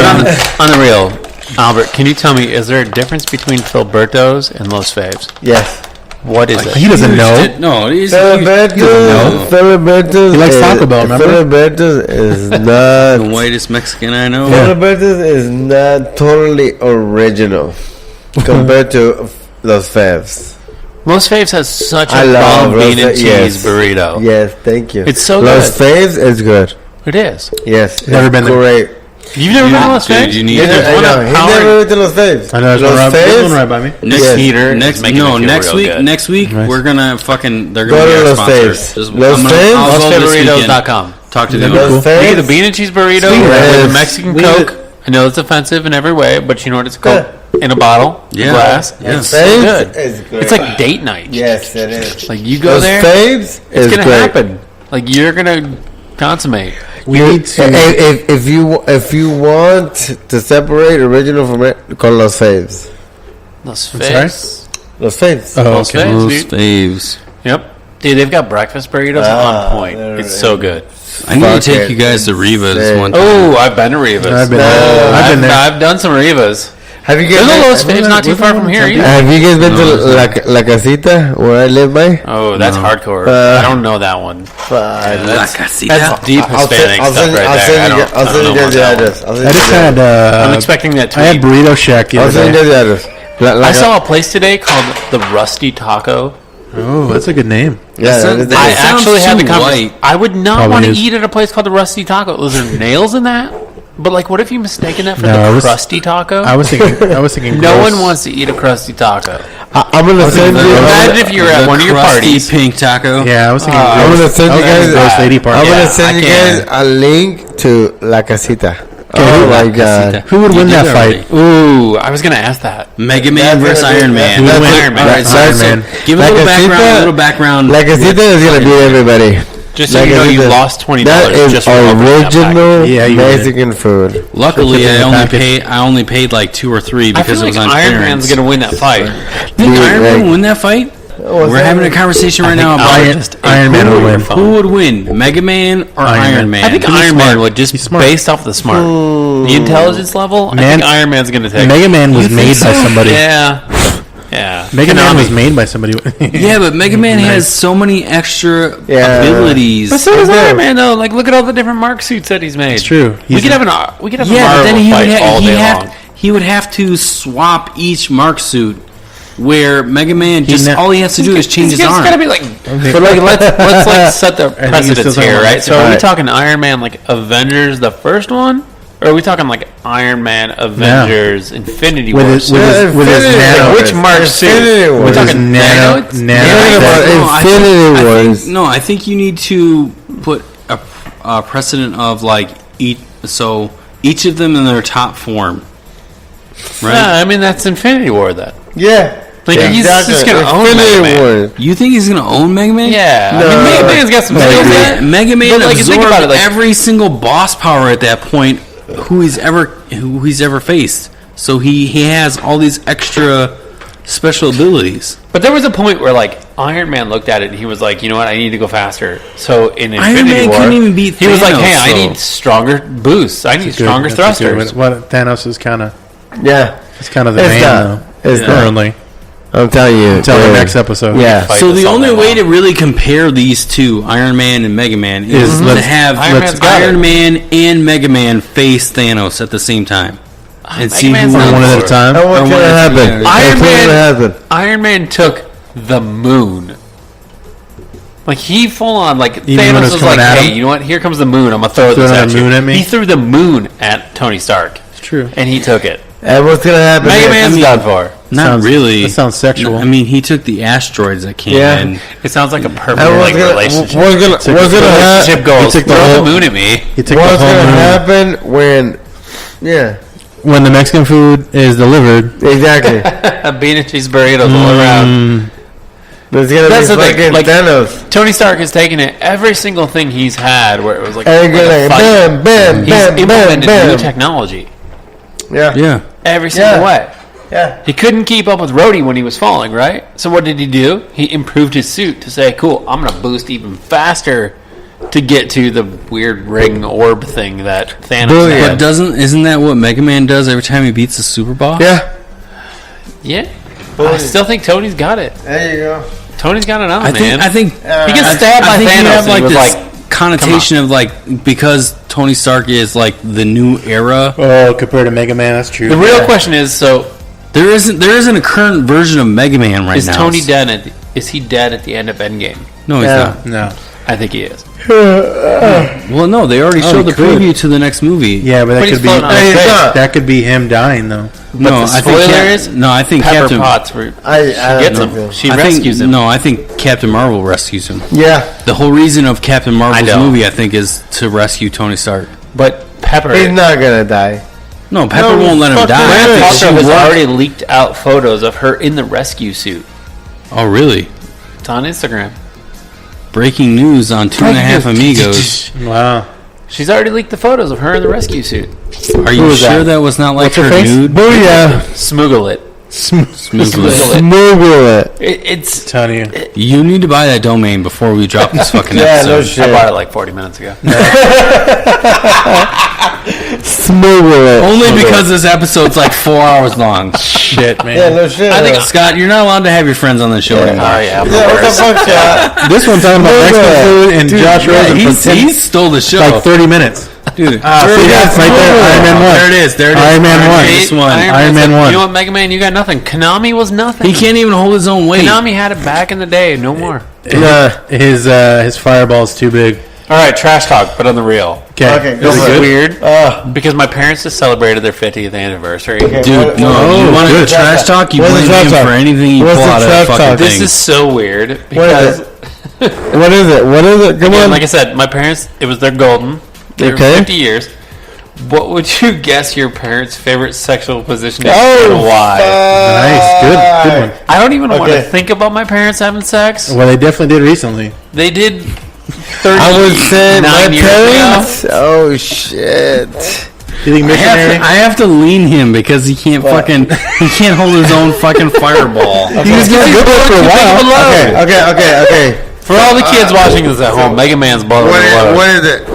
on the real, Albert, can you tell me, is there a difference between Filberto's and Los Faves? Yes. What is it? He doesn't know. No, he's Filiberto's. He likes Taco Bell, remember? the Filiberto's is not. whitest Mexican I know. Filiberto's is not totally original compared to Los Faves. Los Faves has such I a love bomb bean and Los- cheese yes. burrito. Yes, thank you. It's so Los good. Faves is good. It is. Yes, Never it's been there. great. You've never been to Los Dude, Faves? you need He's to. never went to Los Faves. I know there's one right by me. Next Yes. Heater next is making me feel next real week good. next week Nice. we're gonna fucking they're Go gonna be to our Los sponsors. Faves. Just- Los I'm gonna- Faves? I'll go this weekend. LosFavorito's.com. Talk to them. Los You get the Faves. bean and cheese burrito Yes. with a Mexican We- Coke. I know it's offensive in every way, but you know what? It's Coke in a bottle, Yeah. glass. Yeah. It's so Faves good. is great. It's like date night. Yes, it is. Like you go Los there, Faves it's is gonna great. happen. Like you're gonna consummate. We need to. If you want to separate original from it, call Los Faves. Los sorry? Faves. Los Faves. Oh, Los okay. Faves, Los dude. Faves. Yep. Dude, they've got breakfast burritos on point. It's so good. I need to Fuck take it. you guys to Riva's Insane. one time. Oh, I've been to Rivas. I've been there. I've done some Rivas. Have you guys There's a Los been, Faves not too far from here either. have you guys been No, to La Casita where I live by? Oh, that's hardcore. I don't know that one. La Casita. That's deep Hispanic stuff right there. I'll send you I don't know guys about the that one. address. I'll send I you just the had. I'm expecting that I had tweet. Burrito Shack the I'll other send day. you the address. I saw a place today called the Rusty Taco. Oh, that's a good name. Yeah, sounds- that is- I sounds actually had the too conversation. white. I would not Probably want to is. eat at a place called the Rusty Taco. Was there nails in that? But like, what if you mistaken that for No, I the was- crusty taco? I was thinking. No gross. one wants to eat a crusty taco. I'm gonna send you. Imagine if you were at The one of your crusty parties. pink taco. Yeah, I was thinking. I'm gonna send you guys. Gross lady I'm party. Yeah, gonna send I you can. guys a link to La Casita. who- Oh my god. Who would You win did that that fight? Ooh, I was gonna ask that. Mega Man versus Iron Man. Who would win? Iron Man. All right, so, Iron so Man. give a La little Casita- background. A little background. La Casita is gonna beat everybody. Just so La you know, you Casita. lost $20 That is just for opening that package. original Yeah, you did. Mexican food. Luckily, Should've I been only the package. paid like 2 or 3 I because feel it was like on Iron clearance. Man's gonna win that fight. Think Dude, Iron Man like- will win that fight? We're having a conversation right now about Iron Man would win. who would win, Mega Man or Iron Man? I think He's Iron smart. Man would just He's smart. based off the smart, the intelligence level. I Man- think Iron Man's gonna take. Mega Man was You think made by so? somebody. Yeah, yeah. Mega Man Konami. was made by somebody. Yeah, but Mega Man has so many extra Yeah. abilities. But so does Is there- Iron Man though. Like, look at all the different Mark suits that he's made. It's true. We could have a Yeah, but Marvel then fight all day long. he would have to swap each Mark suit where Mega Man all he has to do is change his arm. It's gotta be like, but like let's like set the precedence here, right? So are we talking Iron Man like Avengers the first one, or are we talking like Iron Man Avengers Infinity War? With his nano, which Mark suit? We're talking nano. Infinity Wars. No, I think you need to put a precedent of like each of them in their top form. Right? Yeah, I mean that's Infinity War then. Yeah. Like he's just gonna own Mega Man. You think he's gonna own Mega Man? Yeah, No. I mean, Mega Man's got some skills. Mega Man But, like, you think absorbed about it, like- every single boss power at that point who he's ever faced. So he has all these extra special abilities. But there was a point where like Iron Man looked at it and he was like, you know what, I need to go faster. So in Iron Infinity Man War, couldn't even beat he was like, Thanos, hey, I so- need stronger boosts. I need stronger thrusters. What Thanos is kind of Yeah. it's kind of the It's man not. though. It's not. Currently, I'm telling you. until the dude. next episode. Yeah. Fight So this the all only night way long. to really compare these two, Iron Man and Mega Man, is to let's- have Iron Man's got Iron it. Man and Mega Man face Thanos at the same time. And Mega see Man's who not One at a Or time. And what's Or gonna what- happen? yeah. Iron What's Man- gonna happen? Iron Man took the moon. Like he full on like Even when it Thanos was was coming like, at hey, him? you know what? Here comes the moon. I'm gonna throw this Throwing at the you. moon at me? He threw the moon at Tony Stark, It's true. and he took it. And what's gonna happen? Mega is- Man's done for. Not Sounds- really. that sounds sexual. I mean, he took the asteroids that came Yeah. in. It sounds like a perfect And like, relationship. What's gonna Relationship happen? goes, took the throw the whole- moon at me. He took the What's whole gonna moon. happen when? Yeah. When the Mexican food is delivered. Exactly. Bean and cheese burritos all around. There's gonna That's be the thing, fucking like- Thanos. Tony Stark has taken it every single thing he's had where it was like, And like a like fight. bam, bam, He's bam, bam, implemented new bam. technology Yeah. Yeah. every single Yeah. way. Yeah. He couldn't keep up with Rhodey when he was falling, right? So what did he do? He improved his suit to say, cool, I'm going to boost even faster to get to the weird ring orb thing that Thanos Brilliant. But had. isn't that what Mega Man does every time he beats a super boss? Yeah. Yeah. I still think Tony's got it. There you go. Tony's got it on, I man. think he gets stabbed by I think Thanos you have and he like was this like, connotation of like because Tony Stark is like the new era. Oh, compared to Mega Man, that's true. the real question is, so There isn't a current version of Mega Man right is now. Tony dead? Is he dead at the end of Endgame? No, he's Yeah. not. No. I think he is. Well, no, they already showed he the could. preview to the next movie. Yeah, but that But he's could be floating on his face. that could be him dying though. No, the I think spoiler is I think Pepper Captain. Potts I gets don't him. know. She I rescues think, him. No, I think Captain Marvel rescues him. Yeah. The whole reason of Captain Marvel's don't. movie, I think, is to rescue Tony Stark. But Pepper, He's not gonna die. No, Pepper No, won't let him fuck die. that. I think Paltrow she has worked- already leaked out photos of her in the rescue suit. Oh, really? It's on Instagram. Breaking news on Two and a Half Amigos. Wow. She's already leaked the photos of her in the rescue suit. Are you sure that was not like What's her her face? nude? Booyah. Smoogle it. Smoogle it. Smoogle it. It's. Telling you. You need to buy that domain before we drop this fucking Yeah, no episode. shit. I bought it like 40 minutes ago. Smoogle it. Only because this episode's like 4 hours long. Shit, man. Yeah, no shit. I think Scott, you're not allowed to have your friends on the show anymore. Oh, yeah. I'm the Yeah, what the worst. fuck, yeah. This one talking about Look Mexican at food and Dude, Josh Yeah, Rosen for he stole the show. like 30 minutes. Dude, See that? Right there, Iron Man 1. There it is. There it is. Iron Man 1. This one. Iron Man like, 1. You know what, Mega Man? You got nothing. Konami was nothing. He can't even hold his own weight. Konami had it back in the day. No more. Yeah. His fireball's too big. All right, trash talk, but on the real. Okay, go This for is it. weird because my parents just celebrated their 50th anniversary. Okay, Dude, what- no, oh, you want to good. trash talk? You What's the blame trash him talk? for anything you What's pull the out of trash that fucking talk? thing. This is so weird What because, is it? What is it? What is it? Come again, on. like I said, my parents, it was their golden. They were Okay. 50 years. What would you guess your parents' favorite sexual position is Oh, and why? Nice. Good one. I don't even want to Okay. think about my parents having sex. Well, they definitely did recently. They did 30 I would say my years ago. parents. Oh shit. You think missionary? I have to lean him because he can't he can't hold his own fucking fireball. He was getting good for a while. Okay. For all the kids watching this at home, Mega Man's boiling the water. What is it?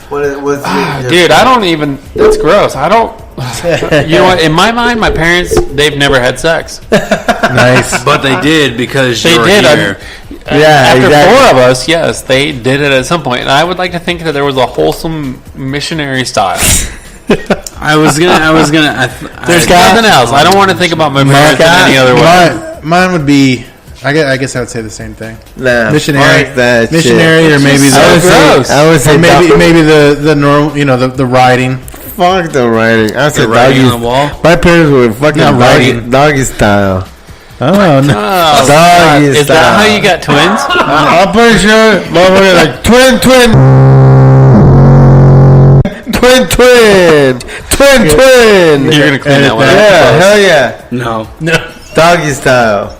What's it? Dude, I don't even. That's gross. I don't. You know what? In my mind, my parents, they've never had sex. Nice. But they did because They you're did. here. Yeah, After exactly. 4 of us, yes, they did it at some point. And I would like to think that there was a wholesome missionary style. I was gonna. There's nothing else. I don't want to think about my parents in any other way. Mine would be. I guess I would say the same thing. Nah, Missionary, fuck that missionary, shit. or maybe I would say maybe the normal, the riding. Fuck the writing. I said writing doggy. on the wall. My parents were fucking Not writing. doggy style. Oh no! Oh, Doggy is style. that how you got twins? I'm pretty sure motherfucker like twin. You're gonna clean that one up. Yeah, hell yeah. No. Doggy style.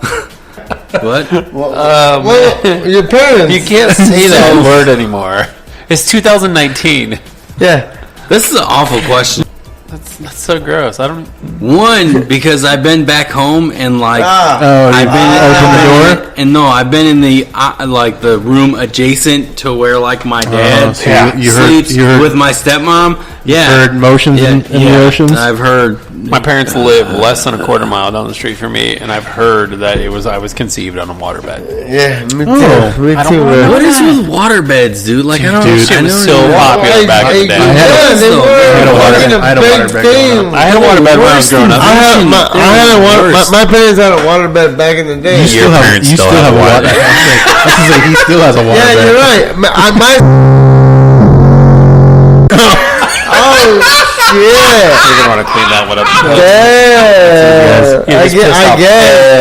What? Well, your parents. You can't say that word anymore. It's 2019. Yeah. This is an awful question. That's so gross. I don't. One, because I've been back home and like I've I've open the door. and no, I've been in the like the room adjacent to where like my dad So you heard sleeps with my stepmom. Yeah, heard motions in the oceans. I've heard. My parents live less than a quarter mile down the street from me, and I've heard that I was conceived on a waterbed. Yeah, me too. Oh, Me I don't too, know. bro. What is with water beds, dude? Like I don't. Dude, Shit I was don't so know. popular back in the day. Yeah, they were. I had a waterbed growing up. I had a waterbed when I was growing up. My parents had a waterbed back in the day. You still have a water. I was like, he still has a water. Yeah, you're right. Oh shit! You're gonna want to clean that one up. Damn! I guess.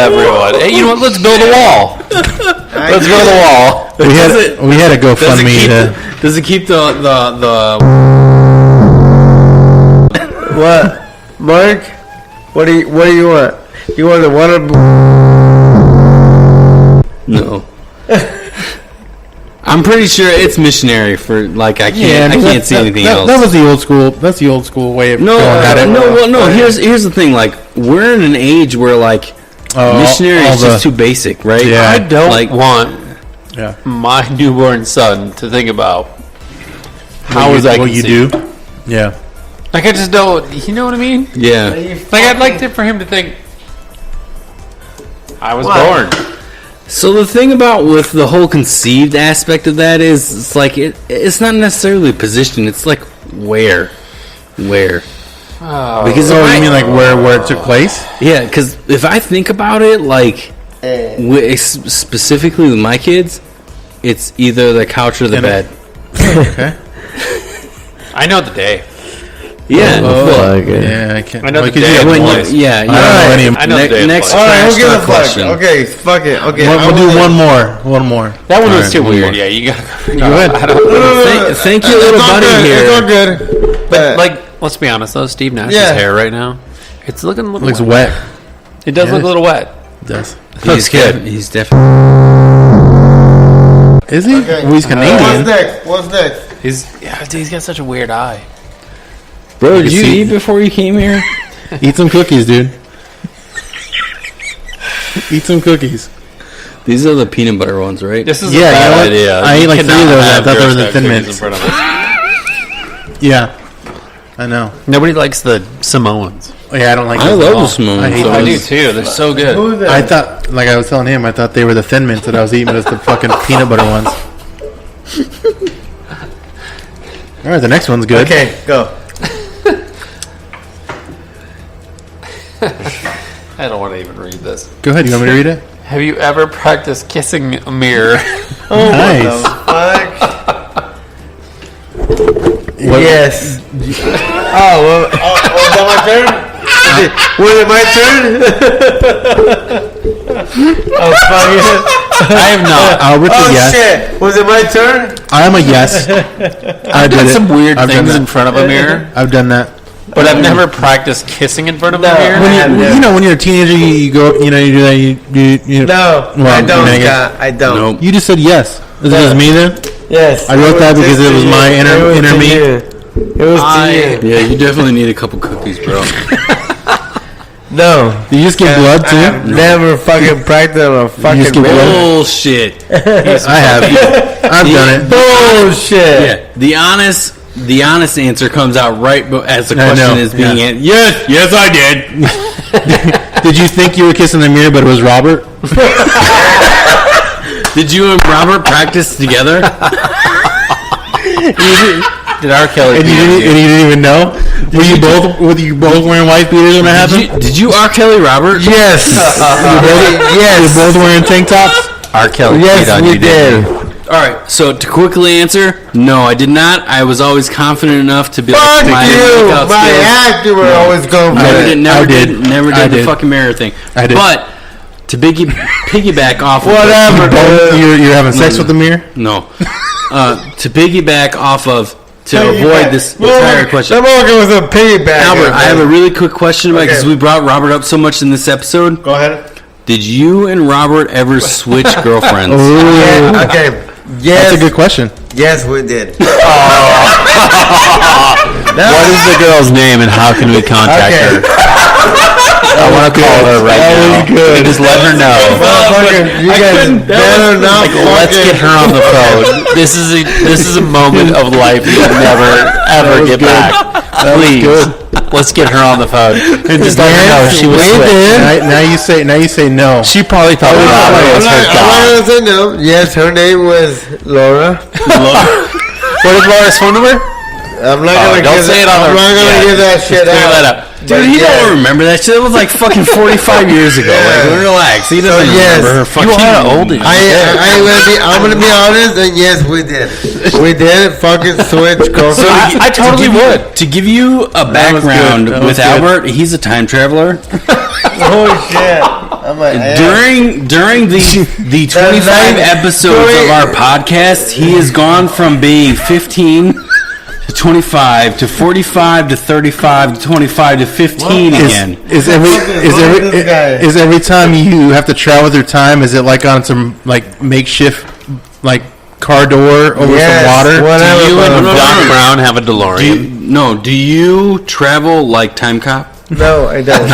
Everyone. Hey, you know what? Let's build a wall. Let's build a wall. We had a GoFundMe. Does it keep the What, Mark? What do you want? You want the water? No. I'm pretty sure it's missionary for like I can't see anything else. That was the old school. That's the old school way of No, going at it. no. Here's the thing. Like we're in an age where like missionary is just too basic, right? Yeah. I don't like want Yeah. my newborn son to think about how is that what you conceived. do? Yeah. Like I just don't. You know what I mean? yeah. Like I'd like for him to think I was born. So the thing about with the whole conceived aspect of that is it's like it's not necessarily position. It's like where. Because So if you mean like where it took place? yeah, because if I think about it, like specifically with my kids, it's either the couch or the bed. Okay. I know the day. Yeah. Yeah, I can't. I know the Because day. you have When place. yeah. I don't know any of I know the day. Next All right, trash we'll give talk a fuck. question. Okay, fuck it. Okay, We'll do one more. That one was All too right, one weird. more. Yeah, you got. Go ahead. Thank you, little buddy here. It's all good. But like, let's be honest though. Steve Nash's hair right now, it's looking a little. Looks wet. wet. It does Yeah. look a little wet. It does. He's good. He's definitely. Is he? Okay. Well, he's Canadian. What's next? He's got such a weird eye. Bro, did you see- eat before you came here? Eat some cookies, dude. Eat some cookies. These are the peanut butter ones, right? This is Yeah, a bad you know what? idea. I ate like You 3 of cannot those. I have thought they were Girl the Scout Thin cookies Mints. in front of us. Yeah, I know. Nobody likes the Samoans. Oh, yeah, I don't like. I those at love all. the Samoans. I hate So I those. do too. They're so good. Who's that? I thought, like I was telling him, I thought they were the Thin Mints that I was eating, but it's the fucking peanut butter ones. All right, the next one's good. Okay, go. I don't want to even read this. Go ahead. You want me to read it? Have you ever practiced kissing a mirror? Oh, Nice. what the fuck? Yes. Oh, well, was that my turn? Was it my turn? Oh, fuck it. I have not. Albert's a Oh, yes. shit. Was it my turn? I am a yes. I I've did done it. some weird I've done things that. in front of a mirror, I've done that. but I've never practiced kissing in front of a No. mirror. You know, when you're a teenager, you go up, you know, you do that. You No, Well, I don't, Megan. Scott. I don't. Nope. You just said yes. Is it just me then? Yes. I wrote that because it was my inner me. It was to you. Yeah, you definitely need a couple cookies, bro. No. Did you just get blood I too? have never fucking practiced on a fucking just get mirror. blood? Bullshit. I have. I've done it. Bullshit. Yeah, the honest answer comes out right as the I question know, is being yeah. answered. Yes, I did. Did you think you were kissing the mirror, but it was Robert? Did you and Robert practice together? Did R. Kelly? And you didn't even know? Were you both wearing white beaters when it happened? Did you R. Kelly Robert? Yes. Yes. You both wearing tank tops? R. Kelly. Yes, we did. All right. So to quickly answer, no, I did not. I was always confident enough to be Fuck like, my you. makeup My skills. act, you were always going for it. Never I did the did. fucking mirror thing. I did. But to piggyback off Whatever, of dude. You're having sex with the mirror? no, to piggyback off of to avoid this entire question. Some more was a piggyback. Albert, I have a really quick question about because we brought Robert up so much in this episode. Go ahead. Did you and Robert ever switch girlfriends? Okay. Yes. That's a good question. Yes, we did. What is the girl's name and how can we contact her? I want to call her right now. Good. Just let her know. Motherfucker, you guys better not Let's get her on the phone. This is a moment of life you'll never ever get back. Please, let's get her on the phone and just let her know she was switched. Now you say no. She probably thought Robert was her I'm dog. not gonna say no. Yes, her name was Laura. What is Laura's phone number? I'm not gonna don't give say it that, on I'm the- not gonna yeah, give that shit Clear out. that up. Dude, he don't remember that shit. It was like fucking 45 years ago. Like, relax. He doesn't yes. remember her fucking. You are old. I'm gonna be honest, and yes, we did. We did fucking switch girlfriends. I totally would. To give you a background That was with good. Albert, he's a time traveler. Holy shit! I'm like, During the 25 episodes of our podcast, he has gone from being 15 to 25 to 45 to 35 to 25 to 15 again. Is every time you have to travel through time? Is it like on some like makeshift like car door over some water? Whatever. You and no, Doc no. Brown have a DeLorean. Do you travel like Time Cop? No, I don't.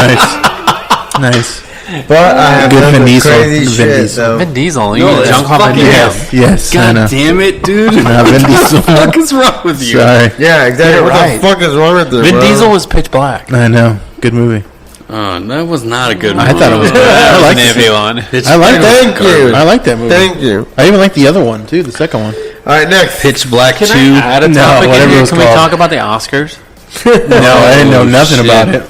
Nice. But I have Good done Vin some Diesel. crazy Vin shit. Diesel. So. Vin Diesel. You No, need that's junk off fucking- Vin Diesel. Yes, I know. God damn it, dude! Nah, Vin Diesel. What the fuck is wrong with you? Sorry. Yeah, exactly. You're What right. the fuck is wrong with this? Vin bro? Diesel was pitch black. I know. Good movie. That was not a good movie. I thought it was good. I liked like it. one. I like Thank you. I like that movie. Thank you. I even like the other one too. The second one. All right, next. Pitch Black 2. Add a No, topic in whatever here. it was Can we called. talk about the Oscars? No, I didn't know nothing shit. about it.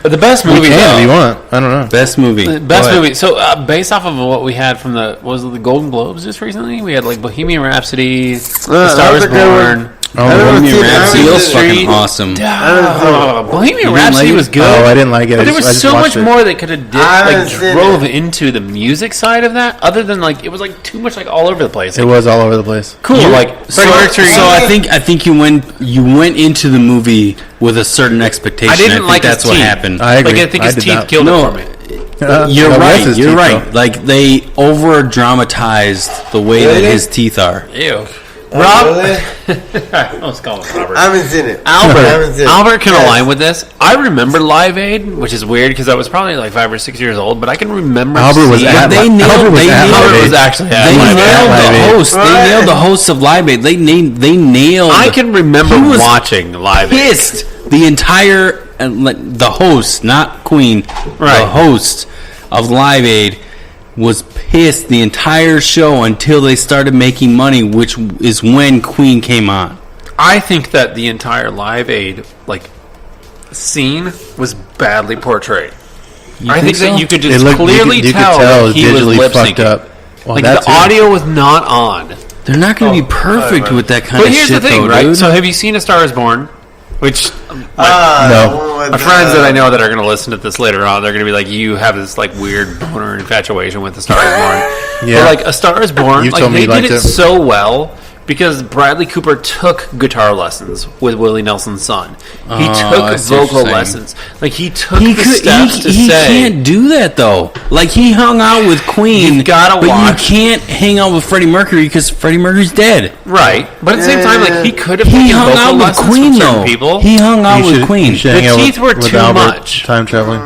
The best We movie, can if you though. want. I don't know. Best movie. The best movie. So, based off of what we had from the Golden Globes just recently, we had like Bohemian Rhapsody, The Star that Was was a good Born. Bohemian Rhapsody Beale was fucking Street. awesome. Bohemian You Rhapsody didn't like was it? good. Oh, I didn't like it. But there I was just so watched much it. more that could have I haven't seen drove it. into the music side of that. Other than like it was like too much like all over the place. It was all over the place. Cool. Like So, Freddie Mercury. so I think you went into the movie with a certain expectation. I didn't think like that's his what teeth. happened. I agree. Like I think his did teeth not. killed No. it for me. You're that was right. his You're teeth, right. though. Like they over dramatized the way that his teeth are. Ew. Rob, Let's call him Robert. I haven't seen it. I haven't seen it. Albert can Yes. align with this. I remember Live Aid, which is weird because I was probably like 5 or 6 years old, but I can remember. Albert was seeing- at They nailed. Albert was They at nailed. Live Albert Aid. was actually at They Live Aid. nailed Live the Aid. host. They Right. nailed the hosts of Live Aid. They nailed. I can remember He was watching Live Aid. pissed the entire the host, not Queen, Right. the host of Live Aid was pissed the entire show until they started making money, which is when Queen came on. I think that the entire Live Aid like scene was badly portrayed. I think that you could just clearly you could tell, that he was digitally lip fucked syncing. up. Well, Like that the too. audio was not on. They're not going to be perfect with that kind But of here's shit, the thing, though, right? dude. So have you seen A Star Is Born? Which No. my friends that I know that are going to listen to this later on, they're going to be like, "You have this like weird boner infatuation with A Star Is Born." Yeah. But like A Star Is Born, You like told me they you did liked it it. so well because Bradley Cooper took guitar lessons with Willie Nelson's son. He I took see what you're vocal saying. lessons. Like he took He the could. steps to He say. can't do that though. Like he hung out with Queen. You've gotta but watch. you can't hang out with Freddie Mercury because Freddie Mercury's dead. Right, but at the same time, like he could have He taken hung vocal out with lessons Queen from certain though. people. He hung out You with should- Queen. you should The hang out teeth were with too Albert, much. Time traveling.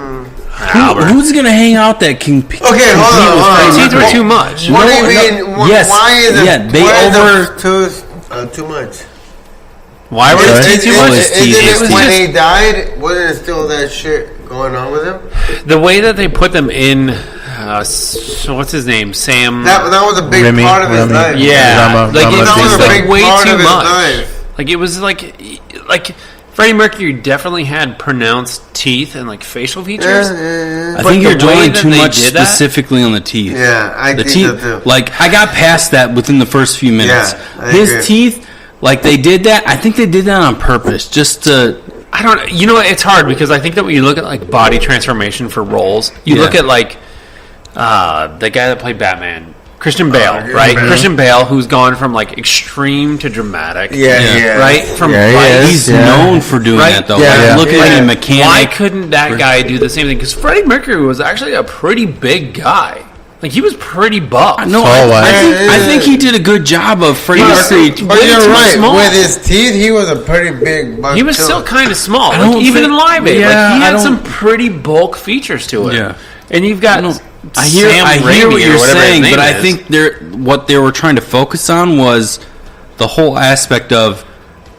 Albert. Who's gonna hang out that can? Okay, hold on. The teeth were too much. What do you No, mean? no, yes, Why is it? yeah, they why over- is it too much. Why were his teeth too much? It was When just- he died, wasn't it still that shit going on with him? The way that they put them in, what's his name? Sam. That was a big Remy, part of his Remy. life. Yeah, Rama- like Rama it's That was just a like big way part too of his much. life. Like it was like Freddie Mercury definitely had pronounced teeth and like facial features. I But think the you're dwelling way that too they much did that- specifically on the teeth. Yeah, I The think teeth, so too. like I got past that within the first few minutes. Yeah, I His agree. teeth, like they did that. I think they did that on purpose, just to. I don't. You know, it's hard because I think that when you look at like body transformation for roles, you look at like the guy that played Batman, Christian Bale, right? Bale. Christian Bale, who's gone from like extreme to dramatic, Yeah. right? From Yeah, he Vice, is. He's Yeah. known for doing Right? that though. Yeah. Like, Yeah. look at him, Why mechanic. couldn't that guy do the same thing? Because Freddie Mercury was actually a pretty big guy. Like he was pretty buff. No, Tall, I think he did a good job of Freddie Mercury. But way you're too right. small. With his teeth, he was a pretty big buck. He was too. still kind of small. I Like, don't even think- in Live Aid, yeah, like, he I had don't- some pretty bulk features to it. Yeah. And you've got I hear Sam what Raimi you're or whatever his saying, name but I is. think what they were trying to focus on was the whole aspect of,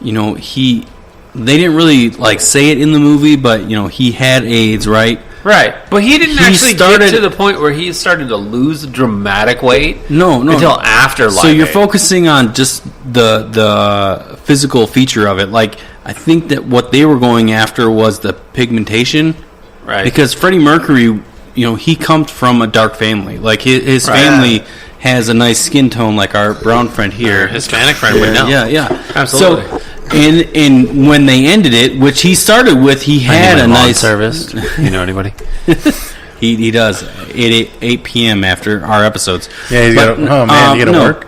they didn't really like say it in the movie, but he had AIDS, right? right, but he didn't He actually started- get to the point where he started to lose dramatic weight. No, until after Live So you're Aid. focusing on just the physical feature of it. Like I think that what they were going after was the pigmentation, Right. Because Freddie Mercury, he comes from a dark family. Like his family has a nice skin tone, like our brown friend here. Hispanic friend would know. Yeah, Absolutely. So, and when they ended it, which he started with, he had a nice service. You know anybody? He does 8 p.m. after our episodes. Yeah, you But, got. Oh man, you got to no. work.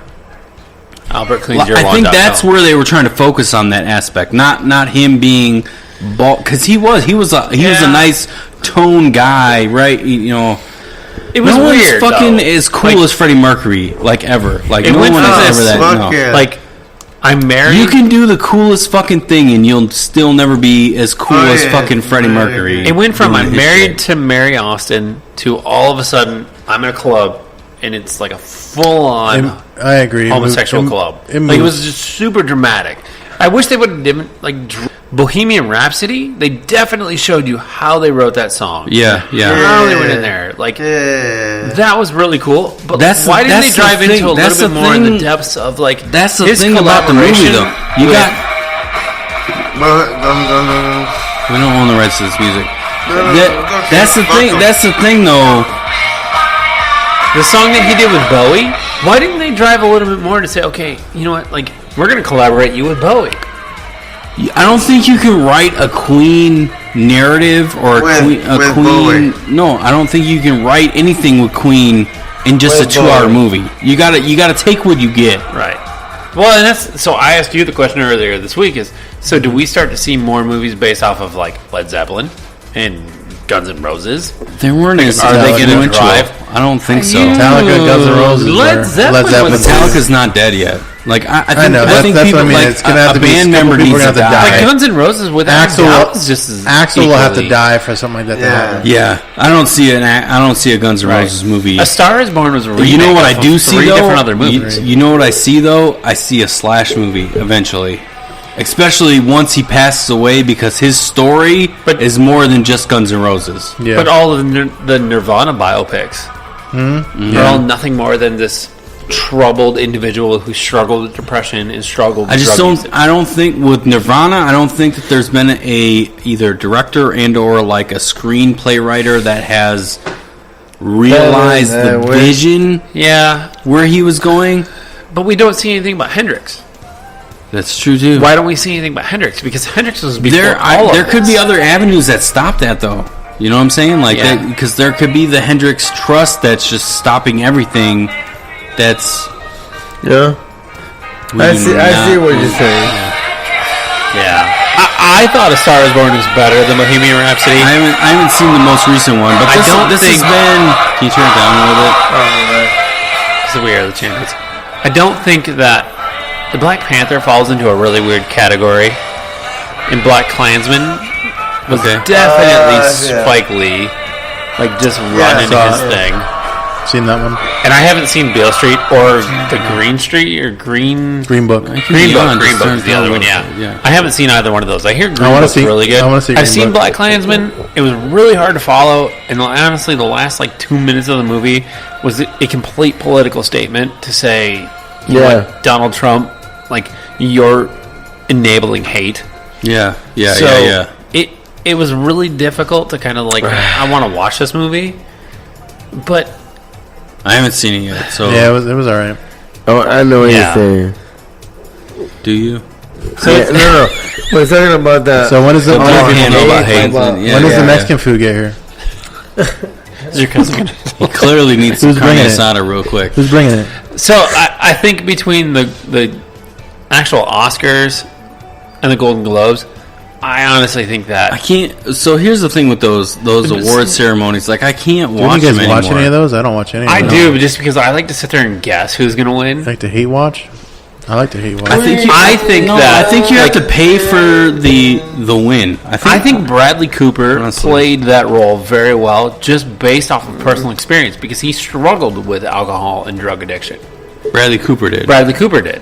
Albert cleans your I think lawn. that's where they were trying to focus on that aspect, not him being bald, because he was a nice tone guy, right? It was no one's weird. fucking though. as cool Like, as Freddie Mercury, like ever. Like It no went one from has this ever that. fuck No. yeah. Like I'm married. You can do the coolest fucking thing, and you'll still never be as cool Oh, as yeah. fucking Freddie Yeah. Mercury. It went from doing I'm his married shit. to Mary Austin to all of a sudden I'm in a club and it's like a full on I agree. homosexual club. It Like it was just super dramatic. I wish they would have done like Bohemian Rhapsody. They definitely showed you how they wrote that song. Yeah. How they went in there. Like Yeah. that was really cool. But why didn't they that's the drive thing- into a that's little bit the more in the thing- depths of like That's the his thing about the movie, collaboration though. You with- got. We don't own the rights to this music. That's the thing. That's the thing, though. the song that he did with Bowie. Why didn't they drive a little bit more to say, okay, you know what, like we're gonna collaborate you with Bowie? I don't think you can write a Queen narrative or With Queen. Bowie. No, I don't think you can write anything with Queen in just With a 2-hour Bowie. movie. You gotta take what you get. Right. Well, and that's so. I asked you the question earlier this week: is so do we start to see more movies based off of like Led Zeppelin and Guns N' Roses? They weren't as Are they gonna influential. drive? I don't think so. Metallica, Guns N' Roses, Led were- Zeppelin was- Metallica's not dead yet. Like I think, I know, I think that's people what I mean. like It's gonna have a to be band a couple member people needs are to gonna have to die. die. Like Guns N' Roses with Axl, is just as Axl will have to equally- die for something like that to Yeah. happen. Yeah, I don't see a Guns N' Right. Roses movie. A Star Is Born was a remake You know what I of do see three though? different other movies. You know what I see though? I see a Slash movie eventually, especially once he passes away, because his story is more than just Guns N' Roses. Yeah. But all of the Nirvana biopics are all nothing more than this troubled individual who struggled with depression and struggled with I just drug don't. usage. I don't think with Nirvana. I don't think that there's been a either director and or like a screenplay writer that has realized the which- vision Yeah, where he was going. but we don't see anything about Hendrix. That's true too. Why don't we see anything about Hendrix? Because Hendrix was before There could be other avenues that stop that though. You know what I'm saying? Like, Yeah. because there could be the Hendrix trust that's just stopping everything. That's Yeah. I see what you're saying. Yeah, I thought A Star Is Born was better than Bohemian Rhapsody. I haven't seen the most recent one, but I don't this has think- been. Can you turn it down a little bit? Because we are the champions. I don't think that the Black Panther falls into a really weird category. And Black Klansman was Okay. definitely Yeah. Spike Lee, like just running saw his it. thing. Seen that one? And I haven't seen Beale Street or the Green Street or Green Green Book. Green Book. Green Just Book is the turn other one. it Yeah. down. Yeah. I haven't seen either one of those. I hear Green wanna Book's see- really good. I wanna see I've Green seen Book. Black Klansman. It was really hard to follow, and honestly, the last like 2 minutes of the movie was a complete political statement to say, you know Yeah. what, Donald Trump, like you're enabling hate. Yeah. So it was really difficult to kind of like, I want to watch this movie, but I haven't seen it yet. So Yeah, it was all right. Oh, I know what you're saying. do you? So no. We're talking about that. So when does the When does the Mexican food get here? is your cousin gonna- He clearly needs some Who's carne bringing it? asada real quick. Who's bringing it? So I think between the actual Oscars and the Golden Globes, I honestly think I that can't. So here's the thing with those award ceremonies. Like I can't Do watch you them guys watch anymore. any of those? I don't watch any of I those. do, but just because I like to sit there and guess who's going to win. Like to hate watch? I like to hate watch. I think you have to pay for the win. I think Bradley Cooper Honestly. played that role very well, just based off of personal experience, because he struggled with alcohol and drug addiction. Bradley Cooper did. Bradley Cooper did.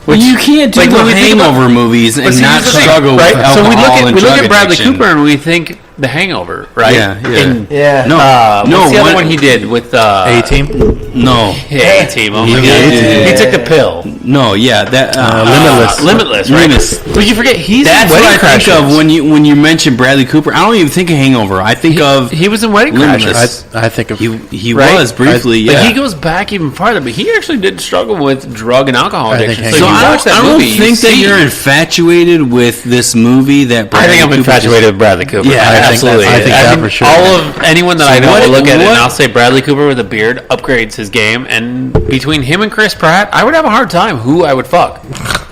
Well, you can't do like, the when we think about- Hangover movies and But see, not here's the thing, struggle right? with alcohol So and we look drug at Bradley addiction. Cooper and we think The Hangover, right? Yeah. And, Yeah. No, what's the other one- one he did with A-Team? No, Yeah, A-Team. Oh my He God. did. He took the pill. no, yeah, that Limitless. Limitless, right? Limitless. But you forget he's That's in what Wedding I think Crashers. of when you mention Bradley Cooper. I don't even think of Hangover. I think of He was in Wedding Limitless. Crashers. I think of... he Right? was briefly. But Yeah. he goes back even farther. But he actually did struggle with drug and alcohol I think addiction. Hangover- So So you I watch don't, that I don't movie, think that see- you're infatuated with this movie. That I Bradley think I'm Cooper infatuated with Bradley Cooper. Yeah, I think absolutely. that- I think that for sure. All of anyone that So I know what- will look at it what- and I'll say Bradley Cooper with a beard upgrades his game. And between him and Chris Pratt, I would have a hard time who I would fuck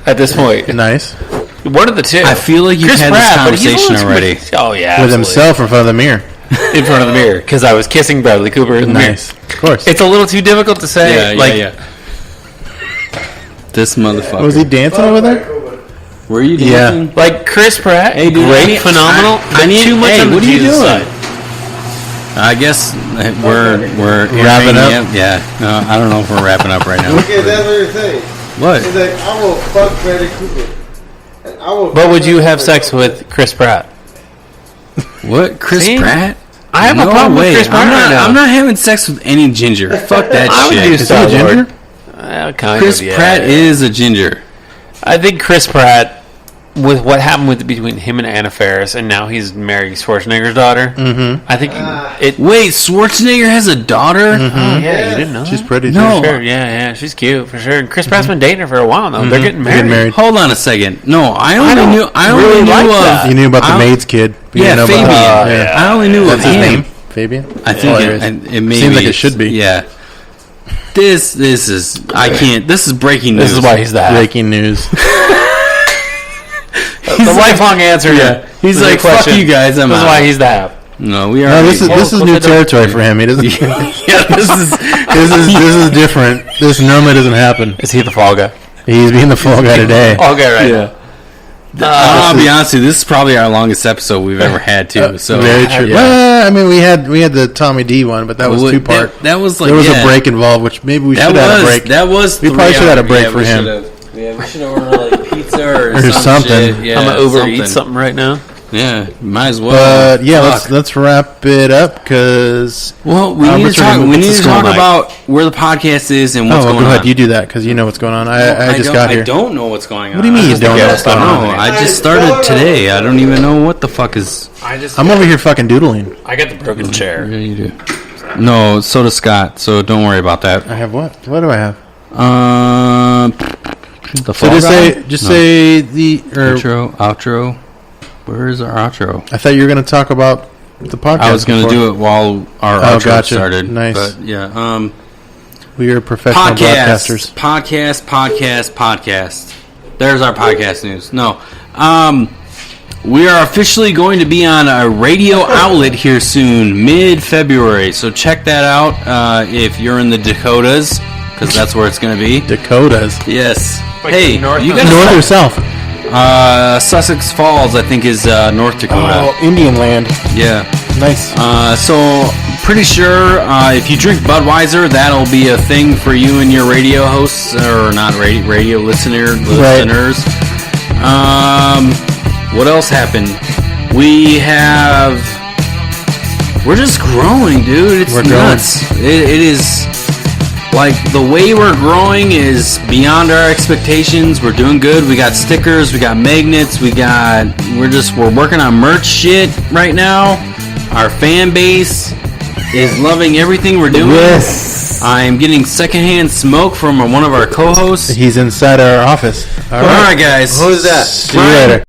at this point. Nice. One of the two. I feel like you've Chris had this Pratt, but he's conversation always already. with- Oh yeah, With absolutely. himself in front of the mirror. in front of the mirror because I was kissing Bradley Cooper in the mirror. Nice. Of course. It's a little too difficult to say. Yeah. This motherfucker. Was he dancing over there? Were you Yeah. dancing? Like Chris Pratt, Hey, dude, great, I need- phenomenal. I but need- too much hey, on the what are you Jesus doing? side. I guess we're Wrapping up? Yeah. No, I don't know if we're wrapping up right now. Okay, that's what you're saying. What? He's like, I will fuck Bradley Cooper. And I will But fuck would you Bradley have Cooper. sex with Chris Pratt? What? Chris See? Pratt? I have no a problem way. with Chris Pratt I'm not, right now. I'm not having sex with any ginger. Fuck that I would shit. do Is he a Star ginger? Lord. Kind Chris of, yeah. Pratt is a ginger. I think Chris Pratt, with what happened with between him and Anna Faris, and now he's marrying Schwarzenegger's daughter. Mm-hmm. I think it. Wait, Schwarzenegger has a daughter? Oh yeah, you didn't know. She's that? pretty. No. too. Sure, yeah, she's cute for sure. And Chris Pratt's been dating her for a while now. They're getting They're married. getting married. Hold on a second. No, I only don't knew. I only really knew like of. that. You knew about the I- maid's kid. but you Yeah, didn't know Fabian. about yeah. I only knew That's of his him. name? Fabian? I think Hilarious. it may Seems be. like it should be. Yeah. This is. I can't. This is breaking news. This is why he's that. Breaking news. The lifelong answer. Yeah. He's to the like, fuck you guys, I'm This is out. why he's that. No, we are. No, this is Well, new close it territory for him. He doesn't. Yeah, this is. This is different. This normally doesn't happen. Is he the fall guy? He's being the fall guy today. Fall guy, right? Yeah. I'll be honest with you. This is probably our longest episode we've ever had too. So Very true. Yeah. Well, I mean, we had the Tommy D one, but that was Well, 2-part. That was like There was yeah. a break involved, which maybe we should That have had a was break. that was. We probably should have had a break for him. Yeah, we should have ordered like pizza or, Or something. shit. Yeah, I'm gonna Uber eat something right now. Yeah, might as well. But yeah, Fuck. let's wrap it up because. Well, we need to Richard, talk. what's We the need to school talk night? about where the podcast is and what's Oh, well, going go on. ahead. You do that because you know what's going on. I just don't- got here. I don't know what's going on. What do you mean you don't know what's going on? No, I just started today. I don't even know what the fuck is. I'm over here fucking doodling. I got the broken chair. Yeah, you do. No, so does Scott. So don't worry about that. I have what? What do I have? The So Fall just Guy? say the or intro, outro. Where is our outro? I thought you were going to talk about the podcast. I was going to before. do it while our Oh, outro gotcha. started. Nice. But yeah, We are professional broadcasters. Podcast. There's our podcast news. No. We are officially going to be on a radio outlet here soon, mid-February. So check that out if you're in the Dakotas, because that's where it's going to be. Dakotas. Yes. Like hey, north you of- got North or south? Sussex Falls, I think, is North Dakota. Oh, Indian land. Yeah. Nice. So pretty sure if you drink Budweiser, that'll be a thing for you and your radio hosts, or not radio listeners. What else happened? We're just growing, dude. It's We're growing. nuts. It is. Like, the way we're growing is beyond our expectations. We're doing good. We got stickers, we got magnets, we're working on merch shit right now. Our fan base is loving everything we're doing. Yes. I'm getting secondhand smoke from one of our co-hosts. He's inside our office. All right, guys. Who's that? See you later.